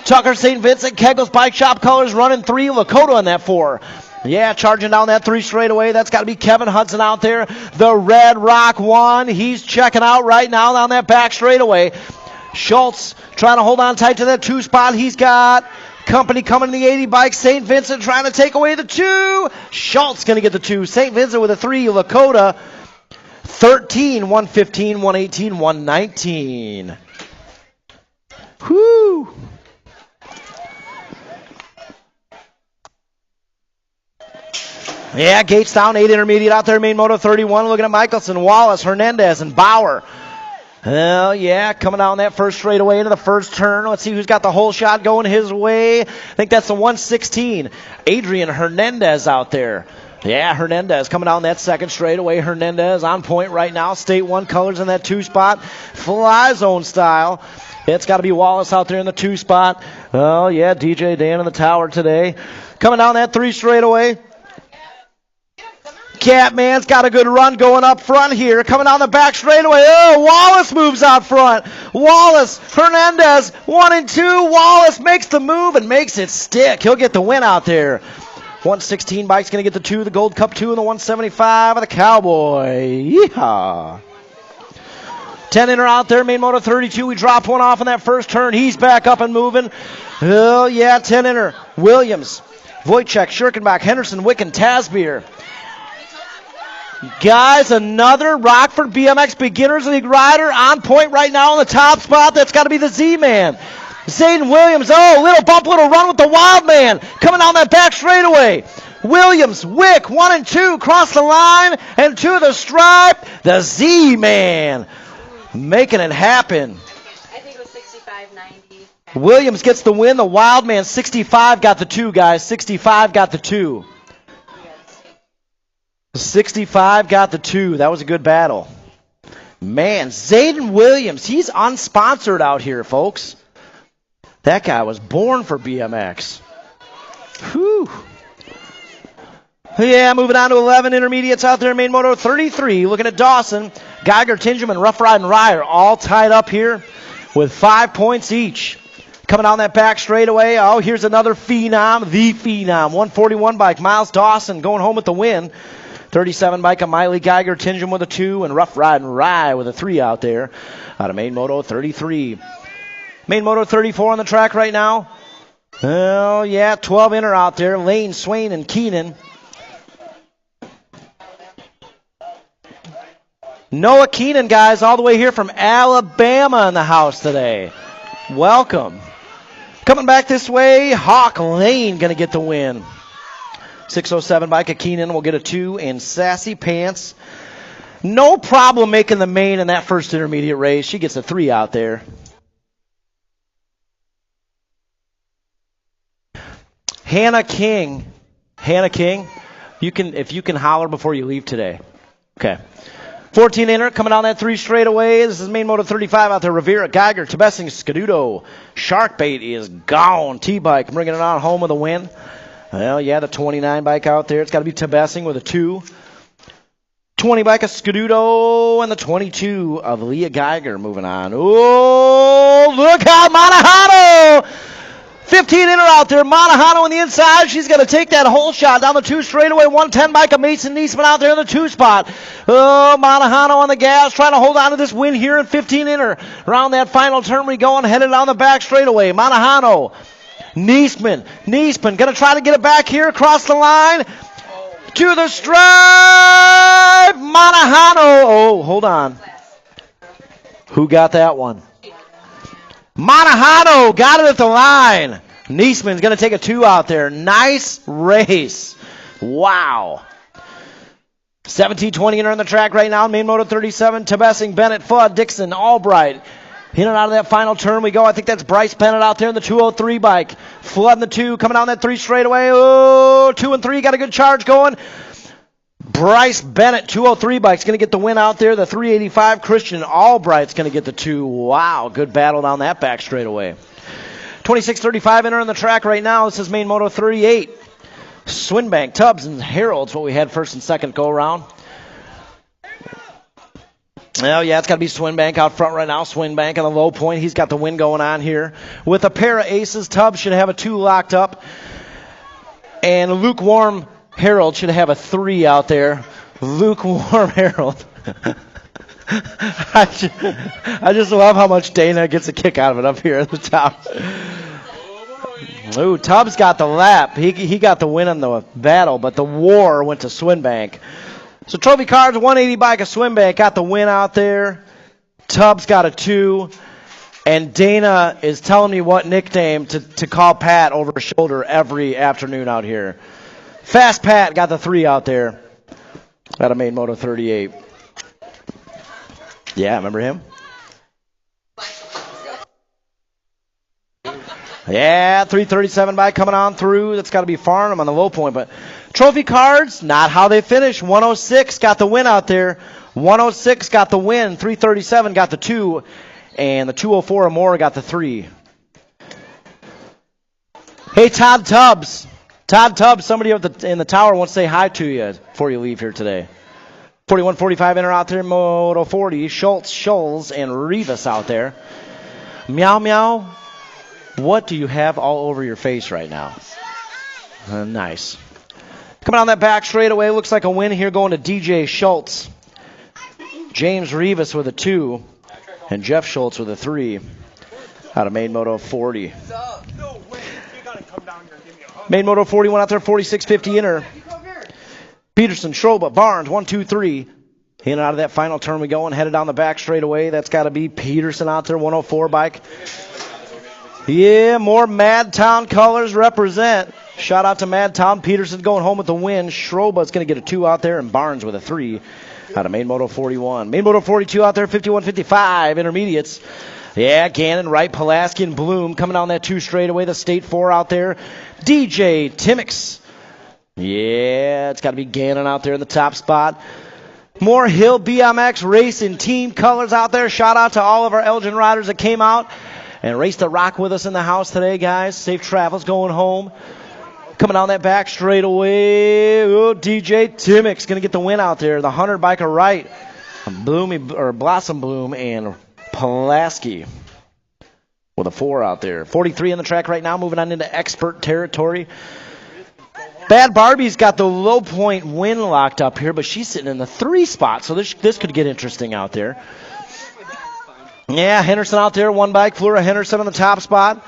Tucker St. Vincent, Kegels Bike Shop colors running 3. Lakota on that 4. Yeah, charging down that 3 straightaway. That's got to be Kevin Hudson out there. The Red Rock 1. He's checking out right now down that back straightaway. Schultz trying to hold on tight to that 2 spot. He's got company coming in the 80 bike. St. Vincent trying to take away the 2. Schultz going to get the 2. St. Vincent with a 3. Lakota 13, 115, 118, 119. Whoo! Yeah, gates down, 8 intermediate out there, main moto 31. Looking at Michelson, Wallace, Hernandez, and Bauer. Hell yeah, coming down that first straightaway into the first turn. Let's see who's got the whole shot going his way. I think that's the 116. Adrian Hernandez out there. Yeah, Hernandez coming down that second straightaway. Hernandez on point right now. State 1 colors in that 2 spot. Fly zone style. It's got to be Wallace out there in the 2 spot. Oh yeah, DJ Dan in the tower today. Coming down that 3 straightaway. Catman's got a good run going up front here. Coming down the back straightaway. Oh, Wallace moves out front. Wallace, Hernandez, 1 and 2. Wallace makes the move and makes it stick. He'll get the win out there. 116 bike's going to get the 2, the Gold Cup 2, and the 175 of the Cowboy. Yeehaw. 10 inner out there, main moto 32. We drop one off in that first turn. He's back up and moving. Oh, yeah, 10 inner. Williams, Wojciech, Schirkenbach, Henderson, Wicken, Tasbeer. Guys, another Rockford BMX Beginners League rider on point right now in the top spot. That's got to be the Z-Man. Zayden Williams, oh, little bump, little run with the Wild Man. Coming down that back straightaway. Williams, Wick, 1 and 2, cross the line, and to the stripe, the Z-Man. Making it happen. I think it was 65-90. Williams gets the win. The Wild Man, 65 got the 2, guys. 65 got the 2. 65 got the 2. That was a good battle. Man, Zayden Williams, he's unsponsored out here, folks. That guy was born for BMX. Whew. Yeah, moving on to 11 intermediates out there. Main moto 33. Looking at Dawson, Geiger, Tingeman, Rough Ride, and Ryer all tied up here with 5 points each. Coming down that back straightaway. Oh, here's another phenom, the phenom. 141 bike, Miles Dawson going home with the win. 37 bike of Miley Geiger, Tingeman with a 2, and Rough Ride and Rye with a 3 out there. Out of Main Moto 33. Main Moto 34 on the track right now. Oh, yeah, 12 inner out there. Lane, Swain, and Keenan. Noah Keenan, guys, all the way here from Alabama in the house today. Welcome. Coming back this way, Hawk Lane going to get the win. 607 bike of Keenan will get a 2, and Sassy Pants, no problem making the main in that first intermediate race. She gets a 3 out there. Hannah King, you can holler before you leave today. Okay. 14 inner coming down that 3 straightaway. This is Main Moto 35 out there. Rivera, Geiger, Tebessing, Scaduto. Sharkbait is gone. T-Bike bringing it on home with a win. Well, yeah, the 29 bike out there. It's got to be Tebessing with a 2. 20 bike of Scaduto and the 22 of Leah Geiger moving on. Oh, look out, Monahano! 15 inner out there. Monahano on the inside. She's going to take that whole shot down the 2 straightaway. 110 bike of Mason Niesman out there in the 2 spot. Oh, Monahano on the gas, trying to hold on to this win here in 15 inner. Around that final turn we go and headed down the back straightaway. Monahano. Niesman going to try to get it back here across the line. To the stripe. Monahano. Oh, hold on. Who got that one? Monahano got it at the line. Niesman's going to take a 2 out there. Nice race. Wow. 17-20 inner on the track right now. Main Moto 37. Tebessing, Bennett, Fudd, Dixon, Albright. In and out of that final turn we go. I think that's Bryce Bennett out there in the 203 bike. Flooding the 2, coming down that 3 straightaway. Oh, 2 and 3, got a good charge going. Bryce Bennett, 203 bike's going to get the win out there. The 385 Christian Albright's going to get the 2. Wow, good battle down that back straightaway. 26-35 inner on the track right now. This is Main Moto 38. Swinbank, Tubbs, and Harold's what we had first and second go around. Well, yeah, it's got to be Swinbank out front right now. Swinbank on the low point. He's got the win going on here. With a pair of aces, Tubbs should have a 2 locked up. And lukewarm Harold should have a 3 out there. Lukewarm Harold. I just love how much Dana gets a kick out of it up here at the top. Ooh, Tubbs got the lap. He got the win on the battle, but the war went to Swinbank. So Trophy Cards, 180 bike of Swinbank got the win out there. Tubbs got a 2. And Dana is telling me what nickname to call Pat over his shoulder every afternoon out here. Fast Pat got the 3 out there. Out of Main Moto 38. Yeah, remember him? Yeah, 337 bike coming on through. That's got to be Farnham on the low point. But Trophy Cards, not how they finish. 106 got the win out there. 106 got the win. 337 got the 2. And the 204 or more got the 3. Hey, Todd Tubbs. Todd Tubbs, somebody in the tower wants to say hi to you before you leave here today. 41-45 inner out there. Moto 40. Schultz, Scholes, and Rivas out there. Meow, meow. What do you have all over your face right now? Nice. Coming on that back straightaway. Looks like a win here going to DJ Schultz. James Rivas with a 2. And Jeff Schultz with a 3. Out of Main Moto 40. Main Moto 41 out there. 46-50 inner. Peterson, Schroba, Barnes, 1, 2, 3. In and out of that final turn we go and headed down the back straightaway. That's got to be Peterson out there, 104 bike. Yeah, more Madtown colors represent. Shout out to Madtown. Peterson going home with the win. Schroba's going to get a 2 out there, and Barnes with a 3 out of Main Moto 41. Main Moto 42 out there, 51-55 intermediates. Yeah, Gannon, Wright, Pulaski, and Bloom coming down that 2 straightaway. The State 4 out there. DJ Timmix. Yeah, it's got to be Gannon out there in the top spot. More Hill BMX Racing team colors out there. Shout out to all of our Elgin riders that came out and race to rock with us in the house today, guys. Safe travels going home. Coming down that back straightaway, DJ Timmick's going to get the win out there. The 100 biker right, Blossom Bloom and Pulaski with a 4 out there. 43 on the track right now, moving on into expert territory. Bad Barbie's got the low point win locked up here, but she's sitting in the 3 spot, so this could get interesting out there. Yeah, Henderson out there, 1 bike. Flora Henderson on the top spot.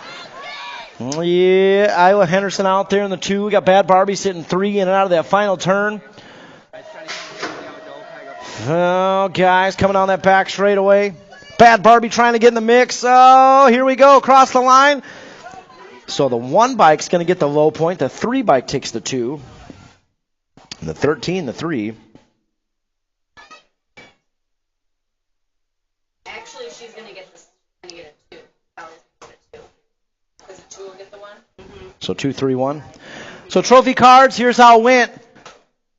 Yeah, Isla Henderson out there in the 2. We got Bad Barbie sitting 3 in and out of that final turn. Oh, guys, coming on that back straightaway. Bad Barbie trying to get in the mix. Oh, here we go, across the line. So the 1 bike's going to get the low point. The 3 bike takes the 2. And the 13, the 3. Actually, she's going to get a 2. Ellie's going to get a 2. Because the 2 will get the 1. Mm-hmm. So 2, 3, 1. So trophy cards, here's how it went.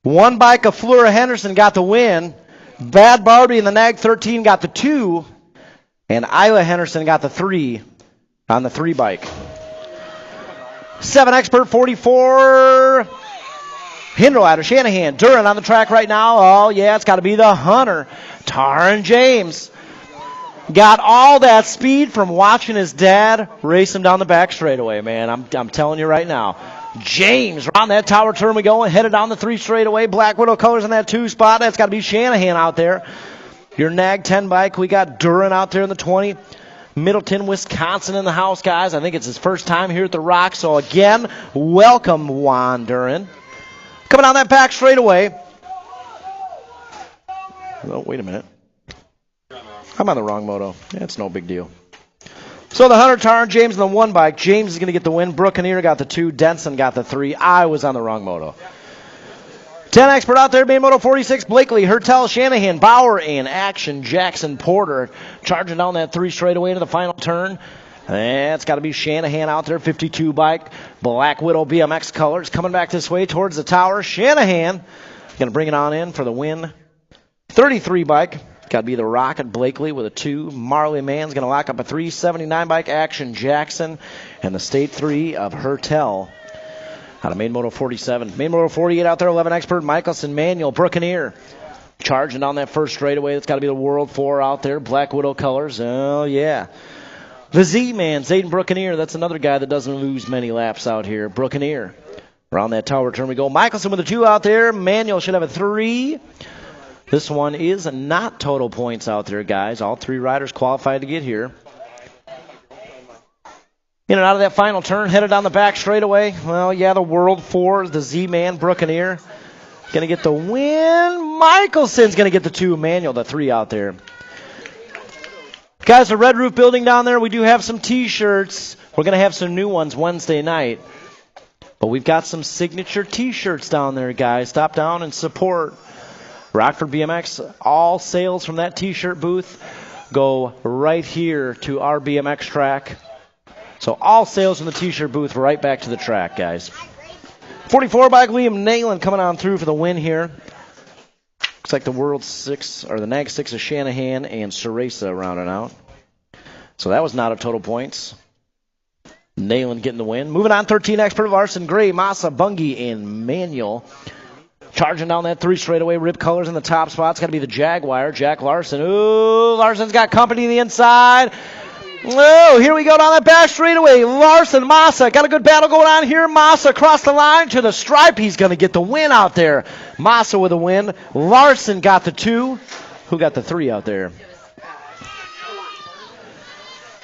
1 bike of Flora Henderson got the win. Bad Barbie and the Nag 13 got the 2. And Isla Henderson got the 3 on the 3 bike. 7 expert 44. Hindle Shanahan. Duran on the track right now. Oh, yeah, it's got to be the Hunter. Taryn James. Got all that speed from watching his dad race him down the back straightaway, man. I'm telling you right now. James, around that tower turn we go, headed down the 3 straightaway. Black Widow colors in that 2 spot. That's got to be Shanahan out there. Your Nag 10 bike, we got Duran out there in the 20. Middleton, Wisconsin in the house, guys. I think it's his first time here at the Rock. So, again, welcome, Juan Duran. Coming down that back straightaway. Oh, wait a minute. I'm on the wrong moto. Yeah, it's no big deal. So, the Hunter, Tarn, James, and the 1 bike. James is going to get the win. Brookeneer got the 2. Denson got the 3. I was on the wrong moto. 10 expert out there, main moto 46, Blakely, Hertel, Shanahan, Bauer, and Action, Jackson, Porter, charging down that 3 straightaway to the final turn. It's got to be Shanahan out there, 52 bike, Black Widow BMX colors, coming back this way towards the tower. Shanahan going to bring it on in for the win. 33 bike, got to be the Rocket Blakely with a 2. Marley Mann's going to lock up a 3. 79 bike, Action, Jackson, and the State 3 of Hertel. Out of main moto 47. Main moto 48 out there, 11 expert, Michelson, Manuel, Brookeneer. Charging down that first straightaway. That's got to be the World 4 out there. Black Widow colors. Oh, yeah. The Z-Man, Zayden Brookeneer. That's another guy that doesn't lose many laps out here. Brookeneer. Around that tower turn we go. Michelson with a 2 out there. Manuel should have a 3. This one is not total points out there, guys. All 3 riders qualified to get here. In and out of that final turn, headed down the back straightaway. Well, yeah, the World 4, the Z-Man, Brookeneer. Going to get the win. Michelson's going to get the 2. Manuel, the 3 out there. Guys, the Red Roof building down there, we do have some T-shirts. We're going to have some new ones Wednesday night. But we've got some signature T-shirts down there, guys. Stop down and support Rockford BMX. All sales from that T-shirt booth go right here to our BMX track. So all sales from the T-shirt booth right back to the track, guys. 44 bike Liam Nayland coming on through for the win here. Looks like the World 6 or the Nag 6 of Shanahan and Ceresa rounding out. So that was not a total points. Nayland getting the win. Moving on, 13 expert Larson, Gray, Massa, Bungie, and Manuel. Charging down that 3 straightaway. Rip colors in the top spot. It's got to be the Jaguar, Jack Larson. Ooh, Larson's got company on the inside. Oh, here we go down that back straightaway. Larson, Massa, got a good battle going on here. Massa across the line to the stripe. He's going to get the win out there. Massa with a win. Larson got the 2. Who got the 3 out there?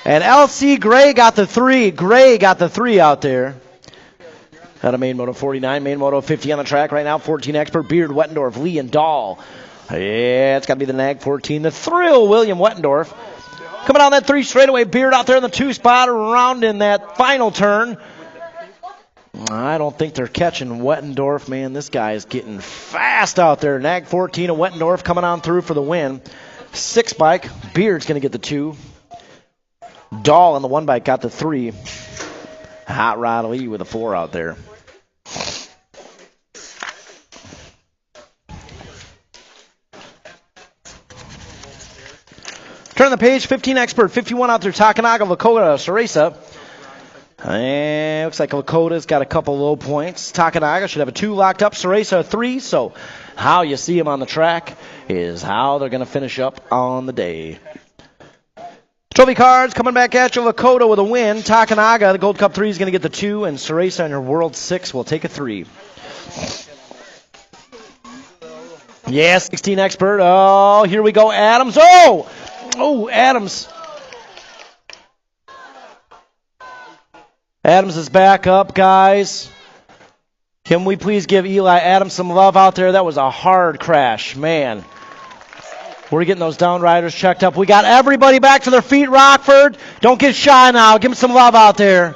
And LC Gray got the 3. Gray got the 3 out there. Out of main moto 49, main moto 50 on the track right now. 14 expert, Beard, Wettendorf, Lee, and Dahl. Yeah, it's got to be the Nag 14. The Thrill, William Wettendorf. Coming on that 3 straightaway, Beard out there in the 2 spot, around in that final turn. I don't think they're catching Wettendorf, man. This guy is getting fast out there. Nag 14 of Wettendorf coming on through for the win. 6 bike, Beard's going to get the 2. Dahl on the 1 bike got the 3. Hot Rod Lee with a 4 out there. Turn the page, 15 expert, 51 out there, Takanaga, Lakota, Ceresa. And looks like Lakota's got a couple low points. Takanaga should have a 2 locked up, Ceresa a 3. So how you see them on the track is how they're going to finish up on the day. Trophy cards coming back at you. Lakota with a win. Takanaga, the Gold Cup 3 is going to get the 2, and Ceresa on your World 6 will take a 3. Yeah, 16 expert. Oh, here we go, Adams. Oh, Adams. Adams is back up, guys. Can we please give Eli Adams some love out there? That was a hard crash, man. We're getting those down riders checked up. We got everybody back to their feet, Rockford. Don't get shy now. Give them some love out there.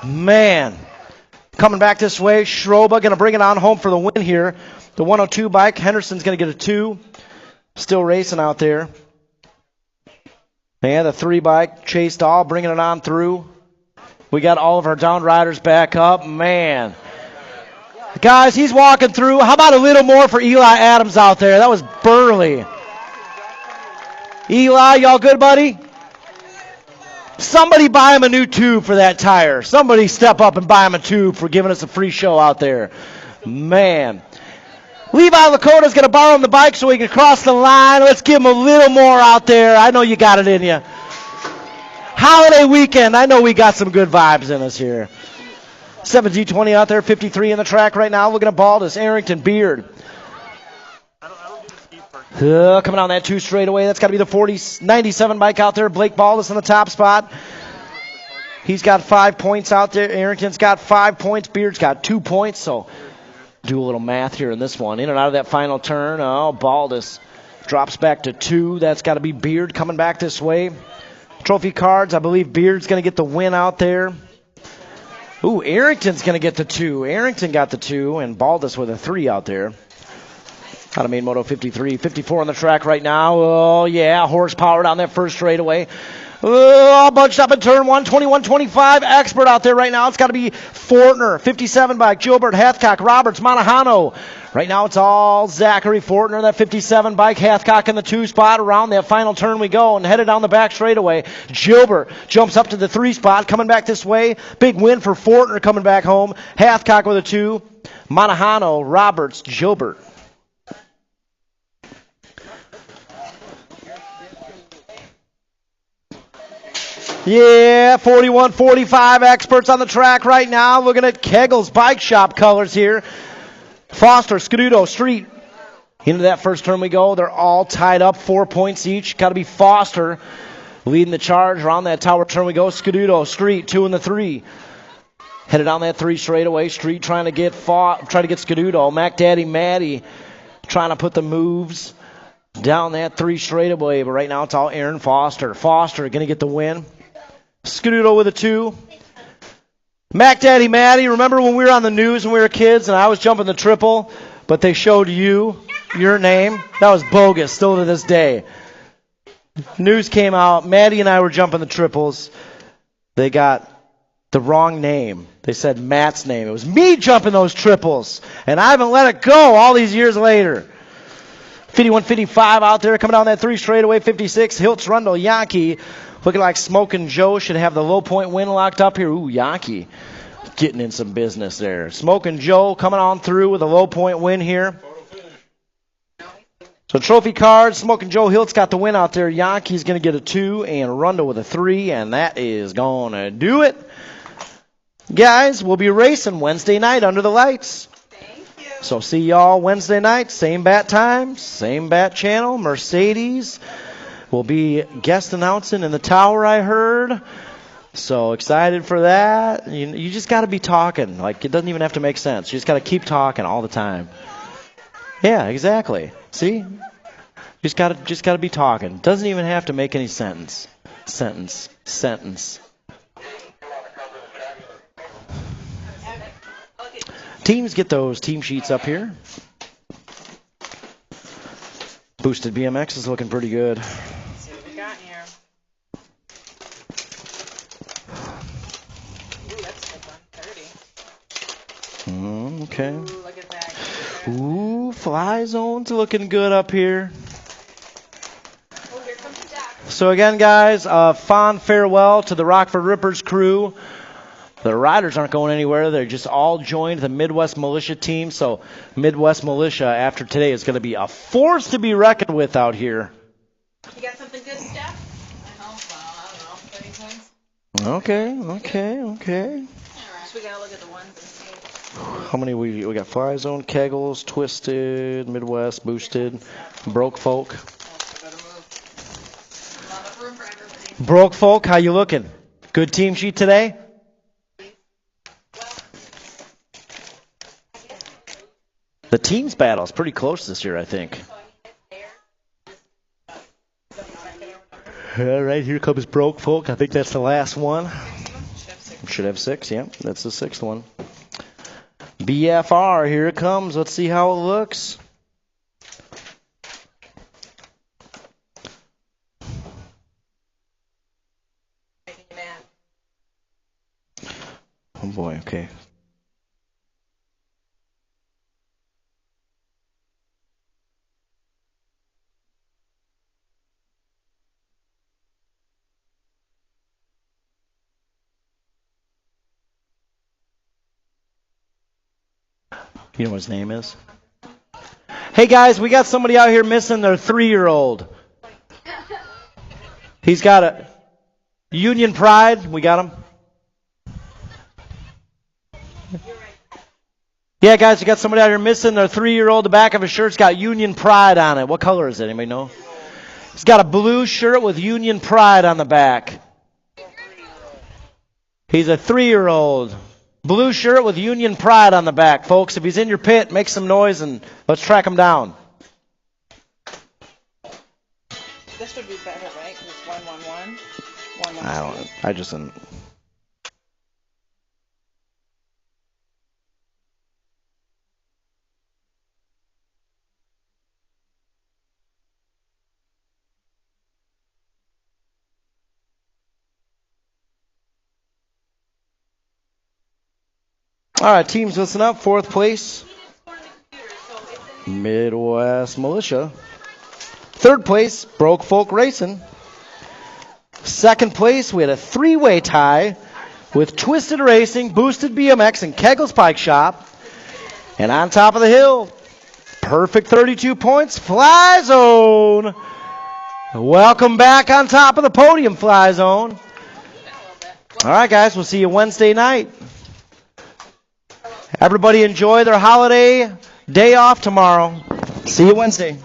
Man. Coming back this way, Schroba going to bring it on home for the win here. The 102 bike, Henderson's going to get a 2. Still racing out there. And the 3 bike, Chase Dahl bringing it on through. We got all of our down riders back up. Man. Guys, he's walking through. How about a little more for Eli Adams out there? That was burly. Eli, y'all good, buddy? Somebody buy him a new tube for that tire. Somebody step up and buy him a tube for giving us a free show out there. Man. Levi Lakota's going to borrow him the bike so he can cross the line. Let's give him a little more out there. I know you got it in you. Holiday weekend. I know we got some good vibes in us here. 7G20 out there, 53 in the track right now. Looking at Baldus, Arrington, Beard. Coming on that 2 straightaway. That's got to be the 97 bike out there. Blake Baldus in the top spot. He's got 5 points out there. Arrington's got 5 points. Beard's got 2 points. So do a little math here in this one. In and out of that final turn. Oh, Baldus drops back to 2. That's got to be Beard coming back this way. Trophy cards, I believe Beard's going to get the win out there. Ooh, Arrington's going to get the 2. Arrington got the 2, and Baldus with a 3 out there. Out of main moto 53. 54 on the track right now. Oh, yeah, horsepower down that first straightaway. Oh, bunched up in turn 1, 21-25. Expert out there right now. It's got to be Fortner. 57 bike, Gilbert, Hathcock, Roberts, Monahano. Right now it's all Zachary Fortner, that 57 bike. Hathcock in the 2 spot. Around that final turn we go and headed down the back straightaway. Gilbert jumps up to the 3 spot, coming back this way. Big win for Fortner coming back home. Hathcock with a 2. Monahano, Roberts, Gilbert. Yeah, 41-45 experts on the track right now. Looking at Kegel's Bike Shop colors here. Foster, Scuduto, Street. Into that first turn we go. They're all tied up, 4 points each. Got to be Foster leading the charge. Around that tower turn we go. Scuduto, Street, 2 and the 3. Headed down that 3 straightaway. Street trying to get Scuduto. Mac Daddy Matty trying to put the moves down that 3 straightaway. But right now it's all Aaron Foster. Foster going to get the win. Scuduto with a 2. Mac Daddy Matty, remember when we were on the news when we were kids and I was jumping the triple, but they showed your name? That was bogus, still to this day. News came out, Matty and I were jumping the triples. They got the wrong name. They said Matt's name. It was me jumping those triples, and I haven't let it go all these years later. 51-55 out there, coming down that 3 straightaway, 56. Hiltz, Rundle, Yankee. Looking like Smokin' Joe should have the low point win locked up here. Ooh, Yankee getting in some business there. Smokin' Joe coming on through with a low point win here. So trophy cards, Smokin' Joe Hiltz got the win out there. Yankee's going to get a 2 and Rundle with a 3, and that is going to do it. Guys, we'll be racing Wednesday night under the lights. So see y'all Wednesday night, same bat time, same bat channel, Mercedes. We'll be guest announcing in the tower, I heard. So excited for that. You just got to be talking. Like, it doesn't even have to make sense. You just got to keep talking all the time. Yeah, exactly. See? Just got to be talking. Doesn't even have to make any sentence. Sentence. Teams, get those team sheets up here. Boosted BMX is looking pretty good. See what we got here. Ooh, that's like 130. Okay. Ooh, look at that. Ooh, Fly Zone's looking good up here. Oh, here comes Jack. So again, guys, fond farewell to the Rockford Rippers crew. The riders aren't going anywhere. They're just all joined the Midwest Militia team. So Midwest Militia, after today, is going to be a force to be reckoned with out here. You got something good, Steph? I hope so. I don't know. 30 points? Okay. So we gotta look at the ones and see. How many we got? Fly Zone, Kegels, Twisted, Midwest, Boosted, Broke Folk. Not enough room for everybody. Broke Folk, how you looking? Good team sheet today? The teams battle is pretty close this year, I think. All right, here comes Broke Folk. I think that's the last one. Should have 6, yeah. That's the 6th one. BFR, here it comes. Let's see how it looks. Oh boy, okay. You know what his name is? Hey guys, we got somebody out here missing their 3-year-old. He's got a Union Pride. We got him. Yeah, guys, we got somebody out here missing their 3-year-old. The back of his shirt's got Union Pride on it. What color is it? Anybody know? He's got a blue shirt with Union Pride on the back. He's a 3-year-old. Blue shirt with Union Pride on the back. Folks, if he's in your pit, make some noise and let's track him down. This would be better, right? Because it's 111. 112. I just didn't. All right, teams, listen up. 4th place, Midwest Militia. 3rd place, Broke Folk Racing. 2nd place, we had a 3-way tie with Twisted Racing, Boosted BMX, and Kegels Pike Shop. And on top of the hill, perfect 32 points, Fly Zone. Welcome back on top of the podium, Fly Zone. All right, guys, we'll see you Wednesday night. Everybody enjoy their holiday day off tomorrow. See you Wednesday.